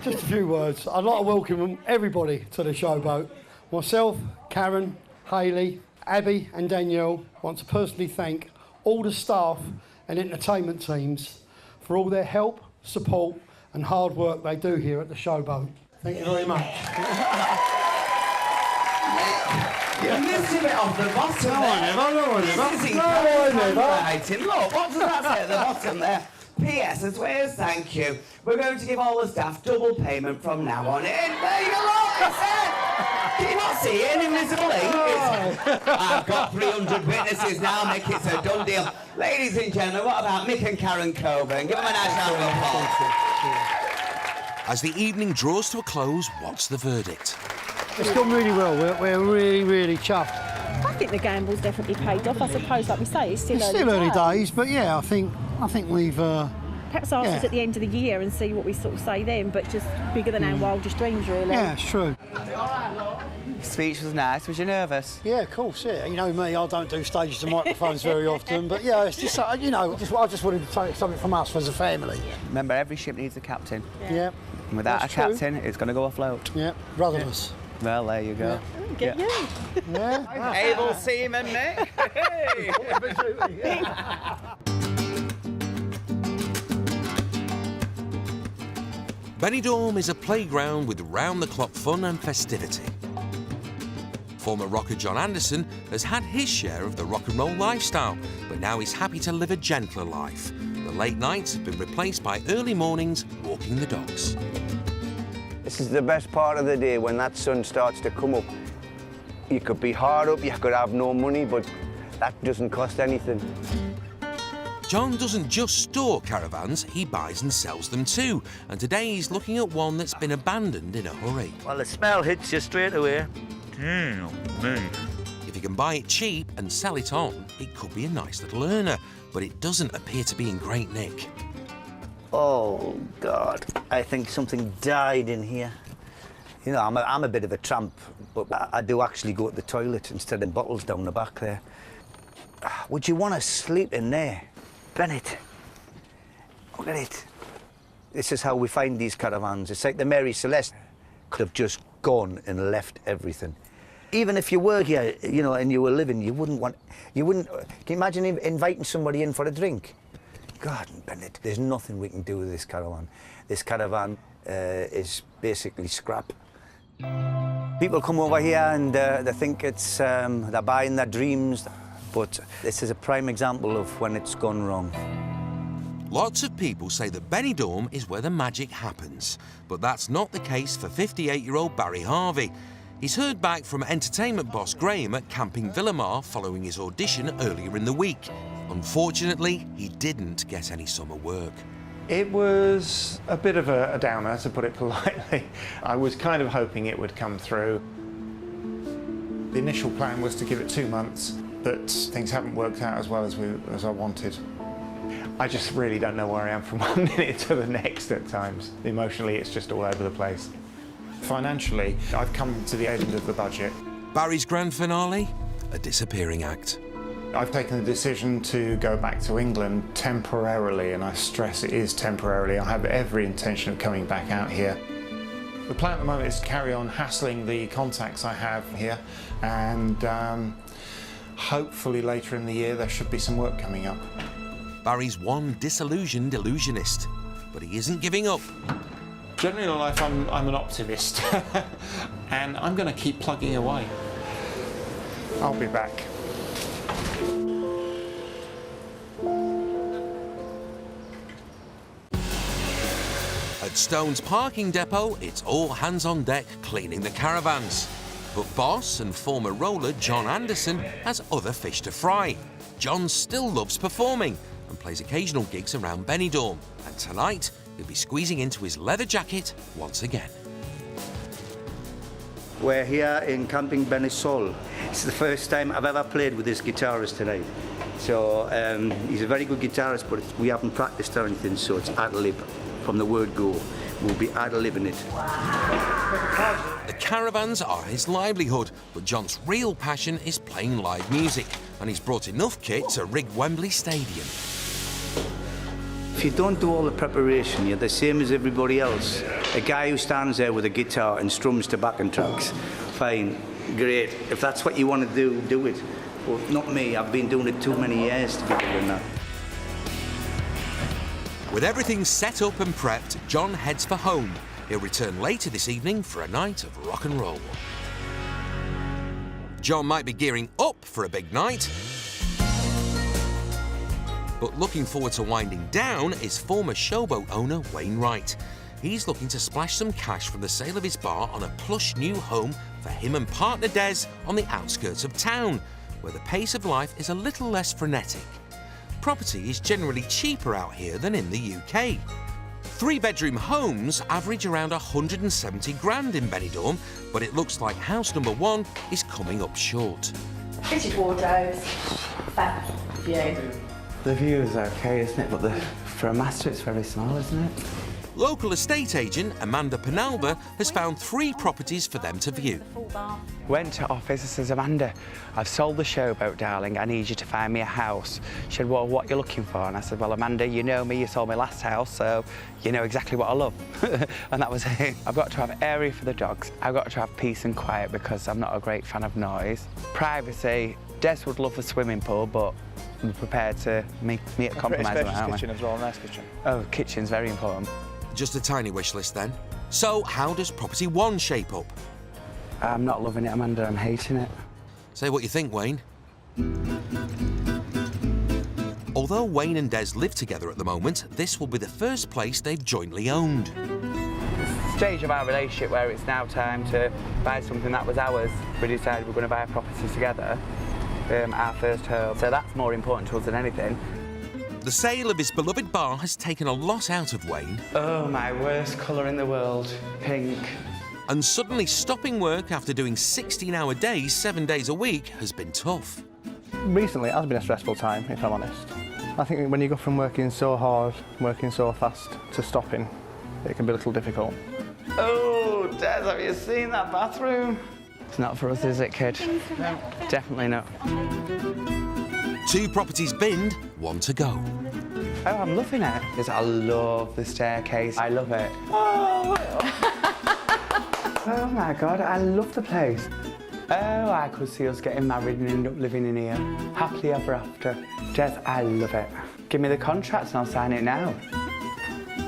Just a few words. I'd like to welcome everybody to the Showboat. Myself, Karen, Hayley, Abby and Danielle want to personally thank all the staff and entertainment teams for all their help, support and hard work they do here at the Showboat. Thank you very much. You missed a bit off the bottom there. Look, what does that say at the bottom there? P.S. as well as thank you. We're going to give all the staff double payment from now on in. There you go, can you not see it? Invisible ink. I've got 300 witnesses now, Mick. It's a done deal. Ladies and gentlemen, what about Mick and Karen Coburn? Give them a nice round of applause. As the evening draws to a close, what's the verdict? It's gone really well. We're really, really chuffed. I think the gamble's definitely paid off. I suppose, like we say, it's still early days, but yeah, I think we've. Perhaps ask us at the end of the year and see what we sort of say then, but just bigger than our wildest dreams, really. Yeah, it's true. Speech was nice. Was you nervous? Yeah, of course. Yeah, you know me. I don't do stages and microphones very often, but yeah, it's just I just wanted to take something from us as a family. Remember, every ship needs a captain. Yeah. And without That's a captain, it's going to go afloat. Yeah, rudderless. Well, there you go. Get you. Yeah. Able seaman, Mick. Hey. Benidorm is a playground with round-the-clock fun and festivity. Former rocker John Anderson has had his share of the rock and roll lifestyle, but now he's happy to live a gentler life. The late nights have been replaced by early mornings walking the dogs. This is the best part of the day, when that sun starts to come up. You could be hard up, you could have no money, but that doesn't cost anything. John doesn't just store caravans, he buys and sells them too. And today he's looking at one that's been abandoned in a hurry. Well, the smell hits you straight away. Damn me. If he can buy it cheap and sell it on, it could be a nice little earner, but it doesn't appear to be in great nick. Oh, God. I think something died in here. You know, I'm a bit of a tramp, but I do actually go to the toilet instead of bottles down the back there. Would you want to sleep in there? Bennett, look at it. This is how we find these caravans. It's like the Mary Celeste could have just gone and left everything. Even if you were here, you know, and you were living, you wouldn't. Can you imagine inviting somebody in for a drink? God, Bennett, there's nothing we can do with this caravan. This caravan is basically scrap. People come over here and they think it's they're buying their dreams, but this is a prime example of when it's gone wrong. Lots of people say that Benidorm is where the magic happens, but that's not the case for 58-year-old Barry Harvey. He's heard back from entertainment boss Graeme at Camping Villamar following his audition earlier in the week. Unfortunately, he didn't get any summer work. It was a bit of a downer, to put it politely. I was kind of hoping it would come through. The initial plan was to give it 2 months, but things haven't worked out as well as I wanted. I just really don't know where I am from one minute to the next at times. Emotionally, it's just all over the place. Financially, I've come to the end of the budget. Barry's grand finale? A disappearing act. I've taken the decision to go back to England temporarily, and I stress it is temporarily. I have every intention of coming back out here. The plan at the moment is to carry on hassling the contacts I have here, and hopefully later in the year there should be some work coming up. Barry's one disillusioned illusionist, but he isn't giving up. Generally in life, I'm an optimist, and I'm going to keep plugging away. I'll be back. At Stone's parking depot, it's all hands on deck cleaning the caravans. But boss and former roller John Anderson has other fish to fry. John still loves performing and plays occasional gigs around Benidorm. And tonight, he'll be squeezing into his leather jacket once again. We're here in Camping Benisol. It's the first time I've ever played with this guitarist tonight. So he's a very good guitarist, but we haven't practiced or anything, so it's ad-lib. From the word go, we'll be ad-libbing it. The caravans are his livelihood, but John's real passion is playing live music, and he's brought enough kit to rig Wembley Stadium. If you don't do all the preparation, you're the same as everybody else. A guy who stands there with a guitar and strums to backing tracks, fine, great. If that's what you want to do, do it. But not me, I've been doing it too many years to be doing that. With everything set up and prepped, John heads for home. He'll return later this evening for a night of rock and roll. John might be gearing up for a big night, but looking forward to winding down is former Showboat owner Wayne Wright. He's looking to splash some cash from the sale of his bar on a plush new home for him and partner Des on the outskirts of town, where the pace of life is a little less frenetic. Property is generally cheaper out here than in the UK. 3-bedroom homes average around 170 grand in Benidorm, but it looks like house number 1 is coming up short. Fitted wardrobes, fab view. The view is okay, isn't it? But for a master, it's very small, isn't it? Local estate agent Amanda Penalva has found 3 properties for them to view. Went to office and says, Amanda, I've sold the Showboat, darling. I need you to find me a house. She said, well, what are you looking for? And I said, well, Amanda, you know me, you sold my last house, so you know exactly what I love. And that was it. I've got to have area for the dogs. I've got to have peace and quiet because I'm not a great fan of noise. Privacy. Des would love a swimming pool, but I'm prepared to meet a compromise on it, aren't we? Kitchen as well, nice kitchen. Oh, kitchen's very important. Just a tiny wish list then. So how does property 1 shape up? I'm not loving it, Amanda, I'm hating it. Say what you think, Wayne. Although Wayne and Des live together at the moment, this will be the first place they've jointly owned. Stage of our relationship where it's now time to buy something that was ours. We decided we're going to buy a property together, our first home. So that's more important to us than anything. The sale of his beloved bar has taken a lot out of Wayne. Oh, my worst colour in the world, pink. And suddenly stopping work after doing 16-hour days, 7 days a week, has been tough. Recently, it has been a stressful time, if I'm honest. I think when you go from working so hard, working so fast, to stopping, it can be a little difficult. Oh, Des, have you seen that bathroom? It's not for us, is it, kid? No. Definitely not. 2 properties binned, 1 to go. Oh, I'm loving it. Because I love the staircase. I love it. Oh my God, I love the place. Oh, I could see us getting married and end up living in here. Happily ever after. Jez, I love it. Give me the contract and I'll sign it now.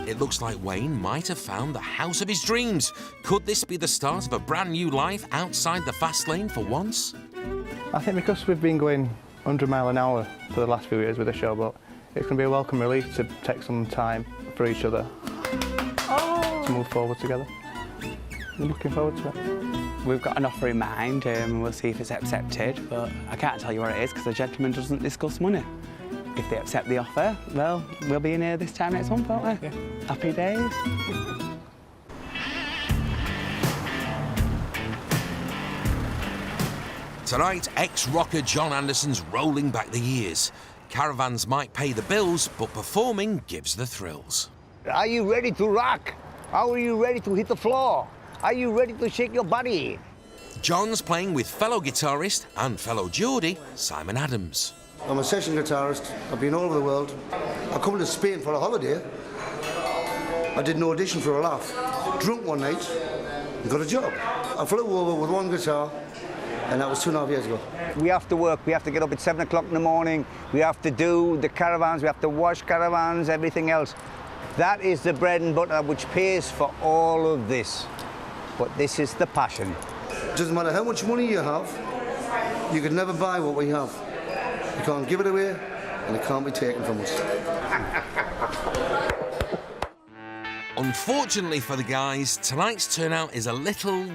It looks like Wayne might have found the house of his dreams. Could this be the start of a brand new life outside the fast lane for once? I think because we've been going 100 mile an hour for the last few years with the Showboat, it's going to be a welcome relief to take some time for each other to move forward together. I'm looking forward to it. We've got an offer in mind and we'll see if it's accepted, but I can't tell you what it is because the gentleman doesn't discuss money. If they accept the offer, well, we'll be in here this time next month, won't we? Yeah. Happy days. Tonight, ex-rocker John Anderson's rolling back the years. Caravans might pay the bills, but performing gives the thrills. Are you ready to rock? Are you ready to hit the floor? Are you ready to shake your body? John's playing with fellow guitarist and fellow Geordie, Simon Adams. I'm a session guitarist. I've been all over the world. I come to Spain for a holiday. I did an audition for a laugh. Drunk one night and got a job. I flew over with one guitar, and that was 2.5 years ago. We have to work. We have to get up at 7 o'clock in the morning. We have to do the caravans. We have to wash caravans, everything else. That is the bread and butter which pays for all of this. But this is the passion. Doesn't matter how much money you have, you could never buy what we have. You can't give it away, and it can't be taken from us. Unfortunately for the guys, tonight's turnout is a little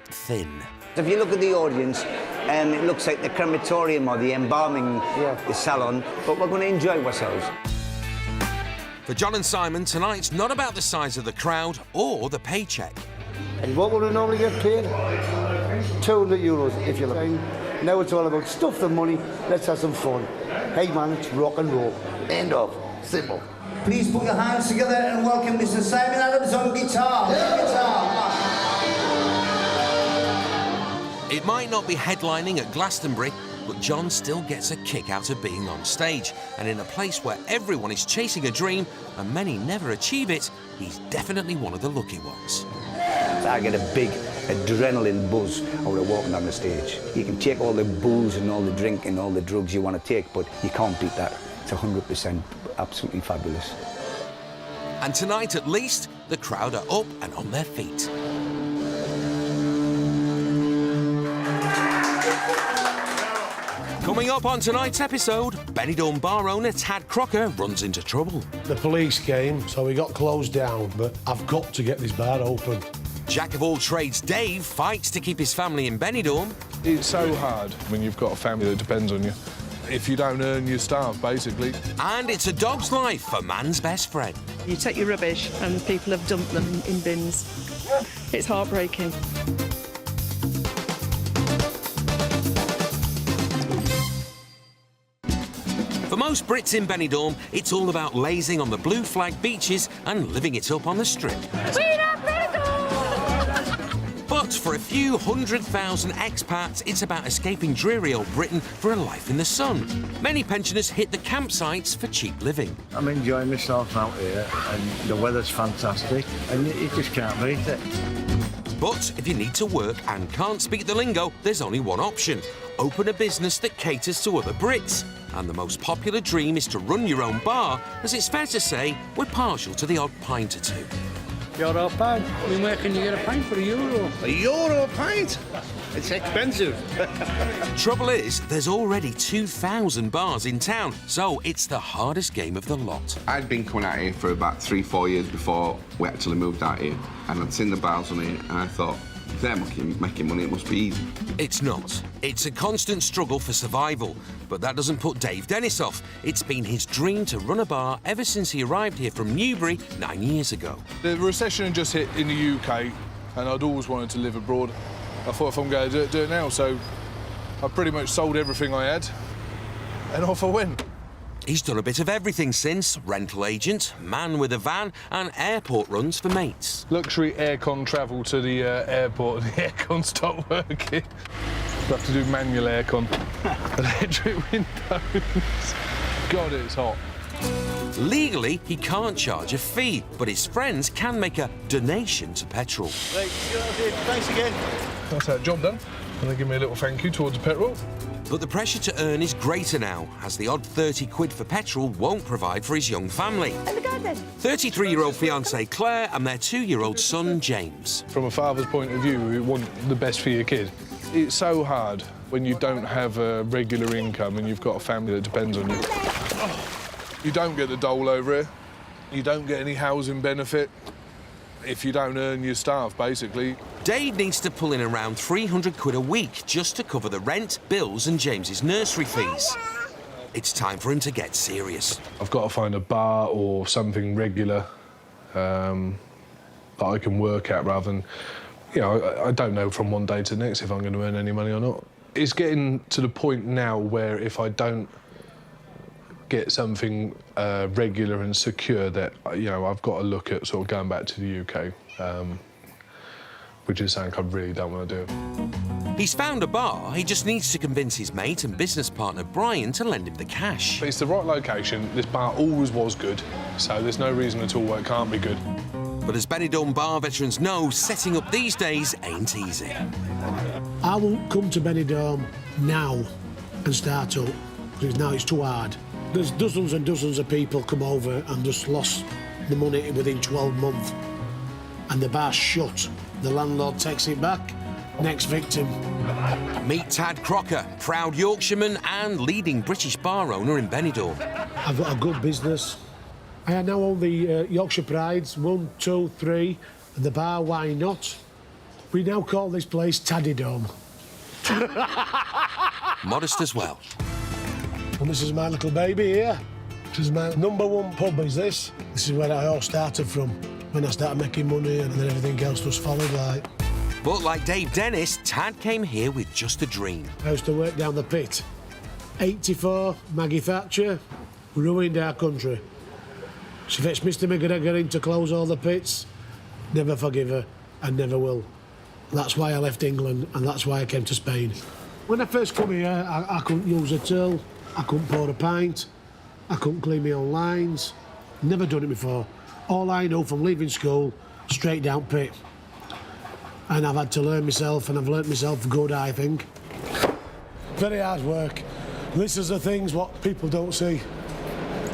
thin. If you look at the audience, it looks like the crematorium or the embalming salon, but we're going to enjoy ourselves. For John and Simon, tonight's not about the size of the crowd or the paycheck. And what would I normally get paid? 200 euros, if you like. Now it's all about stuff the money, let's have some fun. Hey man, it's rock and roll. End of. Simple. Please put your hands together and welcome Mr. Simon Adams on guitar. It might not be headlining at Glastonbury, but John still gets a kick out of being on stage. And in a place where everyone is chasing a dream and many never achieve it, he's definitely one of the lucky ones. I get a big adrenaline buzz out of walking on the stage. You can take all the booze and all the drink and all the drugs you want to take, but you can't beat that. It's 100% absolutely fabulous. And tonight, at least, the crowd are up and on their feet. Coming up on tonight's episode, Benidorm bar owner Tad Crocker runs into trouble. The police came, so we got closed down, but I've got to get this bar open. Jack of all trades Dave fights to keep his family in Benidorm. It's so hard when you've got a family that depends on you. If you don't earn, you starve, basically. And it's a dog's life for man's best friend. You take your rubbish and people have dumped them in bins. It's heartbreaking. For most Brits in Benidorm, it's all about lazing on the blue flag beaches and living it up on the strip. But for a few 100,000 expats, it's about escaping dreary old Britain for a life in the sun. Many pensioners hit the campsites for cheap living. I'm enjoying myself out here, and the weather's fantastic, and you just can't beat it. But if you need to work and can't speak the lingo, there's only one option. Open a business that caters to other Brits. And the most popular dream is to run your own bar, as it's fair to say we're partial to the odd pint or two. Euro pint? Where can you get a pint for €1? €1 a pint? It's expensive. Trouble is, there's already 2,000 bars in town, so it's the hardest game of the lot. I'd been coming out here for about 3-4 years before we actually moved out here, and I'd seen the bars on here, and I thought, if they're making money, it must be easy. It's not. It's a constant struggle for survival, but that doesn't put Dave Dennis off. It's been his dream to run a bar ever since he arrived here from Newbury 9 years ago. The recession had just hit in the UK, and I'd always wanted to live abroad. I thought if I'm going to do it now, so I pretty much sold everything I had, and off I went. He's done a bit of everything since. Rental agent, man with a van, and airport runs for mates. Luxury aircon travel to the airport, and the aircon stopped working. So I have to do manual aircon. Electric windows. God, it's hot. Legally, he can't charge a fee, but his friends can make a donation to petrol. Right, thanks again. That's that job done. And they give me a little thank you towards the petrol. But the pressure to earn is greater now, as the odd 30 quid for petrol won't provide for his young family. 33-year-old fiancée Claire and their 2-year-old son James. From a father's point of view, you want the best for your kid. It's so hard when you don't have a regular income and you've got a family that depends on you. You don't get the dole over here. You don't get any housing benefit. If you don't earn, you starve, basically. Dave needs to pull in around 300 quid a week just to cover the rent, bills and James's nursery fees. It's time for him to get serious. I've got to find a bar or something regular that I can work at rather than... You know, I don't know from one day to the next if I'm going to earn any money or not. It's getting to the point now where if I don't get something regular and secure that, you know, I've got to look at sort of going back to the UK, which is something I really don't want to do. He's found a bar, he just needs to convince his mate and business partner Brian to lend him the cash. It's the right location, this bar always was good, so there's no reason at all why it can't be good. But as Benidorm bar veterans know, setting up these days ain't easy. I won't come to Benidorm now and start up, because now it's too hard. There's dozens and dozens of people come over and just lost the money within 12 months. And the bar's shut. The landlord takes it back. Next victim. Meet Tad Crocker, proud Yorkshireman and leading British bar owner in Benidorm. I've got a good business. I now own the Yorkshire Prides, 1, 2, 3, and the bar Why Not. We now call this place Taddydome. Modest as well. And this is my little baby here. This is my #1 pub, is this. This is where I all started from, when I started making money and then everything else just followed like. But like Dave Dennis, Tad came here with just a dream. I used to work down the pit. 84, Maggie Thatcher ruined our country. She fetched Mr McGregor in to close all the pits. Never forgive her, and never will. That's why I left England, and that's why I came to Spain. When I first come here, I couldn't use a till, I couldn't pour a pint, I couldn't clean my own lines. Never done it before. All I know from leaving school, straight down pit. And I've had to learn myself, and I've learnt myself good, I think. Very hard work. This is the things what people don't see,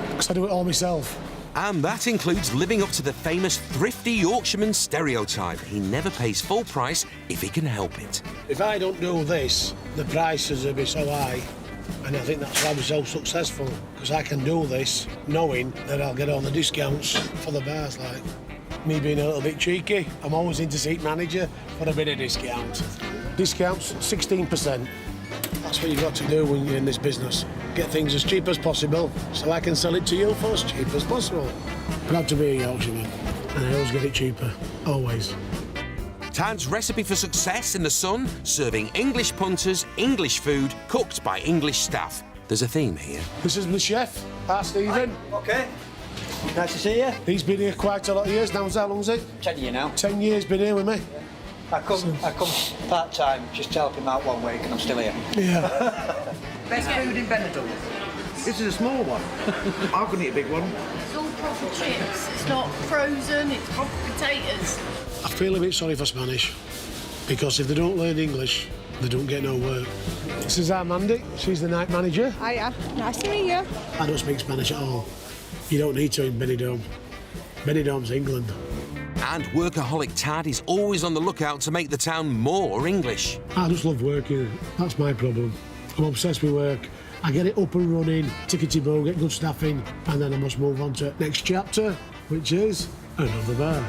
because I do it all myself. And that includes living up to the famous thrifty Yorkshireman stereotype. He never pays full price if he can help it. If I don't do this, the prices will be so high. And I think that's why we're so successful, because I can do this knowing that I'll get all the discounts for the bars, like. Me being a little bit cheeky, I'm always in to seat manager for a bit of discount. Discounts, 16%. That's what you've got to do when you're in this business. Get things as cheap as possible, so I can sell it to you for as cheap as possible. Proud to be a Yorkshireman, and I always get it cheaper, always. Tad's recipe for success in the sun, serving English punters, English food, cooked by English staff. There's a theme here. This is my chef, Stephen. Hi. OK. Nice to see you. He's been here quite a lot of years now. How long is it? 10 years now. 10 years been here with me. I come part-time, just to help him out 1 week, and I'm still here. Yeah. Best food in Benidorm. This is a small one. I couldn't eat a big one. It's all proper chips. It's not frozen, it's proper potatoes. I feel a bit sorry for Spanish, because if they don't learn English, they don't get no work. This is our Mandy. She's the night manager. Hiya. Nice to meet you. I don't speak Spanish at all. You don't need to in Benidorm. Benidorm's England. And workaholic Tad is always on the lookout to make the town more English. I just love working. That's my problem. I'm obsessed with work. I get it up and running, tickety-boo, get good staffing, and then I must move on to next chapter, which is another bar.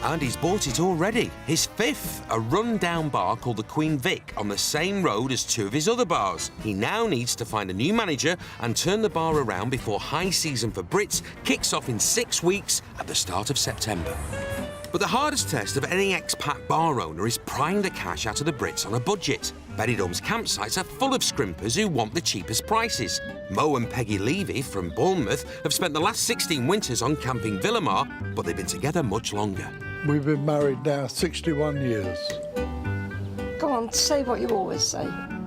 And he's bought it already. His 5th, a run-down bar called the Queen Vic on the same road as 2 of his other bars. He now needs to find a new manager and turn the bar around before high season for Brits kicks off in 6 weeks at the start of September. But the hardest test of any expat bar owner is prying the cash out of the Brits on a budget. Benidorm's campsites are full of scrimpers who want the cheapest prices. Mo and Peggy Levy from Bournemouth have spent the last 16 winters on camping Villamar, but they've been together much longer. We've been married now 61 years. Go on, say what you always say.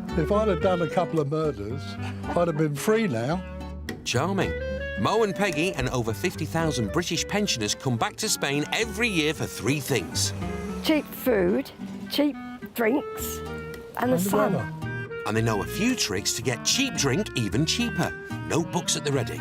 If I'd have done a couple of murders, I'd have been free now. Charming. Mo and Peggy and over 50,000 British pensioners come back to Spain every year for 3 things. Cheap food, cheap drinks, And the sun. And they know a few tricks to get cheap drink even cheaper. Notebooks at the ready.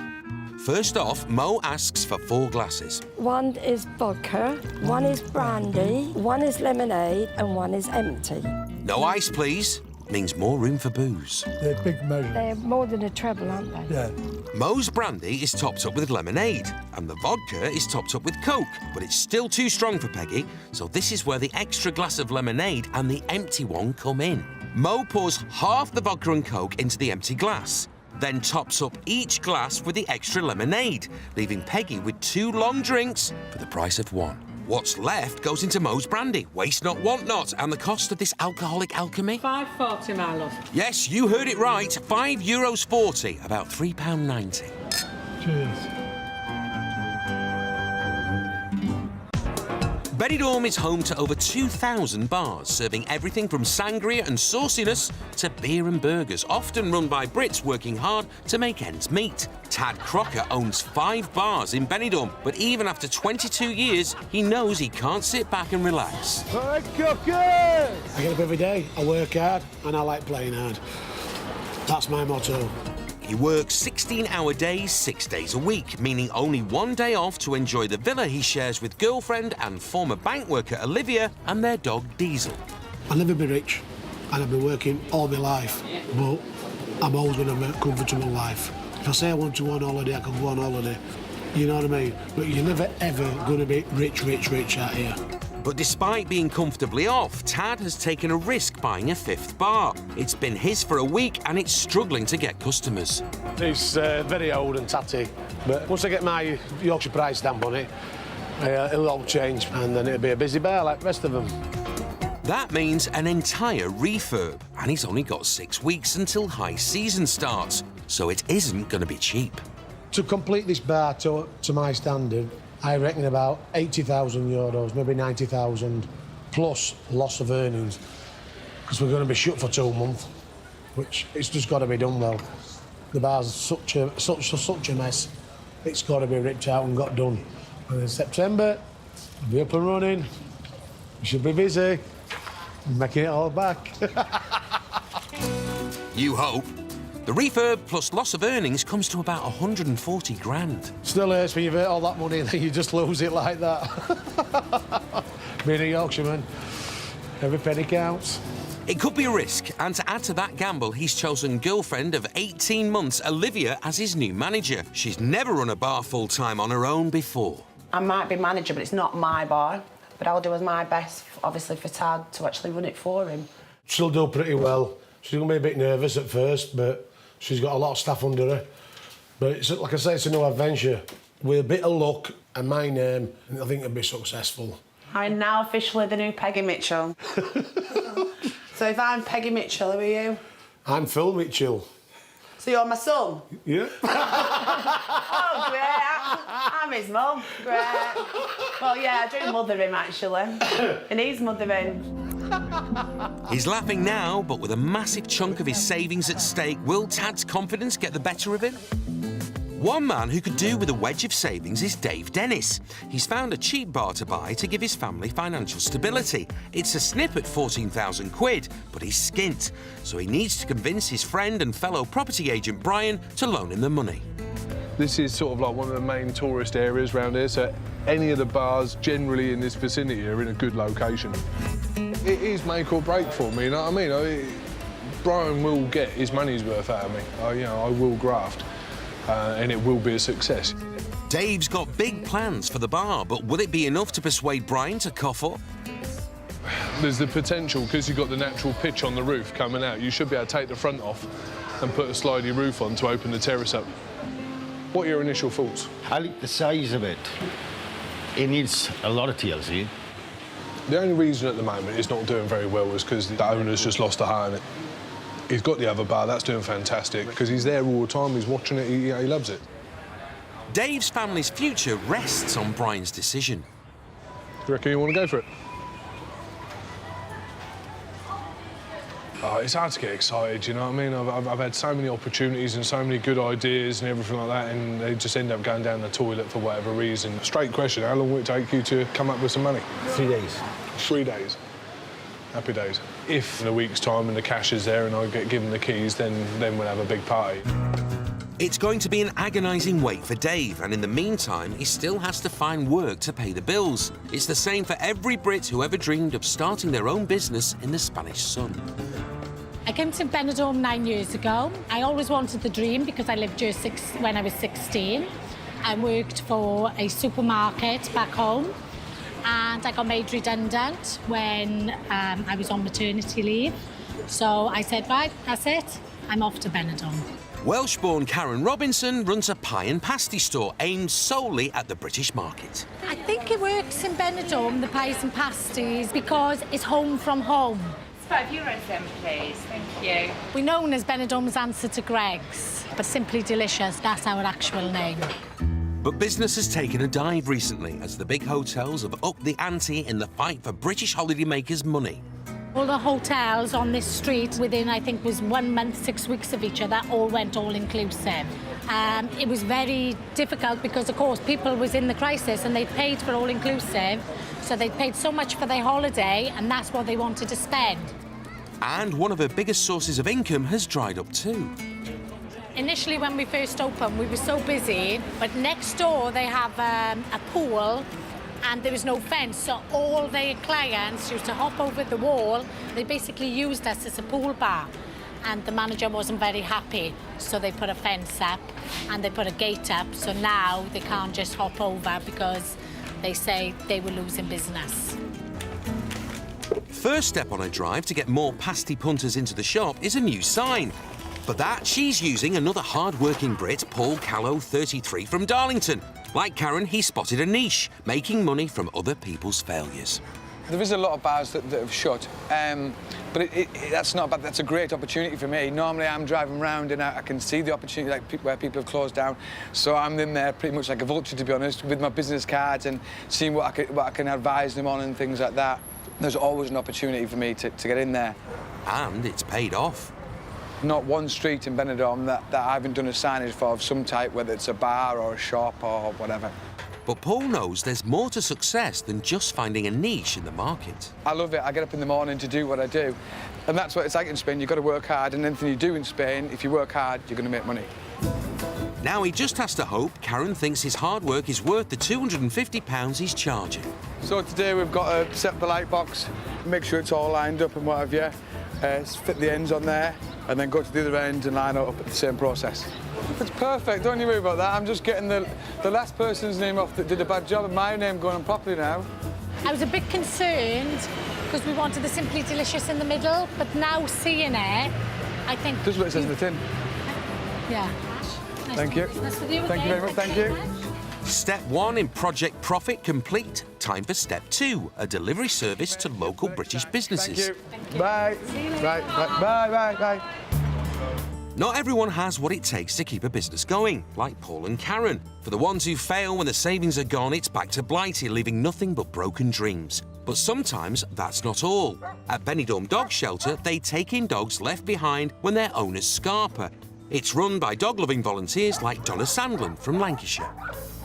First off, Mo asks for 4 glasses. One is vodka, one is brandy, one is lemonade, and one is empty. No ice, please. Means more room for booze. They're big measures. They're more than a treble, aren't they? Yeah. Mo's brandy is topped up with lemonade, and the vodka is topped up with Coke, but it's still too strong for Peggy, so this is where the extra glass of lemonade and the empty one come in. Mo pours half the vodka and Coke into the empty glass, then tops up each glass with the extra lemonade, leaving Peggy with 2 long drinks for the price of 1. What's left goes into Mo's brandy. Waste not, want not. And the cost of this alcoholic alchemy? £5.40, my love. Yes, you heard it right. €5.40, about £3.90. Cheers. Benidorm is home to over 2,000 bars, serving everything from sangria and sauciness to beer and burgers, often run by Brits working hard to make ends meet. Tad Crocker owns 5 bars in Benidorm, but even after 22 years, he knows he can't sit back and relax. I get up every day, I work hard, and I like playing hard. That's my motto. He works 16-hour days, 6 days a week, meaning only 1 day off to enjoy the villa he shares with girlfriend and former bank worker Olivia and their dog Diesel. I'll never be rich, and I've been working all my life, but I'm always going to have a comfortable life. If I say I want to go on holiday, I can go on holiday. You know what I mean? But you're never, ever going to be rich out here. But despite being comfortably off, Tad has taken a risk buying a 5th bar. It's been his for a week and it's struggling to get customers. It's very old and tatty, but once I get my Yorkshire price stamp on it, it'll all change and then it'll be a busy bar like the rest of them. That means an entire refurb, and he's only got 6 weeks until high season starts, so it isn't going to be cheap. To complete this bar to my standard, I reckon about €80,000, maybe 90,000, plus loss of earnings, because we're going to be shut for 2 months, which it's just got to be done well. The bar's such a mess. It's got to be ripped out and got done. And in September, it'll be up and running. We should be busy, making it all back. You hope. The refurb plus loss of earnings comes to about 140 grand. Still hurts when you've earned all that money and then you just lose it like that. Being a Yorkshireman, every penny counts. It could be a risk, and to add to that gamble, he's chosen girlfriend of 18 months, Olivia, as his new manager. She's never run a bar full-time on her own before. I might be manager, but it's not my bar. But I'll do as my best, obviously, for Tad to actually run it for him. She'll do pretty well. She's going to be a bit nervous at first, but she's got a lot of staff under her. But it's, like I say, it's a new adventure. With a bit of luck and my name, I think it'll be successful. I'm now officially the new Peggy Mitchell. So if I'm Peggy Mitchell, who are you? I'm Phil Mitchell. So you're my son? Yeah. Oh, great. I'm his mum. Great. Well, yeah, I do mother him, actually. And he's mothering. He's laughing now, but with a massive chunk of his savings at stake, will Tad's confidence get the better of him? One man who could do with a wedge of savings is Dave Dennis. He's found a cheap bar to buy to give his family financial stability. It's a snip at 14,000 quid, but he's skint, so he needs to convince his friend and fellow property agent Brian to loan him the money. This is sort of like one of the main tourist areas around here, so any of the bars generally in this vicinity are in a good location. It is make or break for me, you know what I mean? Brian will get his money's worth out of me. I will graft. And it will be a success. Dave's got big plans for the bar, but will it be enough to persuade Brian to cough up? There's the potential, because you've got the natural pitch on the roof coming out, you should be able to take the front off and put a slidey roof on to open the terrace up. What are your initial thoughts? I like the size of it. It needs a lot of TLC. The only reason at the moment it's not doing very well is because the owner's just lost the heart in it. He's got the other bar, that's doing fantastic, because he's there all the time, he's watching it, he loves it. Dave's family's future rests on Brian's decision. Do you reckon you want to go for it? Oh, it's hard to get excited, you know what I mean? I've had so many opportunities and so many good ideas and everything like that, and they just end up going down the toilet for whatever reason. Straight question, how long will it take you to come up with some money? 3 days. 3 days? happy days. If in a week's time and the cash is there and I get given the keys, then we'll have a big party. It's going to be an agonising wait for Dave, and in the meantime, he still has to find work to pay the bills. It's the same for every Brit who ever dreamed of starting their own business in the Spanish sun. I came to Benidorm 9 years ago. I always wanted the dream because I lived here when I was 16. I worked for a supermarket back home, and I got made redundant when I was on maternity leave. So I said, right, that's it, I'm off to Benidorm. Welsh-born Karen Robinson runs a pie and pasty store aimed solely at the British market. I think it works in Benidorm, the pies and pasties, because it's home from home. €5 then, please. Thank you. We're known as Benidorm's answer to Greg's, but Simply Delicious, that's our actual name. But business has taken a dive recently as the big hotels have upped the ante in the fight for British holidaymakers' money. All the hotels on this street within, I think, was 1 month, 6 weeks of each other, all went all-inclusive. It was very difficult because, of course, people was in the crisis and they paid for all-inclusive, so they paid so much for their holiday and that's what they wanted to spend. And one of her biggest sources of income has dried up too. Initially, when we first opened, we were so busy, but next door they have a pool and there was no fence, so all their clients used to hop over the wall. They basically used us as a pool bar, and the manager wasn't very happy, so they put a fence up and they put a gate up, so now they can't just hop over because they say they were losing business. First step on her drive to get more pasty punters into the shop is a new sign. For that, she's using another hard-working Brit, Paul Callow, 33, from Darlington. Like Karen, he spotted a niche, making money from other people's failures. There is a lot of bars that have shut, but that's not bad. That's a great opportunity for me. Normally, I'm driving around and I can see the opportunity where people have closed down. So I'm in there pretty much like a vulture, to be honest, with my business cards and seeing what I can advise them on and things like that. There's always an opportunity for me to get in there. And it's paid off. Not one street in Benidorm that I haven't done a signage for of some type, whether it's a bar or a shop or whatever. But Paul knows there's more to success than just finding a niche in the market. I love it. I get up in the morning to do what I do. And that's what it's like in Spain. You've got to work hard, and anything you do in Spain, if you work hard, you're going to make money. Now he just has to hope Karen thinks his hard work is worth the £250 he's charging. So today we've got to set the light box, make sure it's all lined up and what have you, fit the ends on there, and then go to the other end and line it up at the same process. It's perfect, don't you worry about that. I'm just getting the last person's name off that did a bad job and my name going on properly now. I was a bit concerned because we wanted the Simply Delicious in the middle, but now seeing it, I think... This is what it says in the tin. Yeah. Thank you. Thank you very much, thank you. Step 1 in Project Profit complete. Time for Step 2, a delivery service to local British businesses. Thank you. Bye. Right, bye. Not everyone has what it takes to keep a business going, like Paul and Karen. For the ones who fail when the savings are gone, it's back to Blighty, leaving nothing but broken dreams. But sometimes that's not all. At Benidorm Dog Shelter, they take in dogs left behind when their owners scarper. It's run by dog-loving volunteers like Donna Sandlin from Lancashire.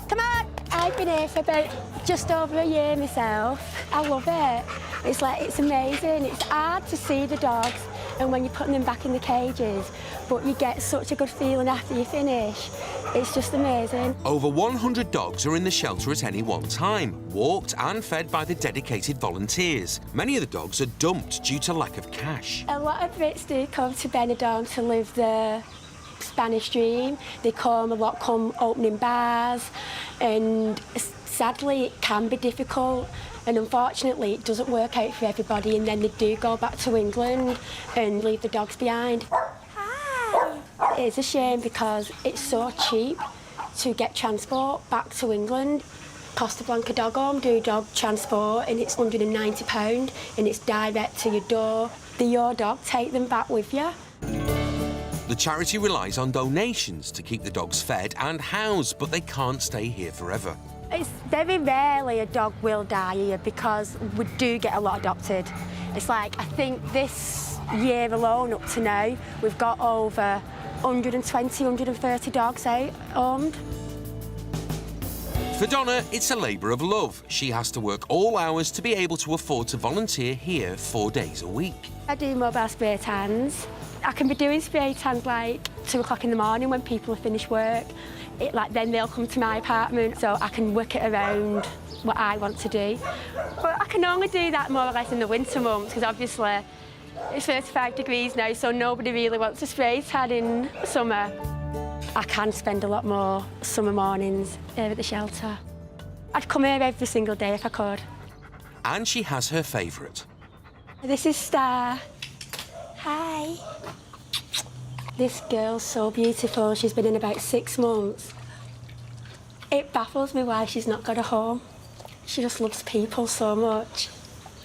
Come on! I've been here for about just over a year myself. I love it. It's amazing. It's hard to see the dogs and when you're putting them back in the cages, but you get such a good feeling after you finish. It's just amazing. Over 100 dogs are in the shelter at any one time, walked and fed by the dedicated volunteers. Many of the dogs are dumped due to lack of cash. A lot of Brits do come to Benidorm to live the Spanish dream. They come opening bars, and sadly it can be difficult, and unfortunately it doesn't work out for everybody, and then they do go back to England and leave the dogs behind. Hi. It's a shame because it's so cheap to get transport back to England. Costa Blanca Dog Home do dog transport and it's £190 and it's direct to your door. Your dog, take them back with you. The charity relies on donations to keep the dogs fed and housed, but they can't stay here forever. It's very rarely a dog will die here because we do get a lot adopted. It's like, I think this year alone up to now, we've got over 120, 130 dogs out owned. For Donna, it's a labour of love. She has to work all hours to be able to afford to volunteer here 4 days a week. I do mobile spray tans. I can be doing spray tans like 2 o'clock in the morning when people have finished work. Then they'll come to my apartment, so I can work it around what I want to do. But I can only do that more or less in the winter months, because obviously it's 35 degrees now, so nobody really wants a spray tan in summer. I can spend a lot more summer mornings here at the shelter. I'd come here every single day if I could. And she has her favourite. This is Star. Hi. This girl's so beautiful. She's been in about 6 months. It baffles me why she's not got a home. She just loves people so much.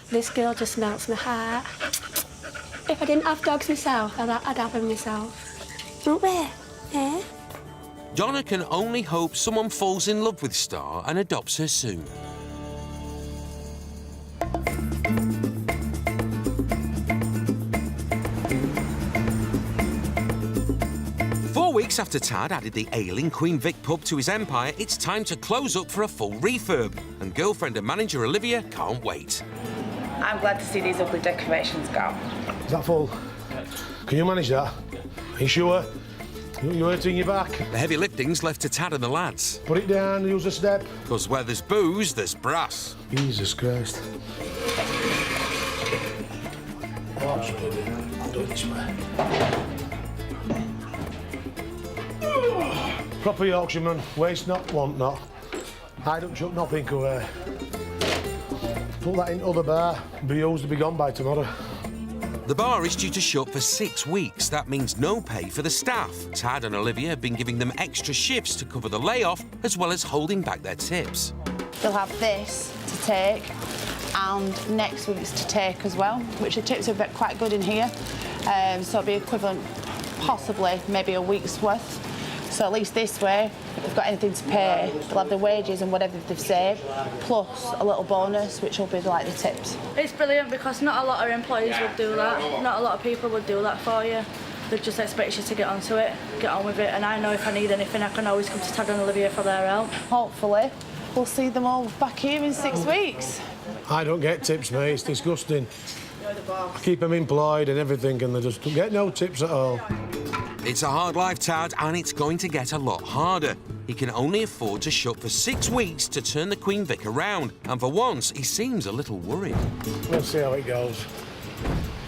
This girl just melts my heart. If I didn't have dogs myself, I'd have them myself. Won't we? Yeah? Donna can only hope someone falls in love with Star and adopts her soon. Four weeks after Tad added the ailing Queen Vic pub to his empire, it's time to close up for a full refurb. And girlfriend and manager Olivia can't wait. I'm glad to see these ugly decorations go. Is that full? Can you manage that? Are you sure? You're hurting your back. The heavy lifting's left to Tad and the lads. Put it down, use a step. Because where there's booze, there's brass. Jesus Christ. Oh, absolutely. I'll do it this way. Proper Yorkshireman, waste not, want not. I don't chuck nothing away. Put that into the bar, be used to be gone by tomorrow. The bar is due to shut for 6 weeks. That means no pay for the staff. Tad and Olivia have been giving them extra shifts to cover the layoff, as well as holding back their tips. They'll have this to take and next week's to take as well, which the tips are quite good in here. So it'll be equivalent, possibly, maybe a week's worth. So at least this way, if they've got anything to pay, they'll have the wages and whatever they've saved, plus a little bonus, which will be like the tips. It's brilliant because not a lot of employees would do that. Not a lot of people would do that for you. They just expect you to get onto it, get on with it, and I know if I need anything, I can always come to Tad and Olivia for their help. Hopefully, we'll see them all back here in 6 weeks. I don't get tips, mate. It's disgusting. You're the boss. Keep them employed and everything, and they just don't get no tips at all. It's a hard life, Tad, and it's going to get a lot harder. He can only afford to shut for 6 weeks to turn the Queen Vic around, and for once, he seems a little worried. We'll see how it goes.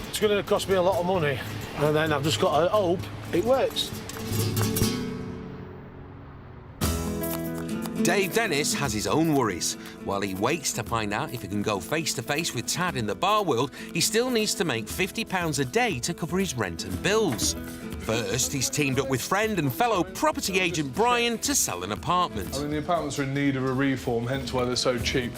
It's going to cost me a lot of money, and then I've just got to hope it works. Dave Dennis has his own worries. While he waits to find out if he can go face-to-face with Tad in the bar world, he still needs to make £50 a day to cover his rent and bills. First, he's teamed up with friend and fellow property agent Brian to sell an apartment. I mean, the apartments are in need of a reform, hence why they're so cheap.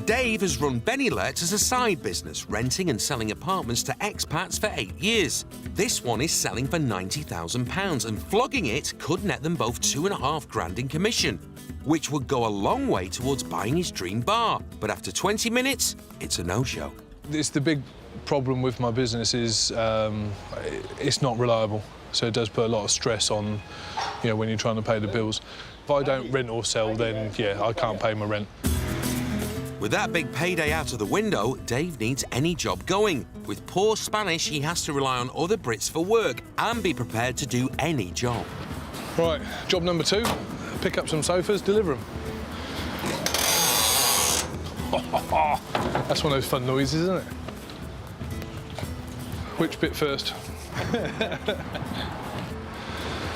Dave has run Benilets as a side business, renting and selling apartments to expats for 8 years. This one is selling for £90,000, and flogging it could net them both $2,500 in commission, which would go a long way towards buying his dream bar. But after 20 minutes, it's a no-show. It's the big problem with my business is it's not reliable. So it does put a lot of stress on, you know, when you're trying to pay the bills. If I don't rent or sell, then, yeah, I can't pay my rent. With that big payday out of the window, Dave needs any job going. With poor Spanish, he has to rely on other Brits for work and be prepared to do any job. Right, job number 2, pick up some sofas, deliver them. That's one of those fun noises, isn't it? Which bit first?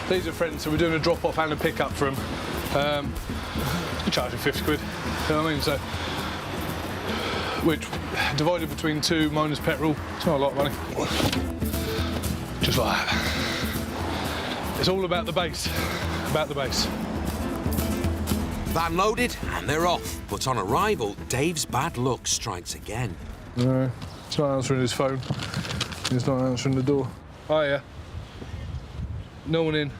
These are friends, so we're doing a drop-off and a pick-up for them. We're charging 50 quid, you know what I mean? So, which, divided between 2 minus petrol, it's not a lot of money. Just like that. It's all about the base, Van loaded and they're off. But on arrival, Dave's bad luck strikes again. No, he's not answering his phone. He's not answering the door. Oh, yeah. No one in.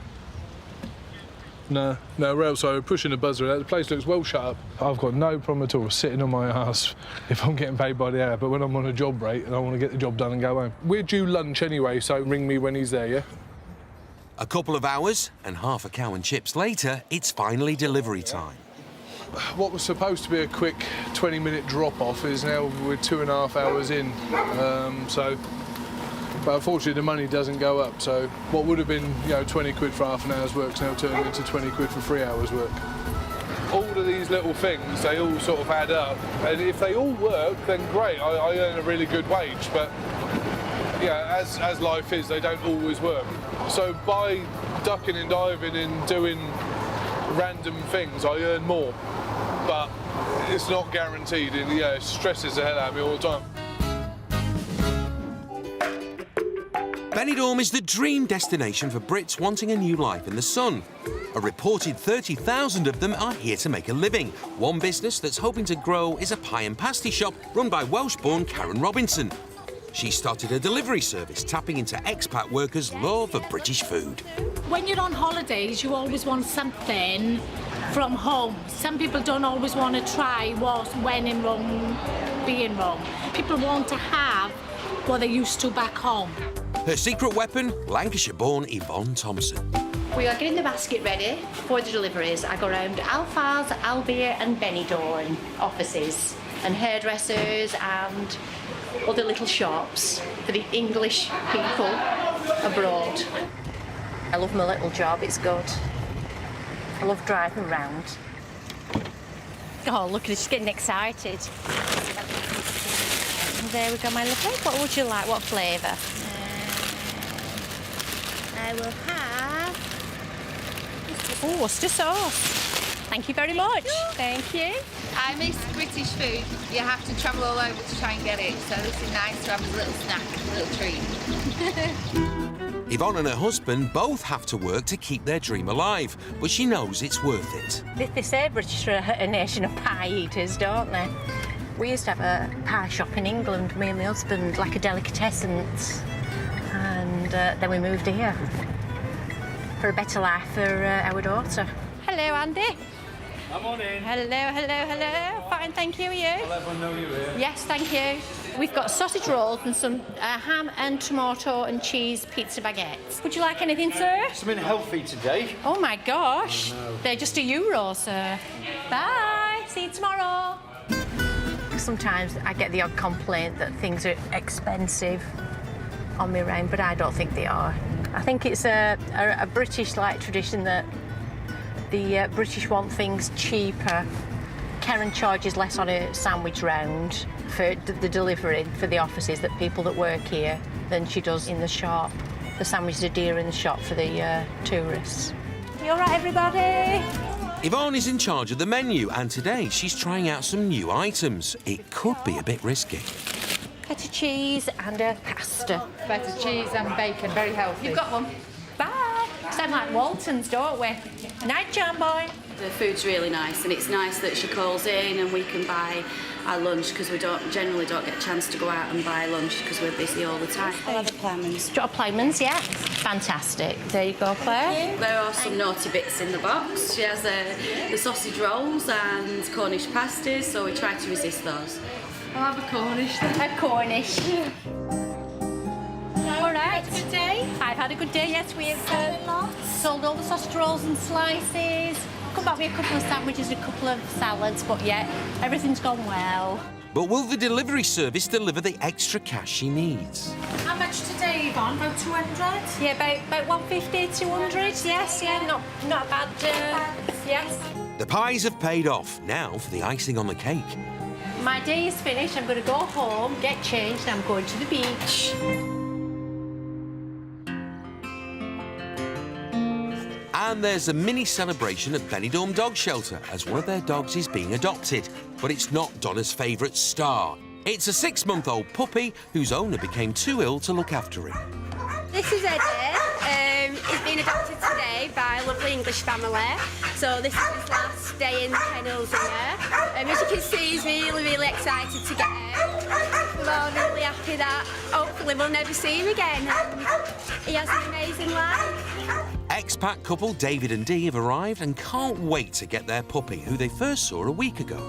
No, we're outside, pushing the buzzer. The place looks well shut up. I've got no problem at all sitting on my ass if I'm getting paid by the hour, but when I'm on a job rate and I want to get the job done and go home. We're due lunch anyway, so ring me when he's there, yeah? A couple of hours and half a cow and chips later, it's finally delivery time. what was supposed to be a quick 20-minute drop-off is now we're 2.5 hours in. But unfortunately the money doesn't go up, so what would have been 20 quid for half an hour's work is now turned into 20 quid for 3 hours work. All of these little things, they all sort of add up, and if they all work, then great, I earn a really good wage, but as life is, they don't always work. So by ducking and diving and doing random things, I earn more, but it's not guaranteed, and it stresses the hell out of me all the time. Benidorm is the dream destination for Brits wanting a new life in the sun. A reported 30,000 of them are here to make a living. One business that's hoping to grow is a pie and pasty shop run by Welsh-born Karen Robinson. She started a delivery service tapping into expat workers' love of British food. When you're on holidays, you always want something from home. Some people don't always want to try when in Rome, be in Rome. People want to have what they're used to back home. Her secret weapon, Lancashire-born Yvonne Thompson. We are getting the basket ready for the deliveries. I go around Alphars, Albier and Benidorm offices and hairdressers and other little shops for the English people abroad. I love my little job, it's good. I love driving around. Oh, look at her, she's getting excited. And there we go, my lovely. What would you like? What flavour? I will have... Oh, Worcester sauce. Thank you very much. Thank you. I miss British food. You have to travel all over to try and get it, so this is nice to have a little snack, a little treat. Yvonne and her husband both have to work to keep their dream alive, but she knows it's worth it. They say British are a nation of pie eaters, don't they? We used to have a pie shop in England, me and my husband, like a delicatessens. And then we moved here for a better life for our daughter. Hello, Andy. Come on in. Hello. Fine, thank you. Are you? I'll let everyone know you're here. Yes, thank you. We've got sausage rolls and some ham and tomato and cheese pizza baguettes. Would you like anything, sir? Something healthy today. Oh my gosh. Oh, no. They're just €1, sir. Bye. See you tomorrow. Sometimes I get the odd complaint that things are expensive on me round, but I don't think they are. I think it's a British tradition that the British want things cheaper. Karen charges less on a sandwich round for the delivery for the offices, that people that work here, than she does in the shop. The sandwiches are dearer in the shop for the tourists. You all right, everybody? Yvonne is in charge of the menu, and today she's trying out some new items. It could be a bit risky. Feta cheese and a pasta. Feta cheese and bacon, very healthy. You've got one. Bye. Sound like Waltons, don't we? Night, John boy. The food's really nice, and it's nice that she calls in and we can buy our lunch, because we generally don't get a chance to go out and buy lunch because we're busy all the time. I'll have a Plymans. Do you want a Plymans, yeah? Fantastic. There you go, Claire. There are some naughty bits in the box. She has the sausage rolls and Cornish pasties, so we try to resist those. I'll have a Cornish then. A Cornish. All right. Good day. I've had a good day, yes. We've sold all the sausage rolls and slices. Come back with a couple of sandwiches, a couple of salads, but yeah, everything's gone well. But will the delivery service deliver the extra cash she needs? How much today, Yvonne? About 200? Yeah, about 150, 200, yes, yeah, not bad, yes. The pies have paid off. Now for the icing on the cake. My day is finished. I'm going to go home, get changed, and I'm going to the beach. And there's a mini celebration at Benidorm Dog Shelter as one of their dogs is being adopted. But it's not Donna's favourite Star. It's a 6-month-old puppy whose owner became too ill to look after him. This is Eddie. He's been adopted today by a lovely English family. So this is his last day in the kennels here. As you can see, he's really excited to get out. We're all really happy that hopefully we'll never see him again. He has an amazing life. Expat couple David and Dee have arrived and can't wait to get their puppy, who they first saw a week ago.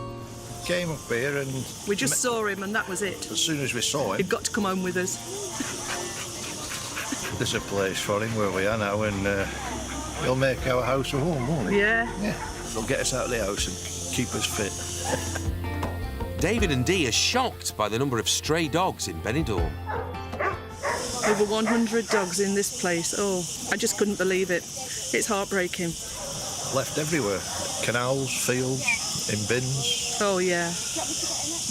Came up here and... We just saw him and that was it. As soon as we saw him... He'd got to come home with us. There's a place for him where we are now, and he'll make our house a home, won't he? Yeah. They'll get us out of the house and keep us fit. David and Dee are shocked by the number of stray dogs in Benidorm. Over 100 dogs in this place. Oh, I just couldn't believe it. It's heartbreaking. Left everywhere. Canals, fields, in bins. Oh, yeah.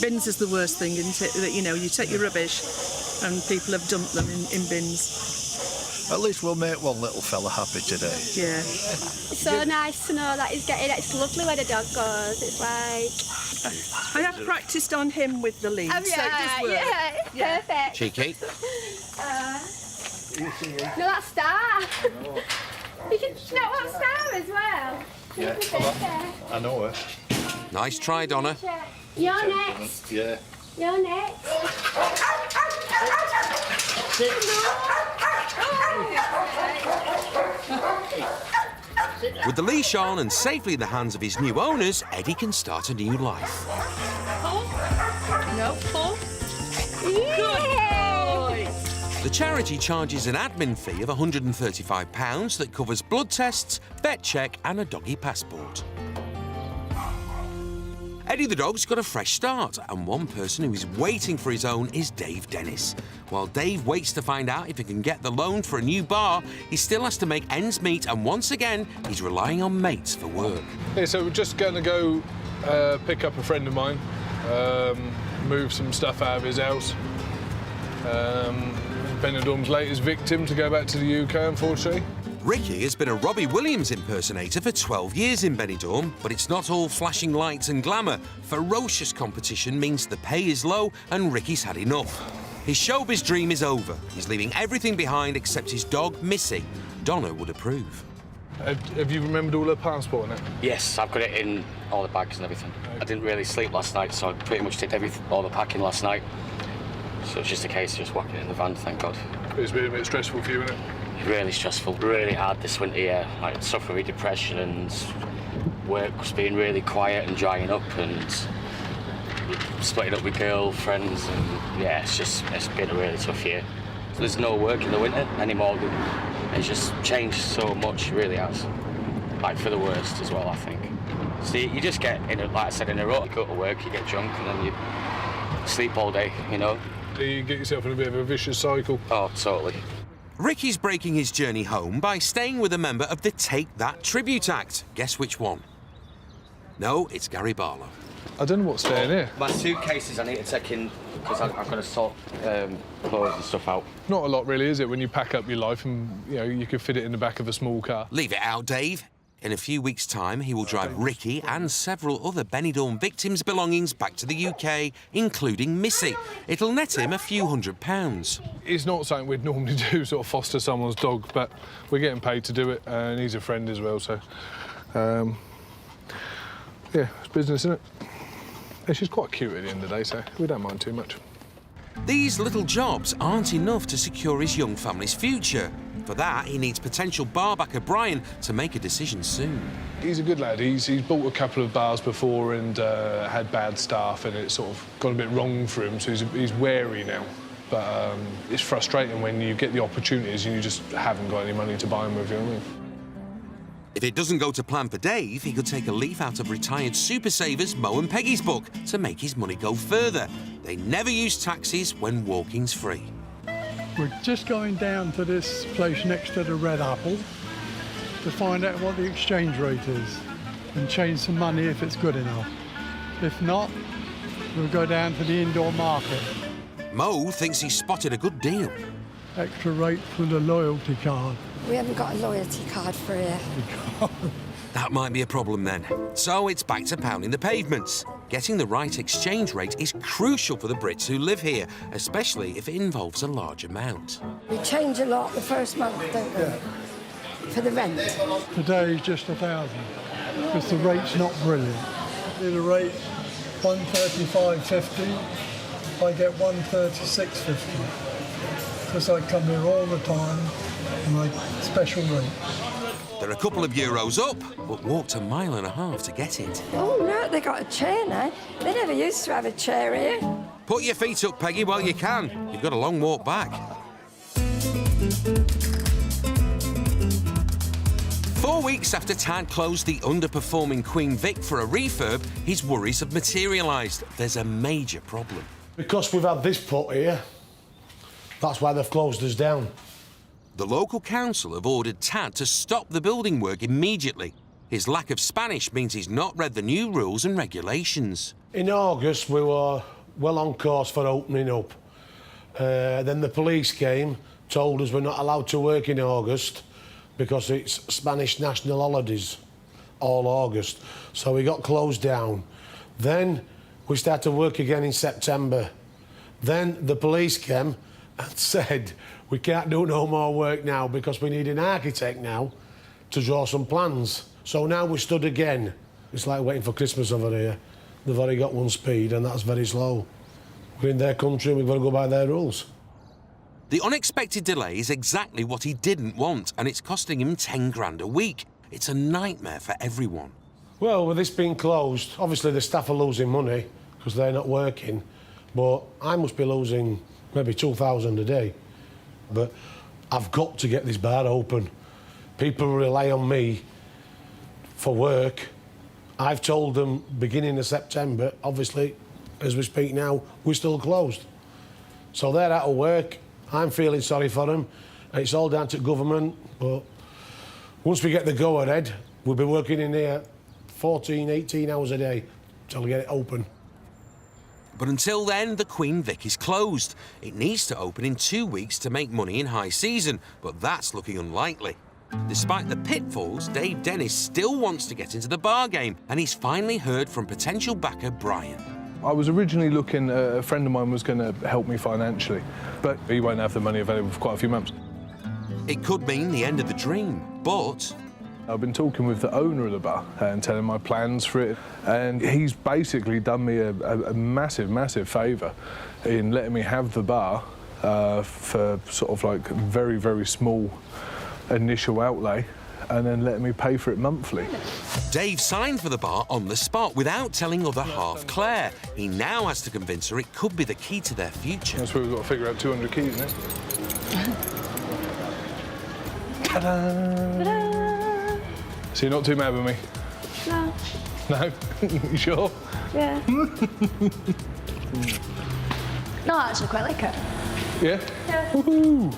Bins is the worst thing, isn't it? That, you know, you take your rubbish and people have dumped them in bins. At least we'll make one little fella happy today. Yeah. It's so nice to know that he's getting it. It's lovely when a dog goes. It's like... I have practised on him with the lead, Oh, so it does work. yeah, perfect. Cheeky. No, that's Star. You can not want Star as well. Yeah, I know her. Nice try, Donna. You're next. Yeah. You're next. With the leash on and safely in the hands of his new owners, Eddie can start a new life. No, pull. The charity charges an admin fee of £135 that covers blood tests, vet check and a doggy passport. Eddie the dog's got a fresh start, and one person who is waiting for his own is Dave Dennis. While Dave waits to find out if he can get the loan for a new bar, he still has to make ends meet, and once again, he's relying on mates for work. Yeah, so we're just going to go pick up a friend of mine, move some stuff out of his house. Benidorm's latest victim to go back to the UK, unfortunately. Ricky has been a Robbie Williams impersonator for 12 years in Benidorm, but it's not all flashing lights and glamour. Ferocious competition means the pay is low and Ricky's had enough. His showbiz dream is over. He's leaving everything behind except his dog, Missy. Donna would approve. Have you remembered all her passport and that? Yes, I've got it in all the bags and everything. I didn't really sleep last night, so I pretty much did all the packing last night. So it's just a case of just whacking it in the van, thank God. It's been a bit stressful for you, isn't it? Really stressful, really hard this winter, yeah. I suffer with depression and work's been really quiet and drying up and splitting up with girlfriends and yeah, it's been a really tough year. So there's no work in the winter anymore. It's just changed so much, it really has. Like for the worst as well, I think. So you just get, like I said, in a rut. You go to work, you get drunk and then you sleep all day, you know. You get yourself in a bit of a vicious cycle. Oh, totally. Ricky's breaking his journey home by staying with a member of the Take That Tribute Act. Guess which one? No, it's Gary Barlow. I don't know what's staying here. My suitcases I need to take in because I've got to sort clothes and stuff out. Not a lot, really, is it, when you pack up your life and, you know, you could fit it in the back of a small car? Leave it out, Dave. In a few weeks' time, he will drive Ricky and several other Benidorm victims' belongings back to the UK, including Missy. It'll net him a few £100s. It's not something we'd normally do, sort of foster someone's dog, but we're getting paid to do it, and he's a friend as well, so... yeah, it's business, isn't it? And she's quite cute at the end of the day, so we don't mind too much. These little jobs aren't enough to secure his young family's future. For that, he needs potential barbacker Brian to make a decision soon. He's a good lad. He's bought a couple of bars before and had bad staff, and it's sort of gone a bit wrong for him, so he's wary now. But it's frustrating when you get the opportunities and you just haven't got any money to buy them with, you know what I mean? If it doesn't go to plan for Dave, he could take a leaf out of retired super savers Mo and Peggy's book to make his money go further. They never use taxis when walking's free. We're just going down to this place next to the Red Apple to find out what the exchange rate is and change some money if it's good enough. If not, we'll go down to the indoor market. Mo thinks he's spotted a good deal. Extra rate for the loyalty card. We haven't got a loyalty card for here. That might be a problem then. So it's back to pounding the pavements. Getting the right exchange rate is crucial for the Brits who live here, especially if it involves a large amount. We change a lot the first month, don't we? Yeah. For the rent. Today is just 1,000 because the rate's not brilliant. The rate 135.50. I get 136.50 because I come here all the time and I special rate. They're a couple of euros up, but walked a mile and a half to get it. Oh, look, they got a chair now. They never used to have a chair here. Put your feet up, Peggy, while you can. You've got a long walk 4 weeks after Tad closed the underperforming Queen Vic for a refurb, his worries have materialised. There's a major problem. Because we've had this put here, that's why they've closed us down. The local council have ordered Tad to stop the building work immediately. His lack of Spanish means he's not read the new rules and regulations. In August, we were well on course for opening up. Then the police came, told us we're not allowed to work in August because it's Spanish national holidays, all August. So we got closed down. Then we started work again in September. Then the police came and said, we can't do no more work now because we need an architect now to draw some plans. So now we stood again. It's like waiting for Christmas over here. They've already got one speed and that's very slow. We're in their country and we've got to go by their rules. The unexpected delay is exactly what he didn't want, and it's costing him 10 grand a week. It's a nightmare for everyone. Well, with this being closed, obviously the staff are losing money because they're not working, but I must be losing maybe 2,000 a day. But I've got to get this bar open. People rely on me for work. I've told them beginning of September, obviously, as we speak now, we're still closed. So they're out of work. I'm feeling sorry for them. And it's all down to government, but once we get the go-ahead, we'll be working in here 14, 18 hours a day till we get it open. But until then, the Queen Vic is closed. It needs to open in 2 weeks to make money in high season, but that's looking unlikely. Despite the pitfalls, Dave Dennis still wants to get into the bar game, and he's finally heard from potential backer Brian. I was originally looking, a friend of mine was going to help me financially, but he won't have the money available for quite a few months. It could mean the end of the dream, but I've been talking with the owner of the bar and telling my plans for it, and he's basically done me a massive, massive favour in letting me have the bar for sort of like very, very small initial outlay, and then letting me pay for it monthly. Dave signed for the bar on the spot without telling other half Claire. He now has to convince her it could be the key to their future. That's where we've got to figure out 200 keys, isn't it? Ta-da! Ta-da! So you're not too mad with me? No. No? You sure? Yeah. No, I actually quite like it. Yeah? Yeah. Woohoo!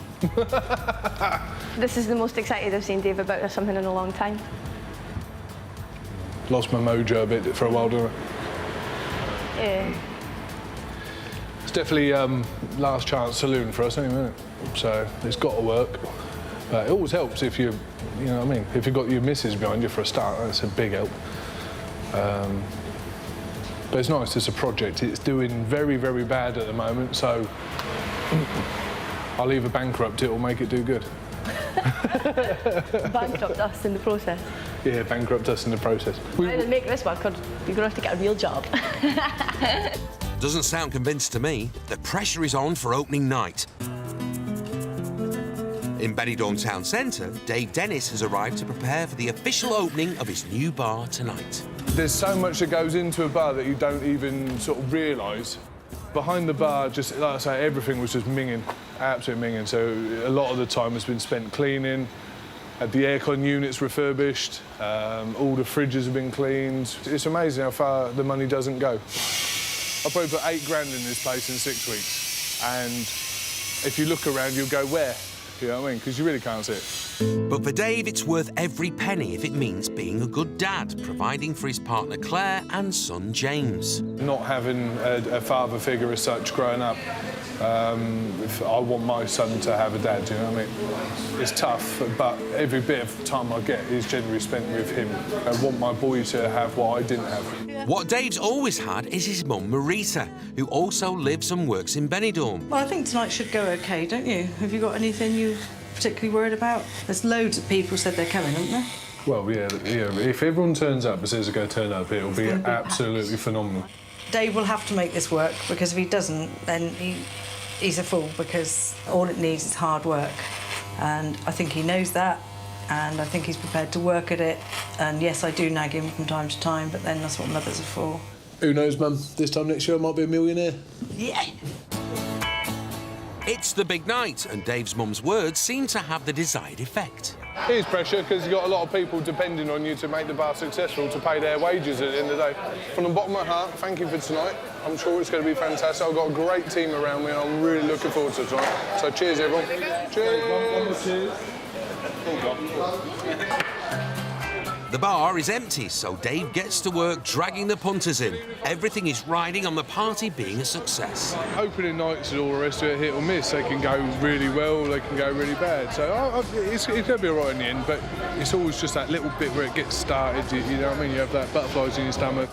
This is the most excited I've seen Dave about something in a long time. Lost my mojo a bit for a while, didn't I? Yeah. It's definitely last chance saloon for us, anyway, isn't it? So it's got to work. But it always helps if you know what I mean? If you've got your missus behind you for a start, that's a big help. But it's nice, it's a project. It's doing very, very bad at the moment, so I'll either bankrupt it or make it do good. Bankrupt us in the process. Yeah, bankrupt us in the process. To make this work, you're going to have to get a real job. Doesn't sound convinced to me. The pressure is on for opening night. In Benidorm town centre, Dave Dennis has arrived to prepare for the official opening of his new bar tonight. There's so much that goes into a bar that you don't even sort of realise. Behind the bar, just like I say, everything was just minging, absolutely minging. So a lot of the time has been spent cleaning, had the aircon units refurbished, all the fridges have been cleaned. It's amazing how far the money doesn't go. I probably put 8 grand in this place in 6 weeks, and if you look around, you'll go, where? You know what I mean? Because you really can't see it. But for Dave, it's worth every penny if it means being a good dad, providing for his partner Claire and son James. Not having a father figure as such growing up, I want my son to have a dad, you know what I mean? It's tough, but every bit of time I get is generally spent with him. I want my boy to have what I didn't have. What Dave's always had is his mum Marita, who also lives and works in Benidorm. Well, I think tonight should go OK, don't you? Have you got anything you're particularly worried about? There's loads of people said they're coming, haven't there? Well, yeah, if everyone turns up as soon as they're going to turn up, it'll be absolutely phenomenal. Dave will have to make this work, because if he doesn't, then he's a fool, because all it needs is hard work. And I think he knows that, and I think he's prepared to work at it. And yes, I do nag him from time to time, but then that's what mothers are for. Who knows, Mum? This time next year I might be a millionaire. Yeah. It's the big night, and Dave's mum's words seem to have the desired effect. It is pressure because you've got a lot of people depending on you to make the bar successful, to pay their wages at the end of the day. From the bottom of my heart, thank you for tonight. I'm sure it's going to be fantastic. I've got a great team around me and I'm really looking forward to tonight. So cheers, everyone. Cheers. The bar is empty, so Dave gets to work dragging the punters in. Everything is riding on the party being a success. Opening nights and all the rest of it, hit or miss. They can go really well, they can go really bad. So it's going to be all right in the end, but it's always just that little bit where it gets started, you know what I mean? You have that butterflies in your stomach.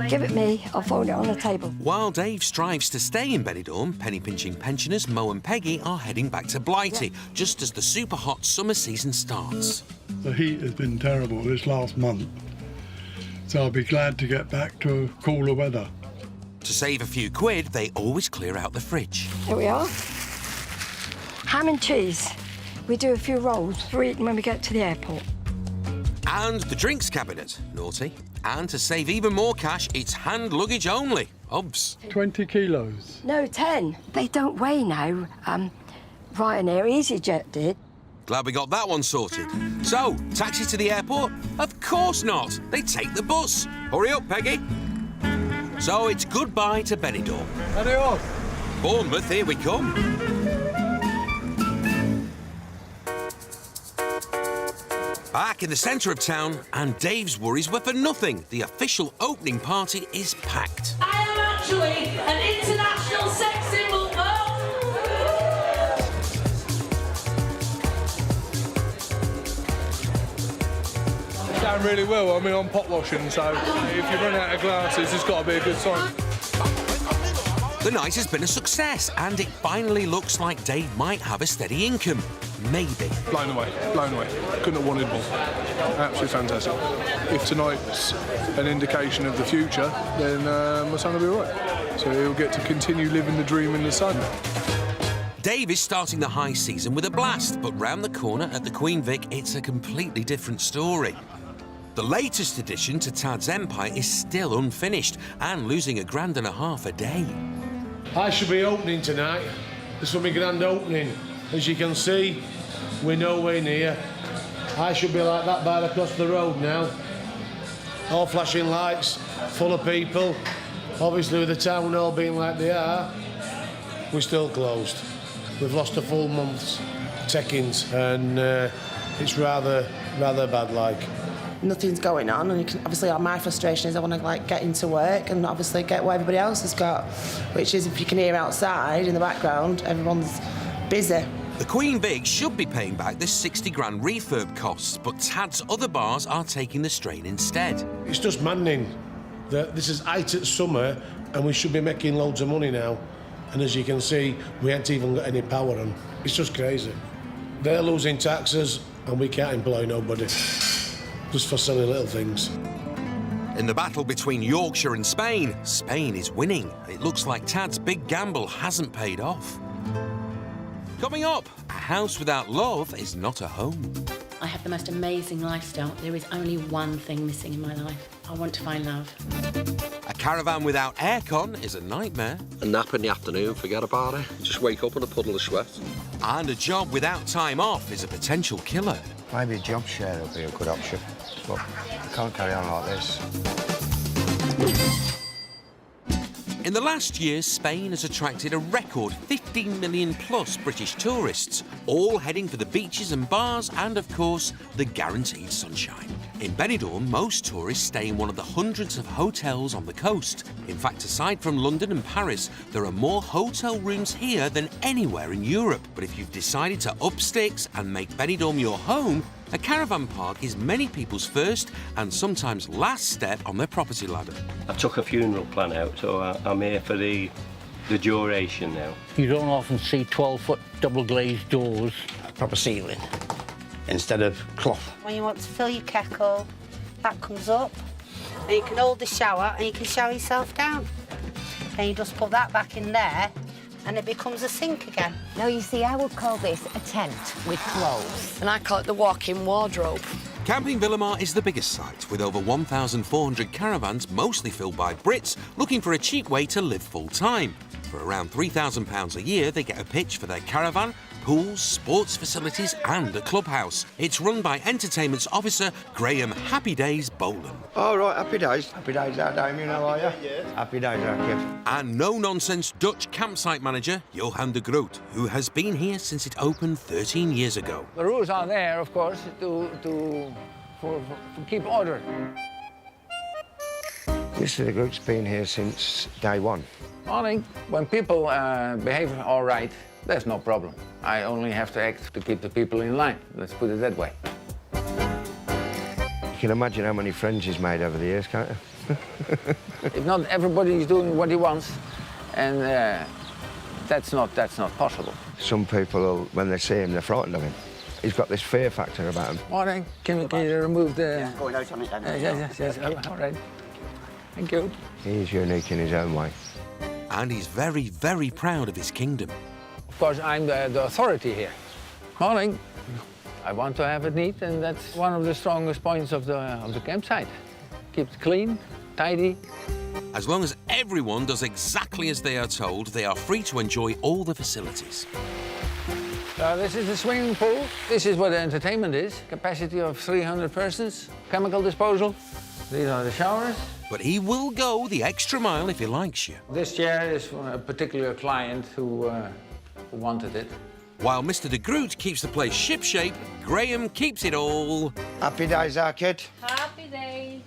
Give it me, I'll fold it on the table. While Dave strives to stay in Benidorm, penny-pinching pensioners Mo and Peggy are heading back to Blighty, just as the super-hot summer season starts. The heat has been terrible this last month, so I'll be glad to get back to cooler weather. To save a few quid, they always clear out the fridge. Here we are. Ham and cheese. We do a few rolls for eating when we get to the airport. And the drinks cabinet, naughty. And to save even more cash, it's hand luggage only. Obs. 20 kilos. No, 10. They don't weigh now. Ryanair EasyJet did. Glad we got that one sorted. So, taxi to the airport? Of course not. They take the bus. Hurry up, Peggy. So it's goodbye to Benidorm. Adios. Bournemouth, here we come. Back in the centre of town, and Dave's worries were for nothing. The official opening party is packed. I am actually an international sex symbol, It's going really well. I mean, I'm pot washing, so if you run out of glasses, it's got to be a good sign. The night has been a success, and it finally looks like Dave might have a steady income. Maybe. Blown away, blown away. Couldn't have wanted more. Absolutely fantastic. If tonight's an indication of the future, then my son will be all right. So he'll get to continue living the dream in the sun. Dave is starting the high season with a blast, but round the corner at the Queen Vic, it's a completely different story. The latest addition to Tad's empire is still unfinished and losing $1.50 a day. I should be opening tonight. This will be grand opening. As you can see, we're nowhere near. I should be like that bar across the road now. All flashing lights, full of people. Obviously, with the town hall being like they are, we're still closed. We've lost a full month's take-ins, and it's rather bad like. Nothing's going on, and obviously my frustration is I want to get into work and obviously get what everybody else has got, which is, if you can hear outside in the background, everyone's busy. The Queen Vic should be paying back the 60 grand refurb costs, but Tad's other bars are taking the strain instead. It's just maddening that this is height at summer and we should be making loads of money now. And as you can see, we haven't even got any power on. It's just crazy. They're losing taxes and we can't employ nobody. Just for silly little things. In the battle between Yorkshire and Spain, Spain is winning. It looks like Tad's big gamble hasn't paid off. Coming up, a house without love is not a home. I have the most amazing lifestyle. There is only one thing missing in my life. I want to find love. A caravan without aircon is a nightmare. A nap in the afternoon, forget about it. You just wake up in a puddle of sweat. And a job without time off is a potential killer. Maybe a job share would be a good option, but you can't carry on like this. In the last year, Spain has attracted a record 15 million plus British tourists, all heading for the beaches and bars and, of course, the guaranteed sunshine. In Benidorm, most tourists stay in one of the hundreds of hotels on the coast. In fact, aside from London and Paris, there are more hotel rooms here than anywhere in Europe. But if you've decided to up sticks and make Benidorm your home, a caravan park is many people's first and sometimes last step on their property ladder. I took a funeral plan out, so I'm here for the duration now. You don't often see 12-foot double-glazed doors. A proper ceiling instead of cloth. When you want to fill your kettle, that comes up, and you can hold the shower and you can shower yourself down. And you just put that back in there and it becomes a sink again. Now, you see, I would call this a tent with clothes. And I call it the walk-in wardrobe. Camping Villamar is the biggest site, with over 1,400 caravans, mostly filled by Brits, looking for a cheap way to live full-time. For around £3,000 a year, they get a pitch for their caravan, pools, sports facilities and a clubhouse. It's run by entertainment's officer, Graeme Happy Days Bolan. All right, happy days. Happy days out, Damien, how are you? Yeah. Happy days out, kid. And no-nonsense Dutch campsite manager, Johan de Groot, who has been here since it opened 13 years ago. The rules are there, of course, to keep order. Mr. Groot's been here since day one. Morning. When people behave all right, there's no problem. I only have to act to keep the people in line. Let's put it that way. You can imagine how many friends he's made over the years, can't you? If not everybody is doing what he wants, and that's not possible. Some people, when they see him, they're frightened of him. He's got this fear factor about him. Morning. Can you remove the... Yeah, going out on it then. Yes. All right. Thank you. He's unique in his own way. And he's very, very proud of his kingdom. Of course, I'm the authority here. Morning. I want to have it neat, and that's one of the strongest points of the campsite. Keep it clean, tidy. As long as everyone does exactly as they are told, they are free to enjoy all the facilities. This is the swimming pool. This is where the entertainment is. Capacity of 300 persons. Chemical disposal. These are the showers. But he will go the extra mile if he likes you. This chair is from a particular client who wanted it. While Mr. de Groot keeps the place shipshape, Graeme keeps it all... Happy days, our kid. Happy days.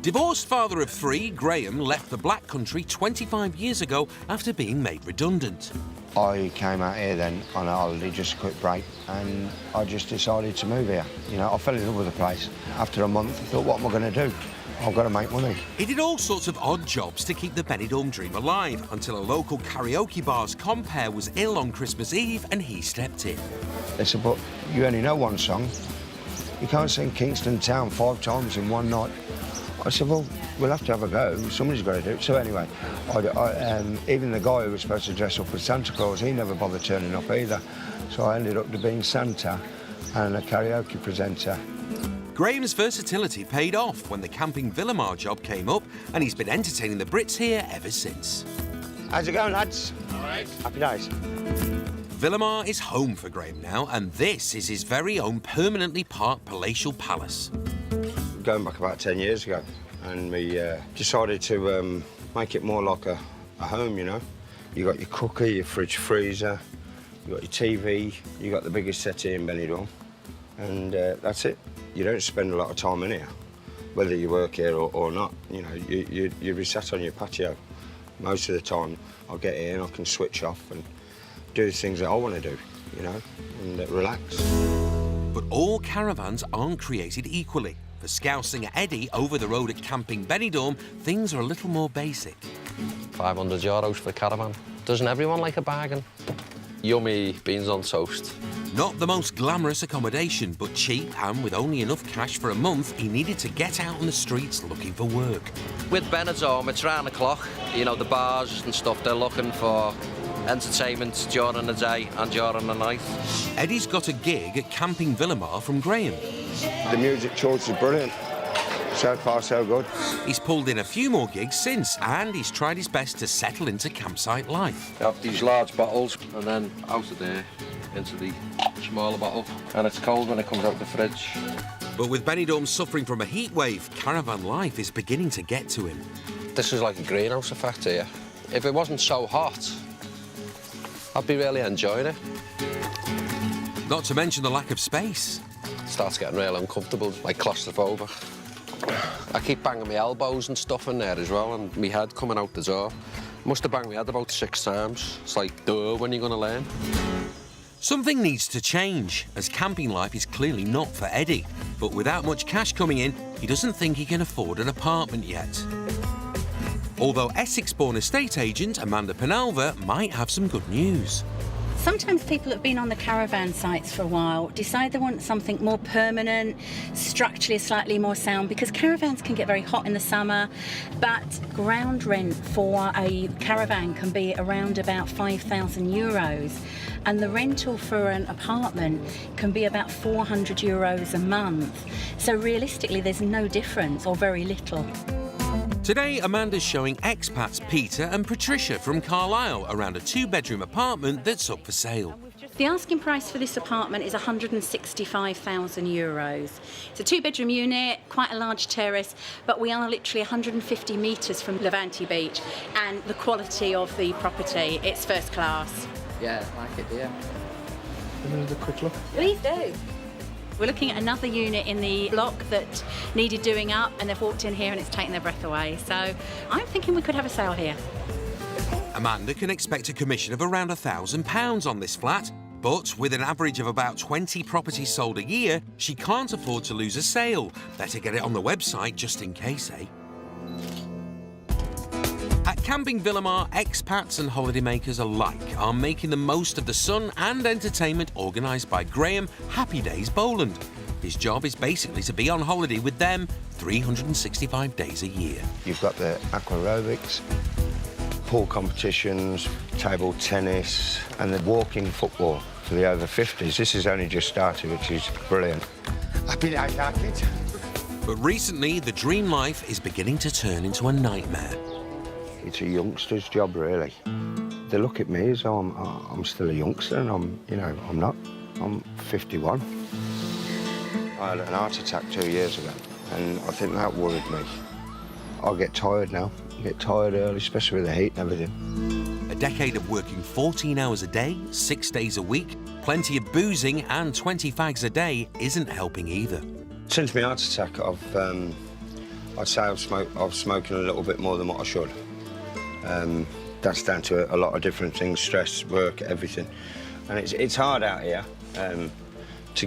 Divorced father of 3, Graeme left the Black Country 25 years ago after being made redundant. I came out here then on a holiday, just a quick break, and I just decided to move here. You know, I fell in love with the place. After a month, I thought, what am I going to do? I've got to make money. He did all sorts of odd jobs to keep the Benidorm dream alive, until a local karaoke bar's compere was ill on Christmas Eve and he stepped in. They said, but you only know one song. You can't sing Kingston Town 5 times in one night. I said, well, we'll have to have a go. Somebody's got to do it. So anyway, even the guy who was supposed to dress up as Santa Claus, he never bothered turning up either. So I ended up being Santa and a karaoke presenter. Graeme's versatility paid off when the Camping Villamar job came up, and he's been entertaining the Brits here ever since. How's it going, lads? All right. Happy days. Villamar is home for Graeme now, and this is his very own permanently parked palatial palace. Going back about 10 years ago, and we decided to make it more like a home, you know. You got your cooker, your fridge freezer, you got your TV, you got the biggest settee in Benidorm, and that's it. You don't spend a lot of time in here, whether you work here or not. You know, you'll be sat on your patio. Most of the time, I'll get here and I can switch off and do the things that I want to do, you know, and relax. But all caravans aren't created equally. For Scouse singer Eddie, over the road at Camping Benidorm, things are a little more basic. €500 for a caravan. Doesn't everyone like a bargain? Yummy beans on toast. Not the most glamorous accommodation, but cheap, and with only enough cash for a month, he needed to get out on the streets looking for work. With Benidorm, it's round the clock. You know, the bars and stuff, they're looking for entertainment during the day and during the night. Eddie's got a gig at Camping Villamar from Graeme. The music choice is brilliant. So far, so good. He's pulled in a few more gigs since, and he's tried his best to settle into campsite life. You have these large bottles, and then out of there into the smaller bottle. And it's cold when it comes out the fridge. But with Benidorm suffering from a heat wave, caravan life is beginning to get to him. This is like a greenhouse effect here. If it wasn't so hot, I'd be really enjoying it. Not to mention the lack of space. It starts getting real uncomfortable, like claustrophobic. I keep banging my elbows and stuff in there as well, and my head coming out the door. Must have banged my head about 6 times. It's like, duh, when are you going to learn? Something needs to change, as camping life is clearly not for Eddie. But without much cash coming in, he doesn't think he can afford an apartment yet. Although Essex-born estate agent Amanda Penalver might have some good news. Sometimes people that have been on the caravan sites for a while decide they want something more permanent, structurally slightly more sound, because caravans can get very hot in the summer, but ground rent for a caravan can be around about €5,000, and the rental for an apartment can be about €400 a month. So realistically, there's no difference, or very little. Today, Amanda's showing expats Peter and Patricia from Carlisle around a 2-bedroom apartment that's up for sale. The asking price for this apartment is €165,000. It's a 2-bedroom unit, quite a large terrace, but we are literally 150 metres from Levante Beach, and the quality of the property, it's first class. Yeah, I like it, yeah. Another quick look. Please do. We're looking at another unit in the block that needed doing up, and they've walked in here and it's taken their breath away. So I'm thinking we could have a sale here. Amanda can expect a commission of around £1,000 on this flat, but with an average of about 20 properties sold a year, she can't afford to lose a sale. Better get it on the website just in case, eh? At Camping Villamar, expats and holidaymakers alike are making the most of the sun and entertainment organised by Graeme Happy Days Bowland. His job is basically to be on holiday with them 365 days a year. You've got the aqua aerobics, pool competitions, table tennis, and the walking football for the over 50s. This has only just started, which is brilliant. Happy days, our kids. But recently, the dream life is beginning to turn into a nightmare. It's a youngster's job, really. They look at me as though I'm still a youngster, and I'm not. I'm 51. I had an heart attack 2 years ago, and I think that worried me. I get tired now. I get tired early, especially with the heat and everything. A decade of working 14 hours a day, 6 days a week, plenty of boozing and 20 fags a day isn't helping either. Since my heart attack, I'd say I've smoking a little bit more than what I should. That's down to a lot of different things, stress, work, everything. And it's hard out here to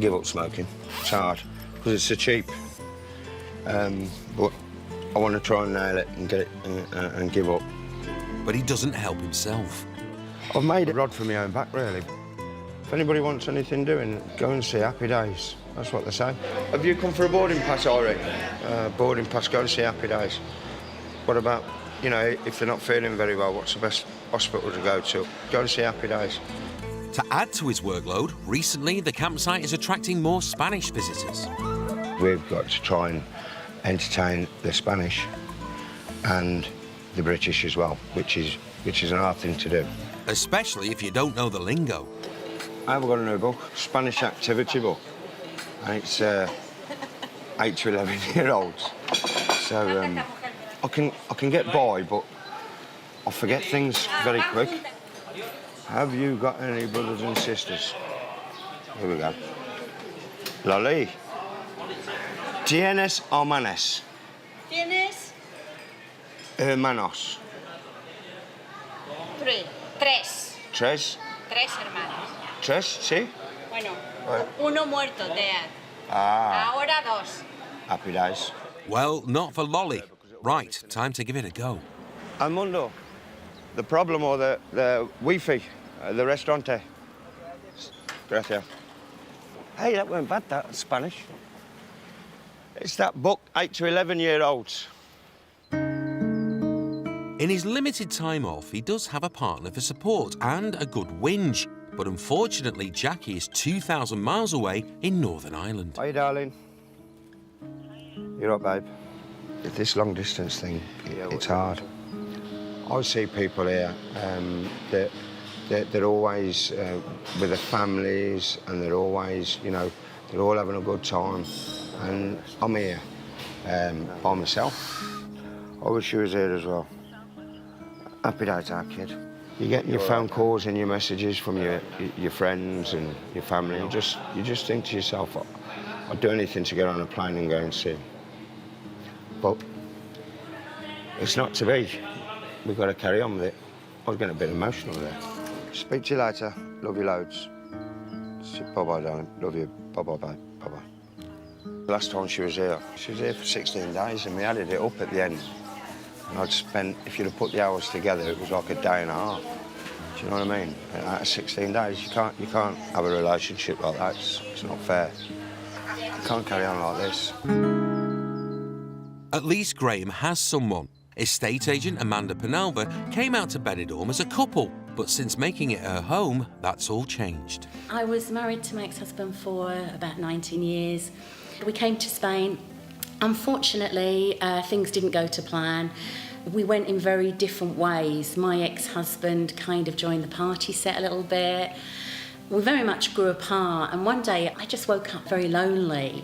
give up smoking. It's hard, because it's so cheap. But I want to try and nail it and get it and give up. But he doesn't help himself. I've made a rod for my own back, really. If anybody wants anything doing, go and see Happy Days. That's what they say. Have you come for a boarding pass, Ori? Boarding pass, go and see Happy Days. What about, you know, if they're not feeling very well, what's the best hospital to go to? Go and see Happy Days. To add to his workload, recently the campsite is attracting more Spanish visitors. We've got to try and entertain the Spanish and the British as well, which is an hard thing to do. Especially if you don't know the lingo. I've got a new book, Spanish activity book, and it's 8 to 11-year-olds. So I can get by, but I forget things very quick. Have you got any brothers and sisters? Here we go. Loli. ¿Tienes hermanos? ¿Tienes? Hermanos. Tres. Tres? Tres hermanos. Tres, sí? Bueno, uno muerto, Dad. Ah. Ahora dos. Happy Days. Well, not for Lolly. Right, time to give it a go. Almundo, the problem or the Wi-Fi, the restaurante. Gracias. Hey, that weren't bad, that Spanish. It's that book, 8 to 11-year-olds. In his limited time off, he does have a partner for support and a good whinge. But unfortunately, Jackie is 2,000 miles away in Northern Ireland. Hi, darling. You're up, babe. This long-distance thing, it's hard. I see people here that they're always with their families, and they're always, you know, they're all having a good time. And I'm here by myself. I wish you was here as well. Happy Days, our kid. You get your phone calls and your messages from your friends and your family. You just think to yourself, I'd do anything to get on a plane and go and see him. But it's not to be. We've got to carry on with it. I was getting a bit emotional there. Speak to you later. Love you loads. Bye-bye, darling. Love you. Bye-bye, babe. Bye-bye. Last time she was here for 16 days, and we added it up at the end. And I'd spent, if you'd have put the hours together, it was like a day and a half. Do you know what I mean? And out of 16 days, you can't have a relationship like that. It's not fair. You can't carry on like this. At least Graeme has someone. Estate agent Amanda Penalva came out to Benidorm as a couple, but since making it her home, that's all changed. I was married to my ex-husband for about 19 years. We came to Spain Unfortunately, things didn't go to plan. We went in very different ways. My ex-husband kind of joined the party set a little bit. We very much grew apart, and one day I just woke up very lonely.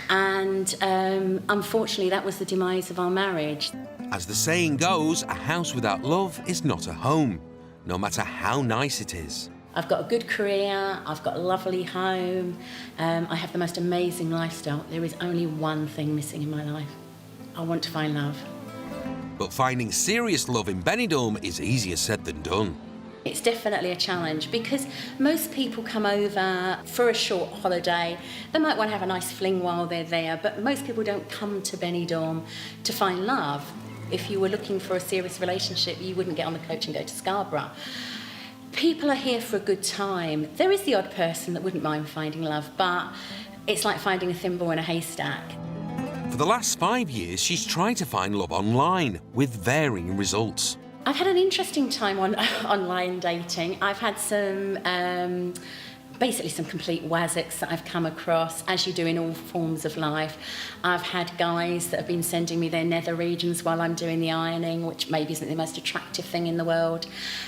And unfortunately, that was the demise of our marriage. As the saying goes, a house without love is not a home, no matter how nice it is. I've got a good career, I've got a lovely home, I have the most amazing lifestyle. There is only one thing missing in my life. I want to find love. But finding serious love in Benidorm is easier said than done. It's definitely a challenge because most people come over for a short holiday. They might want to have a nice fling while they're there, but most people don't come to Benidorm to find love. If you were looking for a serious relationship, you wouldn't get on the coach and go to Scarborough. People are here for a good time. There is the odd person that wouldn't mind finding love, but it's like finding a thimble in a haystack. For the last 5 years, she's tried to find love online, with varying results. I've had an interesting time on online dating. I've had some, basically some complete wazzocks that I've come across, as you do in all forms of life. I've had guys that have been sending me their nether regions while I'm doing the ironing, which maybe isn't the most attractive thing in the world.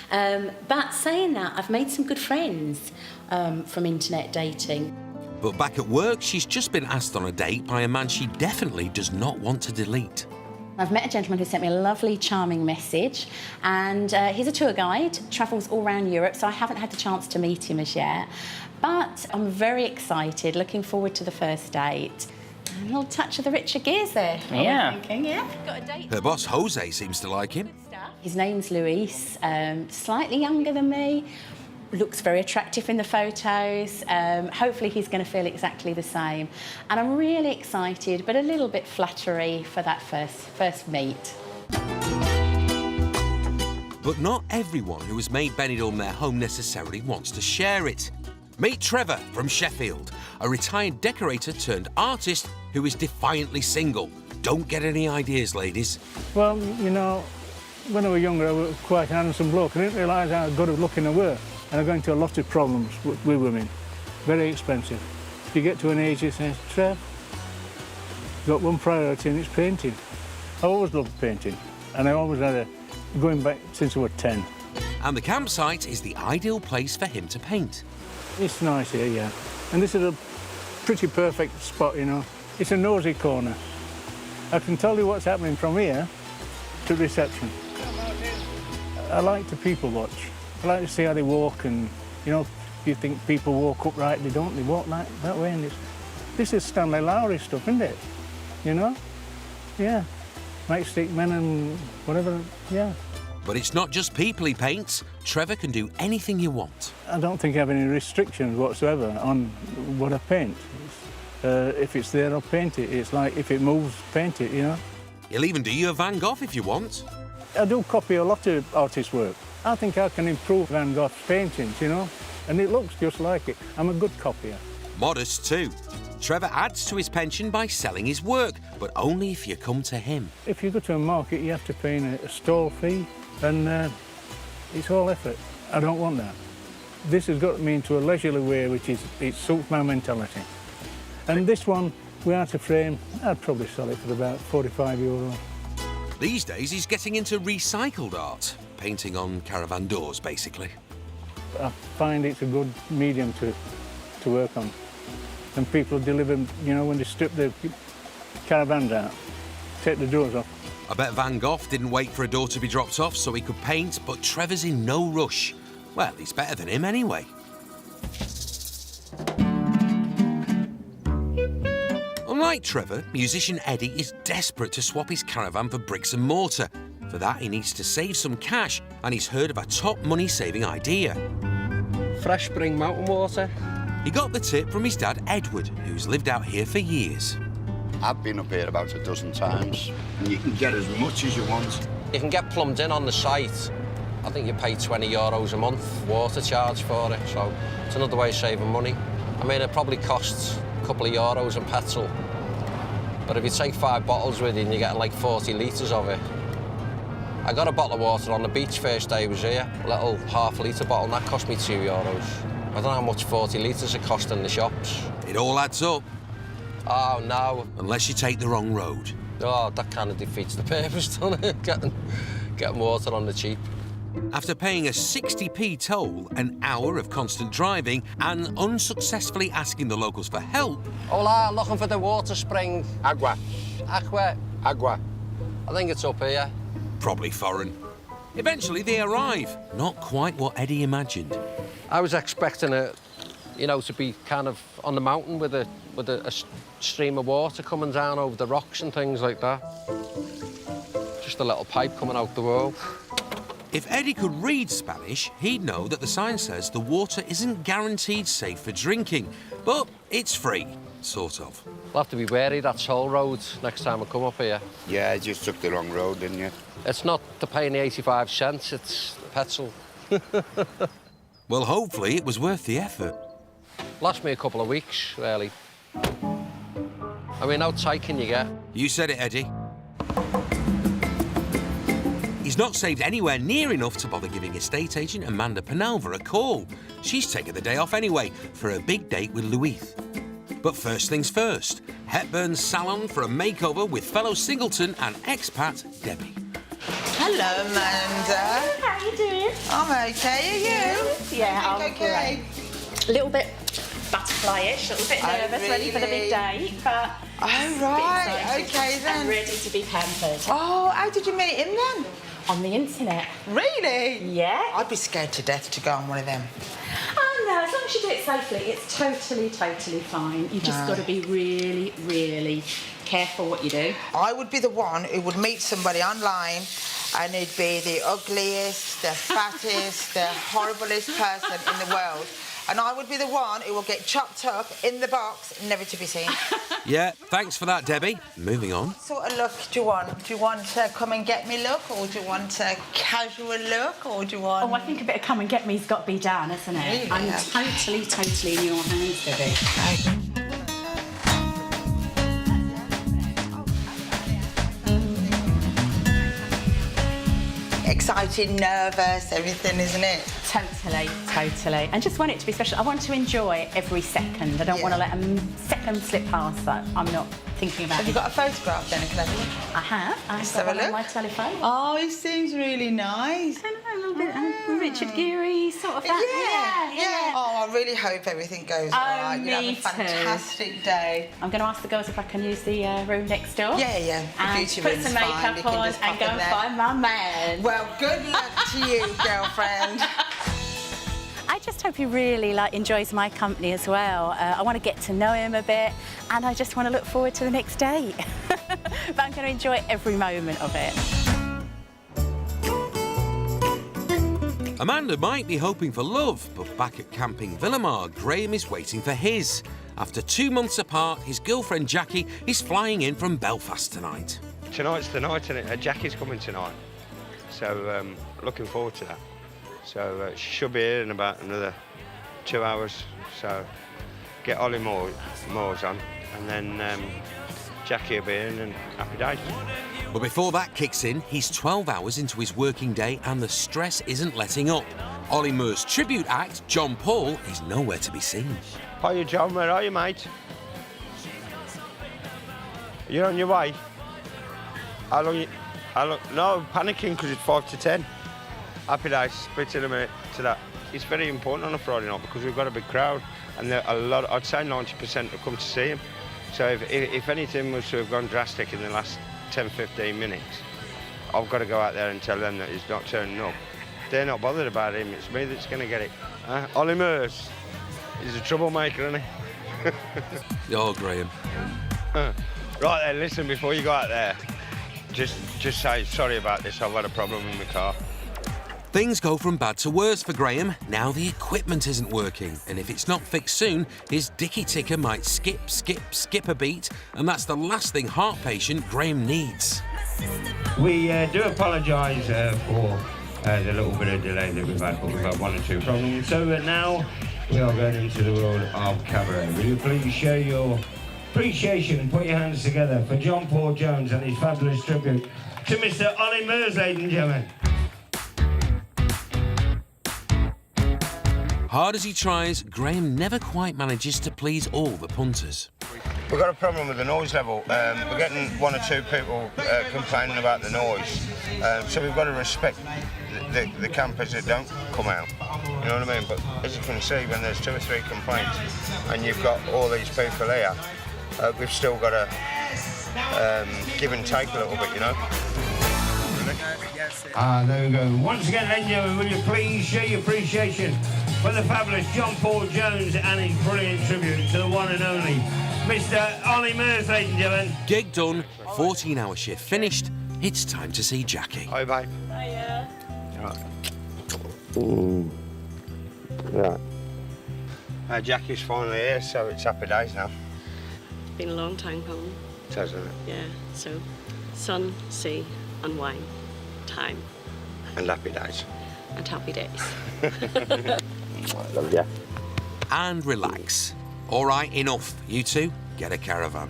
But saying that, I've made some good friends from internet dating. But back at work, she's just been asked on a date by a man she definitely does not want to delete. I've met a gentleman who sent me a lovely, charming message, and he's a tour guide, travels all around Europe, so I haven't had the chance to meet him as yet. But I'm very excited, looking forward to the first date. A little touch of the richer gears there. Yeah. Thinking, yeah. Got a date. Her boss, Jose, seems to like him. His name's Luis, slightly younger than me. Looks very attractive in the photos. Hopefully he's going to feel exactly the same. And I'm really excited, but a little bit fluttery for that first meet. But not everyone who has made Benidorm their home necessarily wants to share it. Meet Trevor from Sheffield, a retired decorator turned artist who is defiantly single. Don't get any ideas, ladies. Well, you know, when I was younger, I was quite a handsome bloke. I didn't realise how good at looking I were. And I got into a lot of problems with women. Very expensive. If you get to an age, you say, Trev, you've got one priority and it's painting. I always loved painting. And I always had going back since I was 10. And the campsite is the ideal place for him to paint. It's nice here, yeah. And this is a pretty perfect spot, you know. It's a nosy corner. I can tell you what's happening from here to reception. I like to people watch. I like to see how they walk, and, you know, if you think people walk upright, they don't. They walk like that way, and this is Stanley Lowry stuff, isn't it? You know? Yeah. Matchstick men and whatever, yeah. But it's not just people he paints. Trevor can do anything you want. I don't think I have any restrictions whatsoever on what I paint. If it's there, I'll paint it. It's like, if it moves, paint it, you know? He'll even do you a Van Gogh if you want. I do copy a lot of artists' work. I think I can improve Van Gogh's paintings, you know, and it looks just like it. I'm a good copier. Modest too. Trevor adds to his pension by selling his work, but only if you come to him. If you go to a market, you have to pay a stall fee, and it's all effort. I don't want that. This has got me into a leisurely way, which it suits my mentality. And this one, without a frame, I'd probably sell it for about €45. These days, he's getting into recycled art. Painting on Caravan doors, basically. I find it's a good medium to work on. And people deliver, you know, when they strip the caravans out, take the doors off. I bet Van Gogh didn't wait for a door to be dropped off so he could paint, but Trevor's in no rush. Well, he's better than him anyway. Unlike Trevor, musician Eddie is desperate to swap his caravan for bricks and mortar. For that, he needs to save some cash, and he's heard of a top money-saving idea. Fresh spring mountain water. He got the tip from his dad, Edward, who's lived out here for years. I've been up here about a dozen times, and you can get as much as you want. You can get plumbed in on the site. I think you pay €20 a month water charge for it, so it's another way of saving money. I mean, it probably costs a couple of euros in petrol, but if you take 5 bottles with you and you're getting like 40 litres of it. I got a bottle of water on the beach first day I was here, a little half-litre bottle, and that cost me €2. I don't know how much 40 litres it cost in the shops. It all adds up. Oh, no. Unless you take the wrong road. Oh, that kind of defeats the purpose, doesn't it? Getting water on the cheap. After paying a 60p toll, an hour of constant driving, and unsuccessfully asking the locals for help... Hola, looking for the water spring. Agua. Aqua. Agua. I think it's up here. Probably foreign. Eventually they arrive. Not quite what Eddie imagined. I was expecting it, you know, to be kind of on the mountain with a stream of water coming down over the rocks and things like that. Just a little pipe coming out the wall. If Eddie could read Spanish, he'd know that the sign says the water isn't guaranteed safe for drinking, but it's free, sort of. We'll have to be wary of that toll road next time I come up here. Yeah, you just took the wrong road, didn't you? It's not the paying the 85 cents, it's the petrol. Well, hopefully it was worth the effort. Lost me a couple of weeks, really. I mean, how tight can you get? You said it, Eddie. He's not saved anywhere near enough to bother giving estate agent Amanda Penalva a call. She's taken the day off anyway for a big date with Louise. But first things first, Hepburn's salon for a makeover with fellow singleton and expat Debbie. Hello, Amanda. How are you doing? I'm okay, are you? Yeah, I'm okay. A little bit butterfly-ish, a little bit nervous, ready for the big date, but... Oh, right, okay then. I'm ready to be pampered. Oh, how did you meet him then? On the internet. Really? Yeah. I'd be scared to death to go on one of them. Oh, no, as long as you do it safely, it's totally fine. You've just got to be really, really careful what you do. I would be the one who would meet somebody online and he'd be the ugliest, the fattest, the horriblest person in the world. And I would be the one who will get chopped up in the box, never to be seen. Yeah, thanks for that, Debbie. Moving on. What sort of look do you want? Do you want to come and get me look, or do you want a casual look, or do you want... Oh, I think a bit of come and get me's got to be done, isn't it? Really? I'm totally in your hands, Debbie. Excited, nervous, everything, isn't it? Totally. And just want it to be special. I want to enjoy every second. I don't want to let a second slip past that I'm not thinking about. Have you got a photograph then? Can I have a look? I have. Let's I've have got a one on look. my telephone. Oh, it seems really nice. I know, a little bit Richard Gere sort of that. Yeah. Oh, I really hope everything goes all right. You'll have a fantastic day. I'm going to ask the girls if I can use the room next door. Yeah. The And beauty put room's some fine. makeup You can on just and pop go in and there. find my man. Well, good luck to you, girlfriend. I just hope he really enjoys my company as well. I want to get to know him a bit, and I just want to look forward to the next date. But I'm going to enjoy every moment of it. Amanda might be hoping for love, but back at Camping Villamar, Graeme is waiting for his. After 2 months apart, his girlfriend Jackie is flying in from Belfast tonight. Tonight's the night, isn't it? Jackie's coming tonight. So, looking forward to that. So, she should be here in about another 2 hours. So, get Ollie Moores on, and then Jackie will be in, and happy days. But before that kicks in, he's 12 hours into his working day and the stress isn't letting up. Ollie Moore's tribute act, John Paul, is nowhere to be seen. Hiya, John. Where are you, mate? You're on your way? How long? No, panicking because it's 5 to 10. Happy days. Speak in a minute to that. It's very important on a Friday night because we've got a big crowd and there are a lot. I'd say 90% have come to see him. So if anything was to have gone drastic in the last 10-15 minutes, I've got to go out there and tell them that he's not turning up. They're not bothered about him. It's me that's going to get it. Ollie Moores. He's a troublemaker, isn't he? Oh, Graeme. Right then, listen, before you go out there, just say sorry about this. I've had a problem with my car. Things go from bad to worse for Graeme. Now the equipment isn't working, and if it's not fixed soon, his dicky ticker might skip a beat, and that's the last thing heart patient Graeme needs. We do apologise for the little bit of delay that we've had, but we've had 1 or 2 problems. So now we are going into the world of Caravan. Will you please show your appreciation and put your hands together for John Paul Jones and his fabulous tribute to Mr. Ollie Moores, ladies and gentlemen. Hard as he tries, Graeme never quite manages to please all the punters. We've got a problem with the noise level. We're getting 1 or 2 people complaining about the noise. So we've got to respect the campers that don't come out. You know what I mean? But as you can see, when there's 2 or 3 complaints and you've got all these people here, we've still got to give and take a little bit, you know? There we go. Once again, ladies and gentlemen, will you please show your appreciation for the fabulous John Paul Jones and his brilliant tribute to the one and only Mr. Ollie Mears, ladies and gentlemen. Gig done, 14-hour shift finished. It's time to see Jackie. Hi, babe. Hiya. Right. Jackie's finally here, so it's happy days now. Been a long time coming. It has, hasn't it? Yeah, so sun, sea and wine. Time. And happy days. And happy days. Love you. And relax. All right, enough. You two, get a caravan.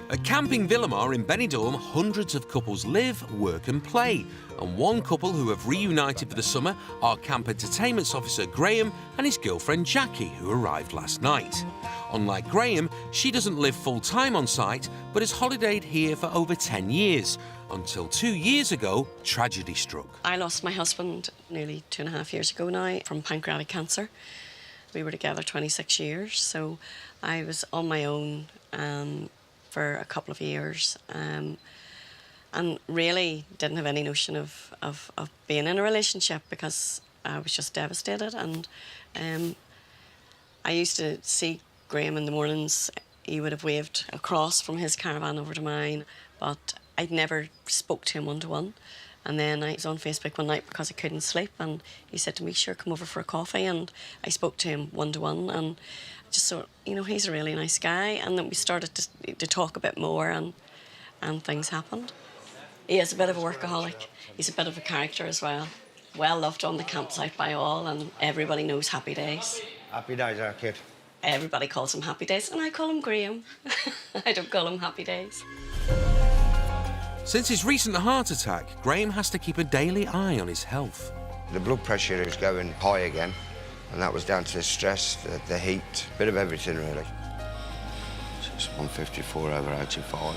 At Camping Villamar in Benidorm, hundreds of couples live, work and play. And one couple who have reunited for the summer are Camp Entertainments Officer Graeme and his girlfriend Jackie, who arrived last night. Unlike Graeme, she doesn't live full-time on site, but has holidayed here for over 10 years, until 2 years ago, tragedy struck. I lost my husband nearly 2.5 years ago now from pancreatic cancer. We were together 26 years, so I was on my own for a couple of years and really didn't have any notion of being in a relationship because I was just devastated. And I used to see Graeme in the mornings. He would have waved across from his caravan over to mine, but I'd never spoke to him one-to-one. And then I was on Facebook one night because I couldn't sleep, and he said to me, sure, come over for a coffee. And I spoke to him one-to-one, and just thought, you know, he's a really nice guy. And then we started to talk a bit more, and things happened. He is a bit of a workaholic. He's a bit of a character as well. Well loved on the campsite by all, and everybody knows Happy Days. Happy days, our kid. Everybody calls him Happy Days, and I call him Graeme. I don't call him Happy Days. Since his recent heart attack, Graeme has to keep a daily eye on his health. The blood pressure is going high again, and that was down to the stress, the heat, a bit of everything really. So it's 154/85.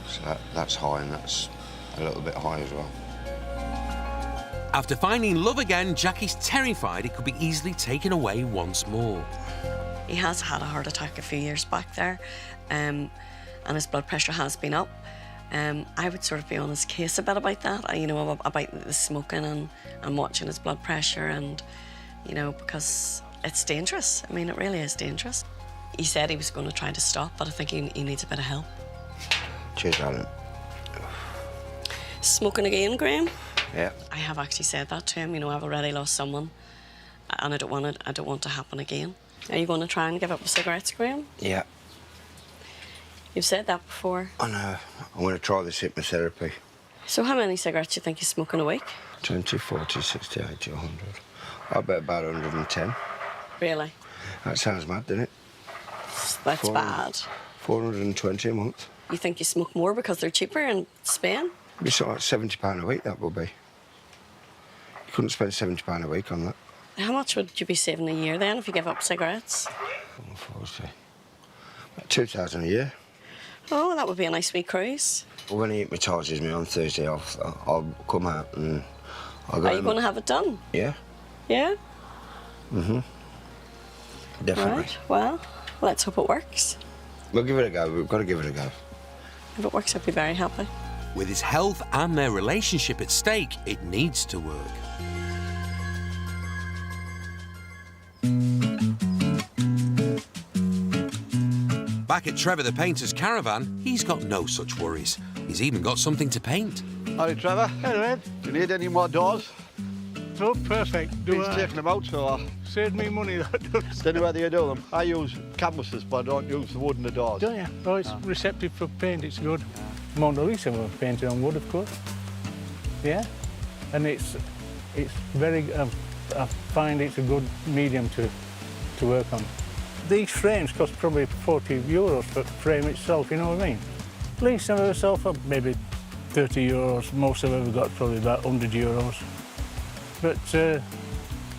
So that's high, and that's a little bit high as well. After finding love again, Jackie's terrified it could be easily taken away once more. He has had a heart attack a few years back there, and his blood pressure has been up. I would sort of be on his case a bit about that, you know, about the smoking and watching his blood pressure, and, you know, because it's dangerous. I mean, it really is dangerous. He said he was going to try to stop, but I think he needs a bit of help. Cheers, darling. Smoking again, Graeme? Yeah. I have actually said that to him. You know, I've already lost someone, and I don't want it to happen again. Are you going to try and give up the cigarettes, Graeme? Yeah. You've said that before. I know. I'm going to try this hypnotherapy. So how many cigarettes do you think you smoke in a week? 20, 40, 60, 80, 100. I bet about 110. Really? That sounds mad, doesn't it? That's bad. 420 a month. You think you smoke more because they're cheaper in Spain? It'd be like £70 a week, that would be. You couldn't spend £70 a week on that. How much would you be saving a year then if you give up cigarettes? 40. About 2,000 a year. Oh, that would be a nice wee cruise. Well, when he hypnotises me on Thursday off, I'll come out and I'll go. Are you going to have it done? Yeah. Yeah? Mm-hmm. Definitely. Right, well, let's hope it works. We'll give it a go. We've got to give it a go. If it works, I'll be very happy. With his health and their relationship at stake, it needs to work. Back at Trevor the painter's caravan, he's got no such worries. He's even got something to paint. Hi, Trevor. Hello, Ed. Do you need any more doors? Oh, perfect. He's taking them out, so... Saved me money, that does. Don't know whether you do them. I use canvases, but I don't use the wood in the doors. Don't you? Oh, it's receptive for paint, it's good. Mona Lisa was painted on wood, of course. Yeah. And it's very... I find it's a good medium to work on. These frames cost probably €40 for the frame itself, you know what I mean? Least I've ever sold for maybe €30. Most I've ever got probably about €100. But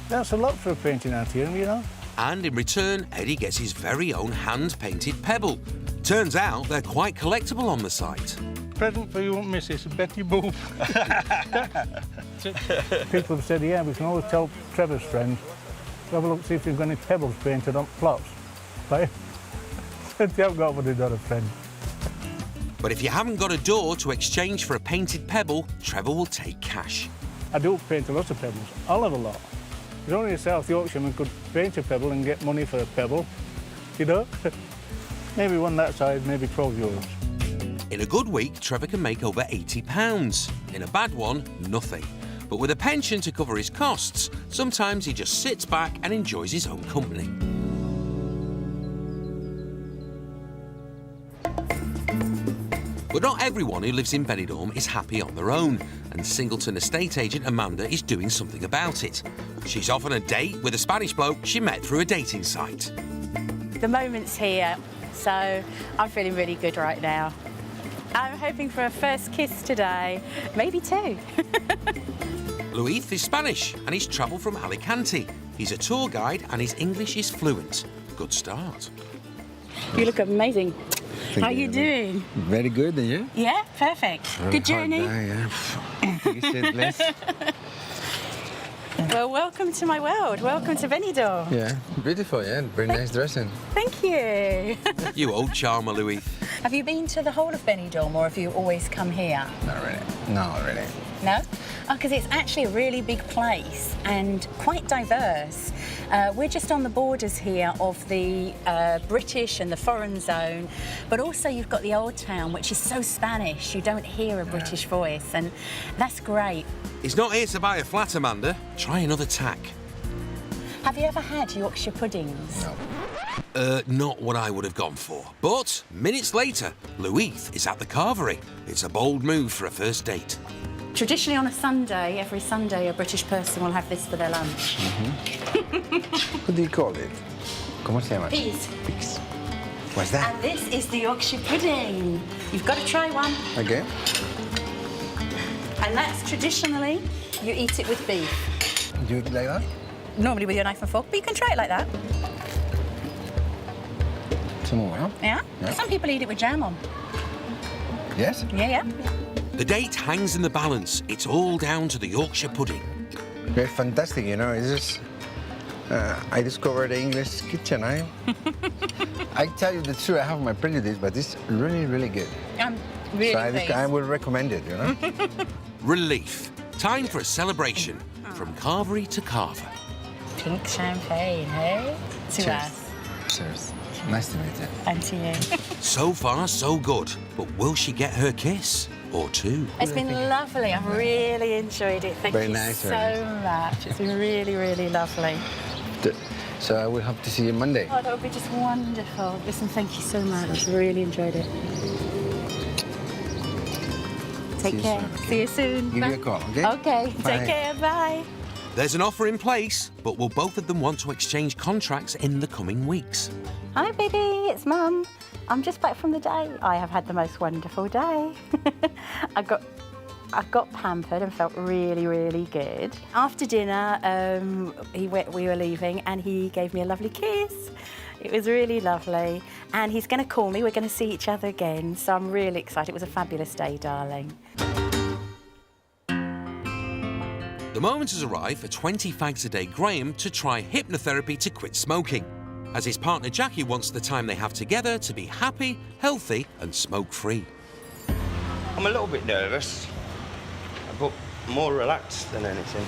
That's a lot for a painting out here, you know. And in return, Eddie gets his very own hand-painted pebble. Turns out they're quite collectible on the site. Present for you, Mrs. Betty Boop. People have said, yeah, we can always tell Trevor's friends, have a look, see if you've got any pebbles painted on plots. Like, they haven't got one, they've got a friend. But if you haven't got a door to exchange for a painted pebble, Trevor will take cash. I do paint a lot of pebbles. I'll have a lot. There's only a South Yorkshireman could paint a pebble and get money for a pebble. You know? Maybe one that size, maybe €12. In a good week, Trevor can make over £80. In a bad one, nothing. But with a pension to cover his costs, sometimes he just sits back and enjoys his own company. But not everyone who lives in Benidorm is happy on their own, and Singleton estate agent Amanda is doing something about it. She's off on a date with a Spanish bloke she met through a dating site. The moment's here, so I'm feeling really good right now. I'm hoping for a first kiss today, maybe two. Luis is Spanish and he's travelled from Alicante. He's a tour guide and his English is fluent. Good start. You look amazing. Thank How you doing? Very good, and you? Yeah, perfect. Good journey. Well, welcome to my world. Welcome to Benidorm. Yeah, beautiful, yeah. Very nice dressing. Thank you. You old charmer, Luis. Have you been to the whole of Benidorm, or have you always come here? Not really. Not really. No? Oh, because it's actually a really big place and quite diverse. We're just on the borders here of the British and the foreign zone, but also you've got the old town, which is so Spanish, you don't hear a British voice, and that's great. He's not here to buy a flat, Amanda. Try another tack. Have you ever had Yorkshire puddings? No. Not what I would have gone for. But minutes later, Luis is at the carvery. It's a bold move for a first date. Traditionally on a Sunday, every Sunday, a British person will have this for their lunch. What do you call it? ¿Cómo se llama? Peas. Peas. What's that? And this is the Yorkshire pudding. You've got to try one. Okay. And that's traditionally, you eat it with beef. Do you eat it like that? Normally with your knife and fork, but you can try it like that. Some more, Yeah? Some people eat it with jam on. Yes? Yeah. The date hangs in the balance. It's all down to the Yorkshire pudding. Very fantastic, you know. It's just, I discovered the English kitchen. I tell you the truth, I have my prejudice, but it's really, really good. I'm really so I would recommend it, you know. Relief. Time for a celebration. From carvery to carver. Pink champagne, hey? To Cheers. us. Cheers. Nice to meet you. And to you. So far, so good. But will she get her kiss? Or two? It's been lovely. I've really enjoyed it. Thank you so much. It's been really, really lovely. So I will have to see you Monday. Oh, that would be just wonderful. Listen, thank you so much. Really enjoyed it. Take care. See you soon. Give Bye. you a call, okay? Okay. Bye. Take care. Bye. There's an offer in place, but will both of them want to exchange contracts in the coming weeks? Hi, baby. It's Mum. I'm just back from the day. I have had the most wonderful day. I got pampered and felt really, really good. After dinner, we were leaving and he gave me a lovely kiss. It was really lovely. And he's going to call me. We're going to see each other again. So I'm really excited. It was a fabulous day, darling. The moment has arrived for 20 fags a day Graeme to try hypnotherapy to quit smoking, as his partner Jackie wants the time they have together to be happy, healthy and smoke-free. I'm a little bit nervous, but more relaxed than anything.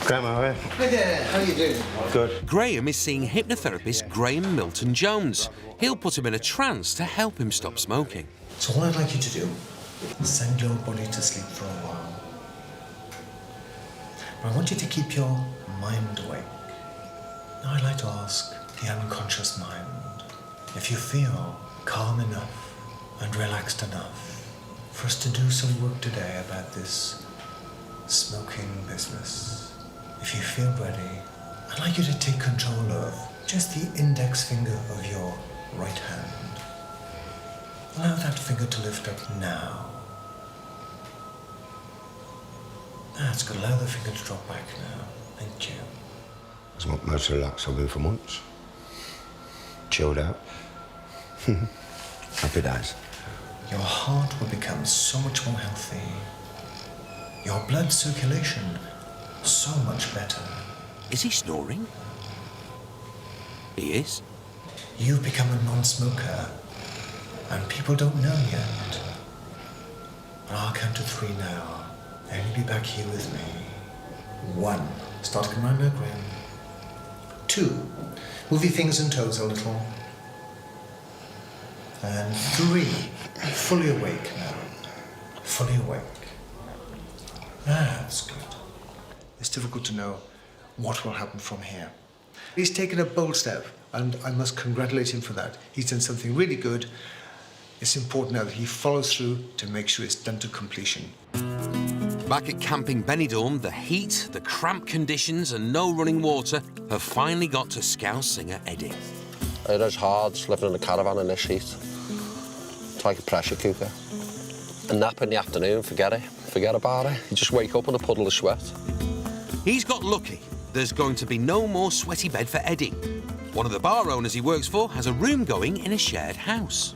Graeme, how are you? Hi there, how are you doing? Good. Graeme is seeing hypnotherapist Graeme Milton-Jones. He'll put him in a trance to help him stop smoking. So all I'd like you to do is send your body to sleep for a while. But I want you to keep your mind awake. Now I'd like to ask the unconscious mind if you feel calm enough and relaxed enough for us to do some work today about this smoking business. If you feel ready, I'd like you to take control of just the index finger of your right hand. Allow that finger to lift up now. That's good. Allow the finger to drop back now. Thank you. That's what most relaxed I've been for months. Chilled out. Happy days. Your heart will become so much more healthy. Your blood circulation so much better. Is he snoring? He is. You've become a non-smoker, and people don't know yet. And I'll count to 3 now, and you'll be back here with me. 1, start Commander Graeme. 2, move your fingers and toes a little. And 3, fully awake now. Fully awake. That's good. It's difficult to know what will happen from here. He's taken a bold step, and I must congratulate him for that. He's done something really good. It's important now that he follows through to make sure it's done to completion. Back at camping Benidorm, the heat, the cramped conditions and no running water have finally got to Scouse singer Eddie. It is hard living in a caravan in this heat. It's like a pressure cooker. A nap in the afternoon, forget it. Forget about it. You just wake up in a puddle of sweat. He's got lucky. There's going to be no more sweaty bed for Eddie. One of the bar owners he works for has a room going in a shared house.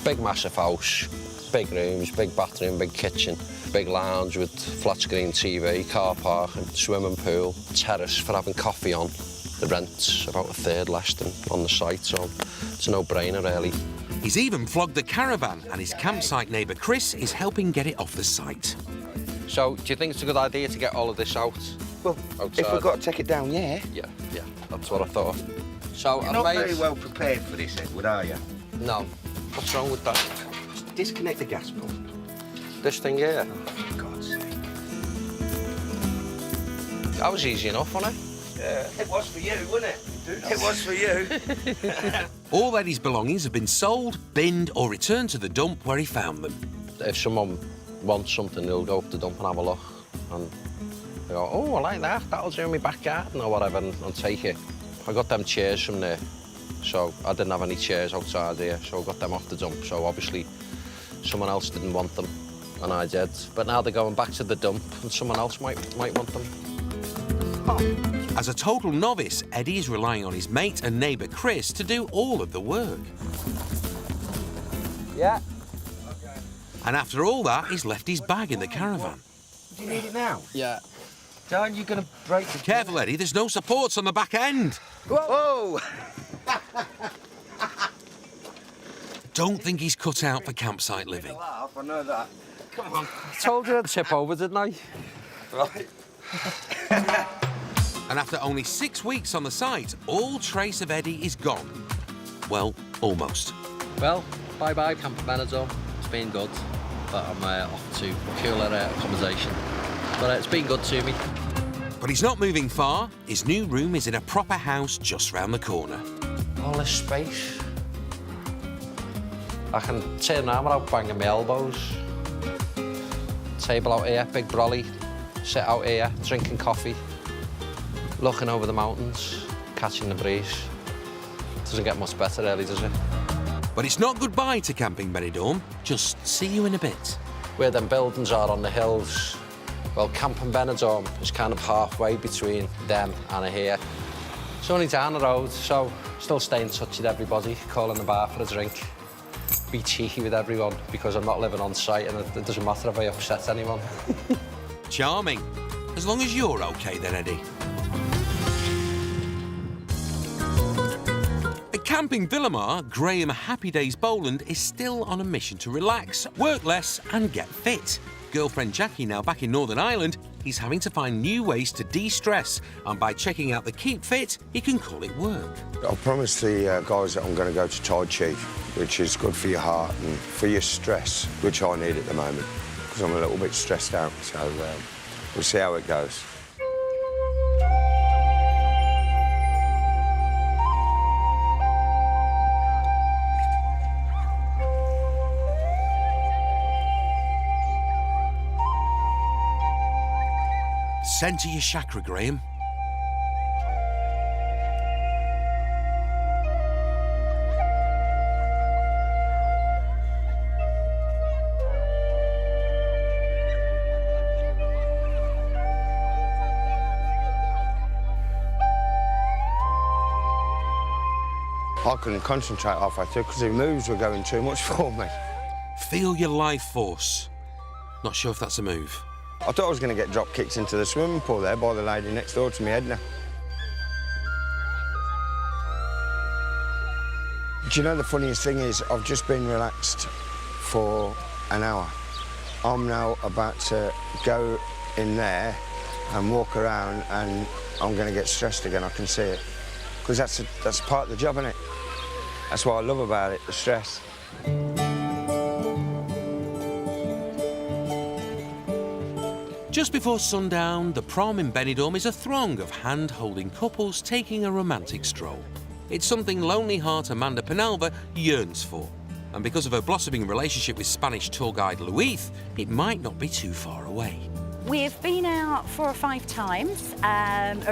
Big massive house, big rooms, big bathroom, big kitchen, big lounge with flat screen TV, car park and swimming pool, terrace for having coffee on. The rent's about 1/3 less than on the site, so it's a no-brainer really. He's even flogged the caravan, and his campsite neighbour Chris is helping get it off the site. So, do you think it's a good idea to get all of this out? Well, outside? if we've got to take it down, yeah. Yeah, that's what I thought. So, You're not very well prepared for this, Edward, are you? No. What's wrong with that? Just disconnect the gas pump. This thing here? Oh, for God's sake. That was easy enough, wasn't it? Yeah, it was for you, wasn't it? It was for you. All Eddie's belongings have been sold, binned or returned to the dump where he found them. If someone wants something, they'll go up the dump and have a look. And they go, oh, I like that. That'll do in my back garden or whatever, and take it. I got them chairs from there. So I didn't have any chairs outside here, so I got them off the dump. So obviously someone else didn't want them, and I did. But now they're going back to the dump, and someone else might want them. As a total novice, Eddie is relying on his mate and neighbour Chris to do all of the work. Yeah. And after all that, he's left his bag in the caravan. Do you need it now? Yeah. Aren't you going to break the... Careful, Eddie, there's no supports on the back end. Whoa! Don't think he's cut out for campsite living. Laugh, I know that. Come on. I told you I'd tip over, didn't I? Right. And after only 6 weeks on the site, all trace of Eddie is gone. Well, almost. Well, bye-bye, Camp Benidorm. It's been good, but I'm off to cooler accommodation. But it's been good to me. But he's not moving far. His new room is in a proper house just round the corner. All this space. I can turn around without banging my elbows. Table out here, big brolly. Sit out here, drinking coffee. Looking over the mountains, catching the breeze. Doesn't get much better, really, does it? But it's not goodbye to camping Benidorm. Just see you in a bit. Where them buildings are on the hills, well, camping Benidorm is kind of halfway between them and here. It's only down the road, so still stay in touch with everybody, call in the bar for a drink. Be cheeky with everyone, because I'm not living on site and it doesn't matter if I upset anyone. Charming. As long as you're OK then, Eddie. At Camping Villamar, Graeme Happy Days Boland is still on a mission to relax, work less and get fit. Girlfriend Jackie now back in Northern Ireland, he's having to find new ways to de-stress, and by checking out the Keep Fit, he can call it work. I promised the guys that I'm going to go to Tai Chi, which is good for your heart and for your stress, which I need at the moment, because I'm a little bit stressed out, so we'll see how it goes. Centre your chakra, Graeme. I couldn't concentrate halfway through because the moves were going too much for me. Feel your life force. Not sure if that's a move. I thought I was going to get drop kicked into the swimming pool there by the lady next door to me, Edna. Do you know the funniest thing is I've just been relaxed for an hour. I'm now about to go in there and walk around and I'm going to get stressed again, I can see it. Because that's part of the job, isn't it? That's what I love about it, the stress. Just before sundown, the prom in Benidorm is a throng of hand-holding couples taking a romantic stroll. It's something lonely heart Amanda Penalva yearns for. And because of her blossoming relationship with Spanish tour guide Luis, it might not be too far away. We've been out 4 or 5 times,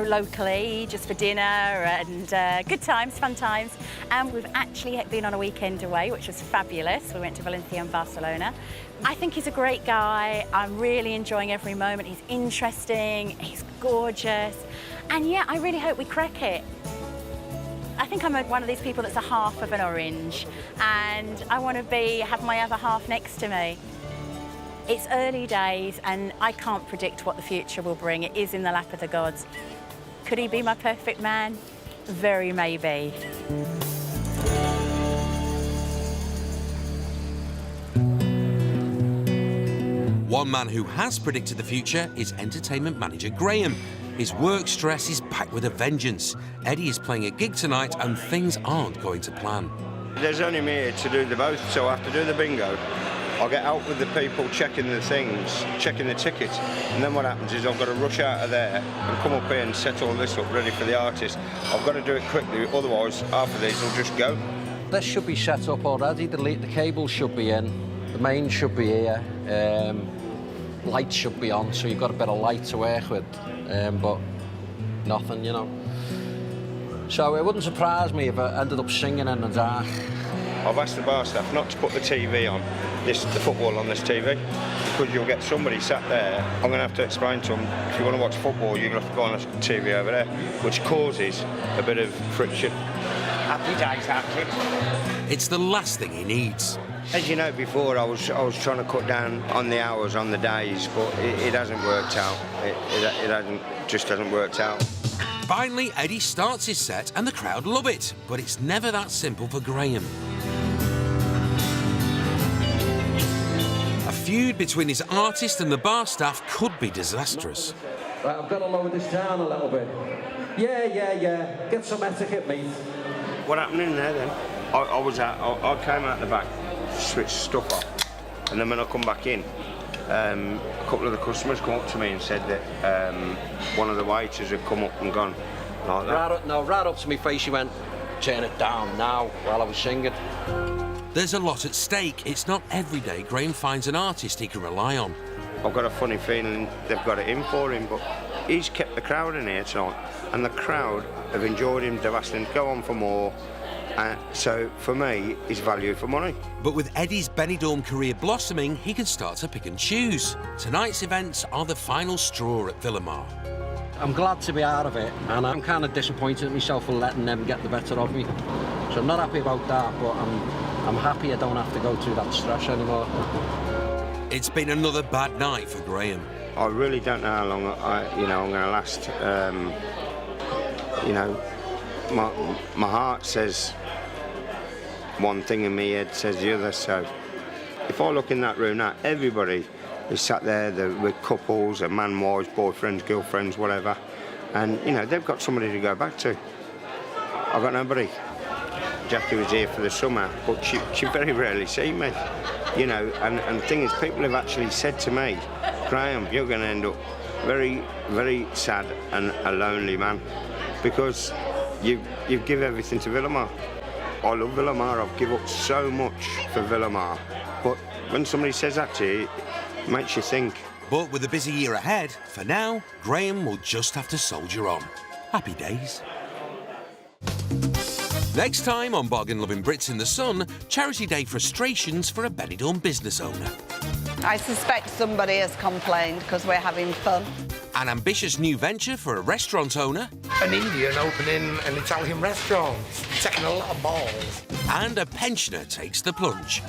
locally, just for dinner and good times, fun times. And we've actually been on a weekend away, which was fabulous. We went to Valencia and Barcelona. I think he's a great guy. I'm really enjoying every moment. He's interesting, he's gorgeous. And yeah, I really hope we crack it. I think I'm one of these people that's a half of an orange, and I want to have my other half next to me. It's early days, and I can't predict what the future will bring. It is in the lap of the gods. Could he be my perfect man? Very maybe. One man who has predicted the future is entertainment manager Graeme. His work stress is back with a vengeance. Eddie is playing a gig tonight and things aren't going to plan. There's only me here to do the both, so I have to do the bingo. I'll get out with the people checking the things, checking the tickets, and then what happens is I've got to rush out of there and come up here and set all this up ready for the artist. I've got to do it quickly, otherwise half of these will just go. This should be set up already. The cable should be in, the main should be here, lights should be on, so you've got a bit of light to work with, but nothing, you know. So it wouldn't surprise me if I ended up singing in the dark. I've asked the bar staff not to put the TV on, the football on this TV, because you'll get somebody sat there. I'm going to have to explain to them, if you want to watch football, you're going to have to go on the TV over there, which causes a bit of friction. Happy days, that kid. It's the last thing he needs. As you know, before I was trying to cut down on the hours, on the days, but it hasn't worked out. It just hasn't worked out. Finally, Eddie starts his set and the crowd love it, but it's never that simple for Graeme. A feud between his artist and the bar staff could be disastrous. Right, I've got to lower this down a little bit. Yeah. Get some etiquette, mate. What happened in there then? I came out the back, switched stuff off, and then when I come back in, a couple of the customers come up to me and said that one of the waiters had come up and gone like that. Right up to my face, he went, turn it down now, while I was singing. There's a lot at stake. It's not every day Graeme finds an artist he can rely on. I've got a funny feeling they've got it in for him, but he's kept the crowd in here tonight, and the crowd have enjoyed him. They've asked him to go on for more. So, for me, it's value for money. But with Eddie's Benidorm career blossoming, he can start to pick and choose. Tonight's events are the final straw at Villamar. I'm glad to be out of it, and I'm kind of disappointed at myself for letting them get the better of me. So I'm not happy about that, but I'm happy I don't have to go through that stress anymore. It's been another bad night for Graeme. I really don't know how long I'm going to last. My heart says one thing and my head says the other, so if I look in that room now, everybody is sat there with couples, and man, wives, boyfriends, girlfriends, whatever, and they've got somebody to go back to. I've got nobody. Jackie was here for the summer, but she very rarely seen me, and the thing is, people have actually said to me, Graeme, you're going to end up very, very sad and a lonely man, because you give everything to Villamar. I love Villamar, I've given up so much for Villamar, but when somebody says that to you, it makes you think. But with a busy year ahead, for now, Graeme will just have to soldier on. Happy days. Next time on Bargain Loving Brits in the Sun, Charity Day frustrations for a Benidorm business owner. I suspect somebody has complained because we're having fun. An ambitious new venture for a restaurant owner. An Indian opening an Italian restaurant, taking a lot of balls. And a pensioner takes the plunge.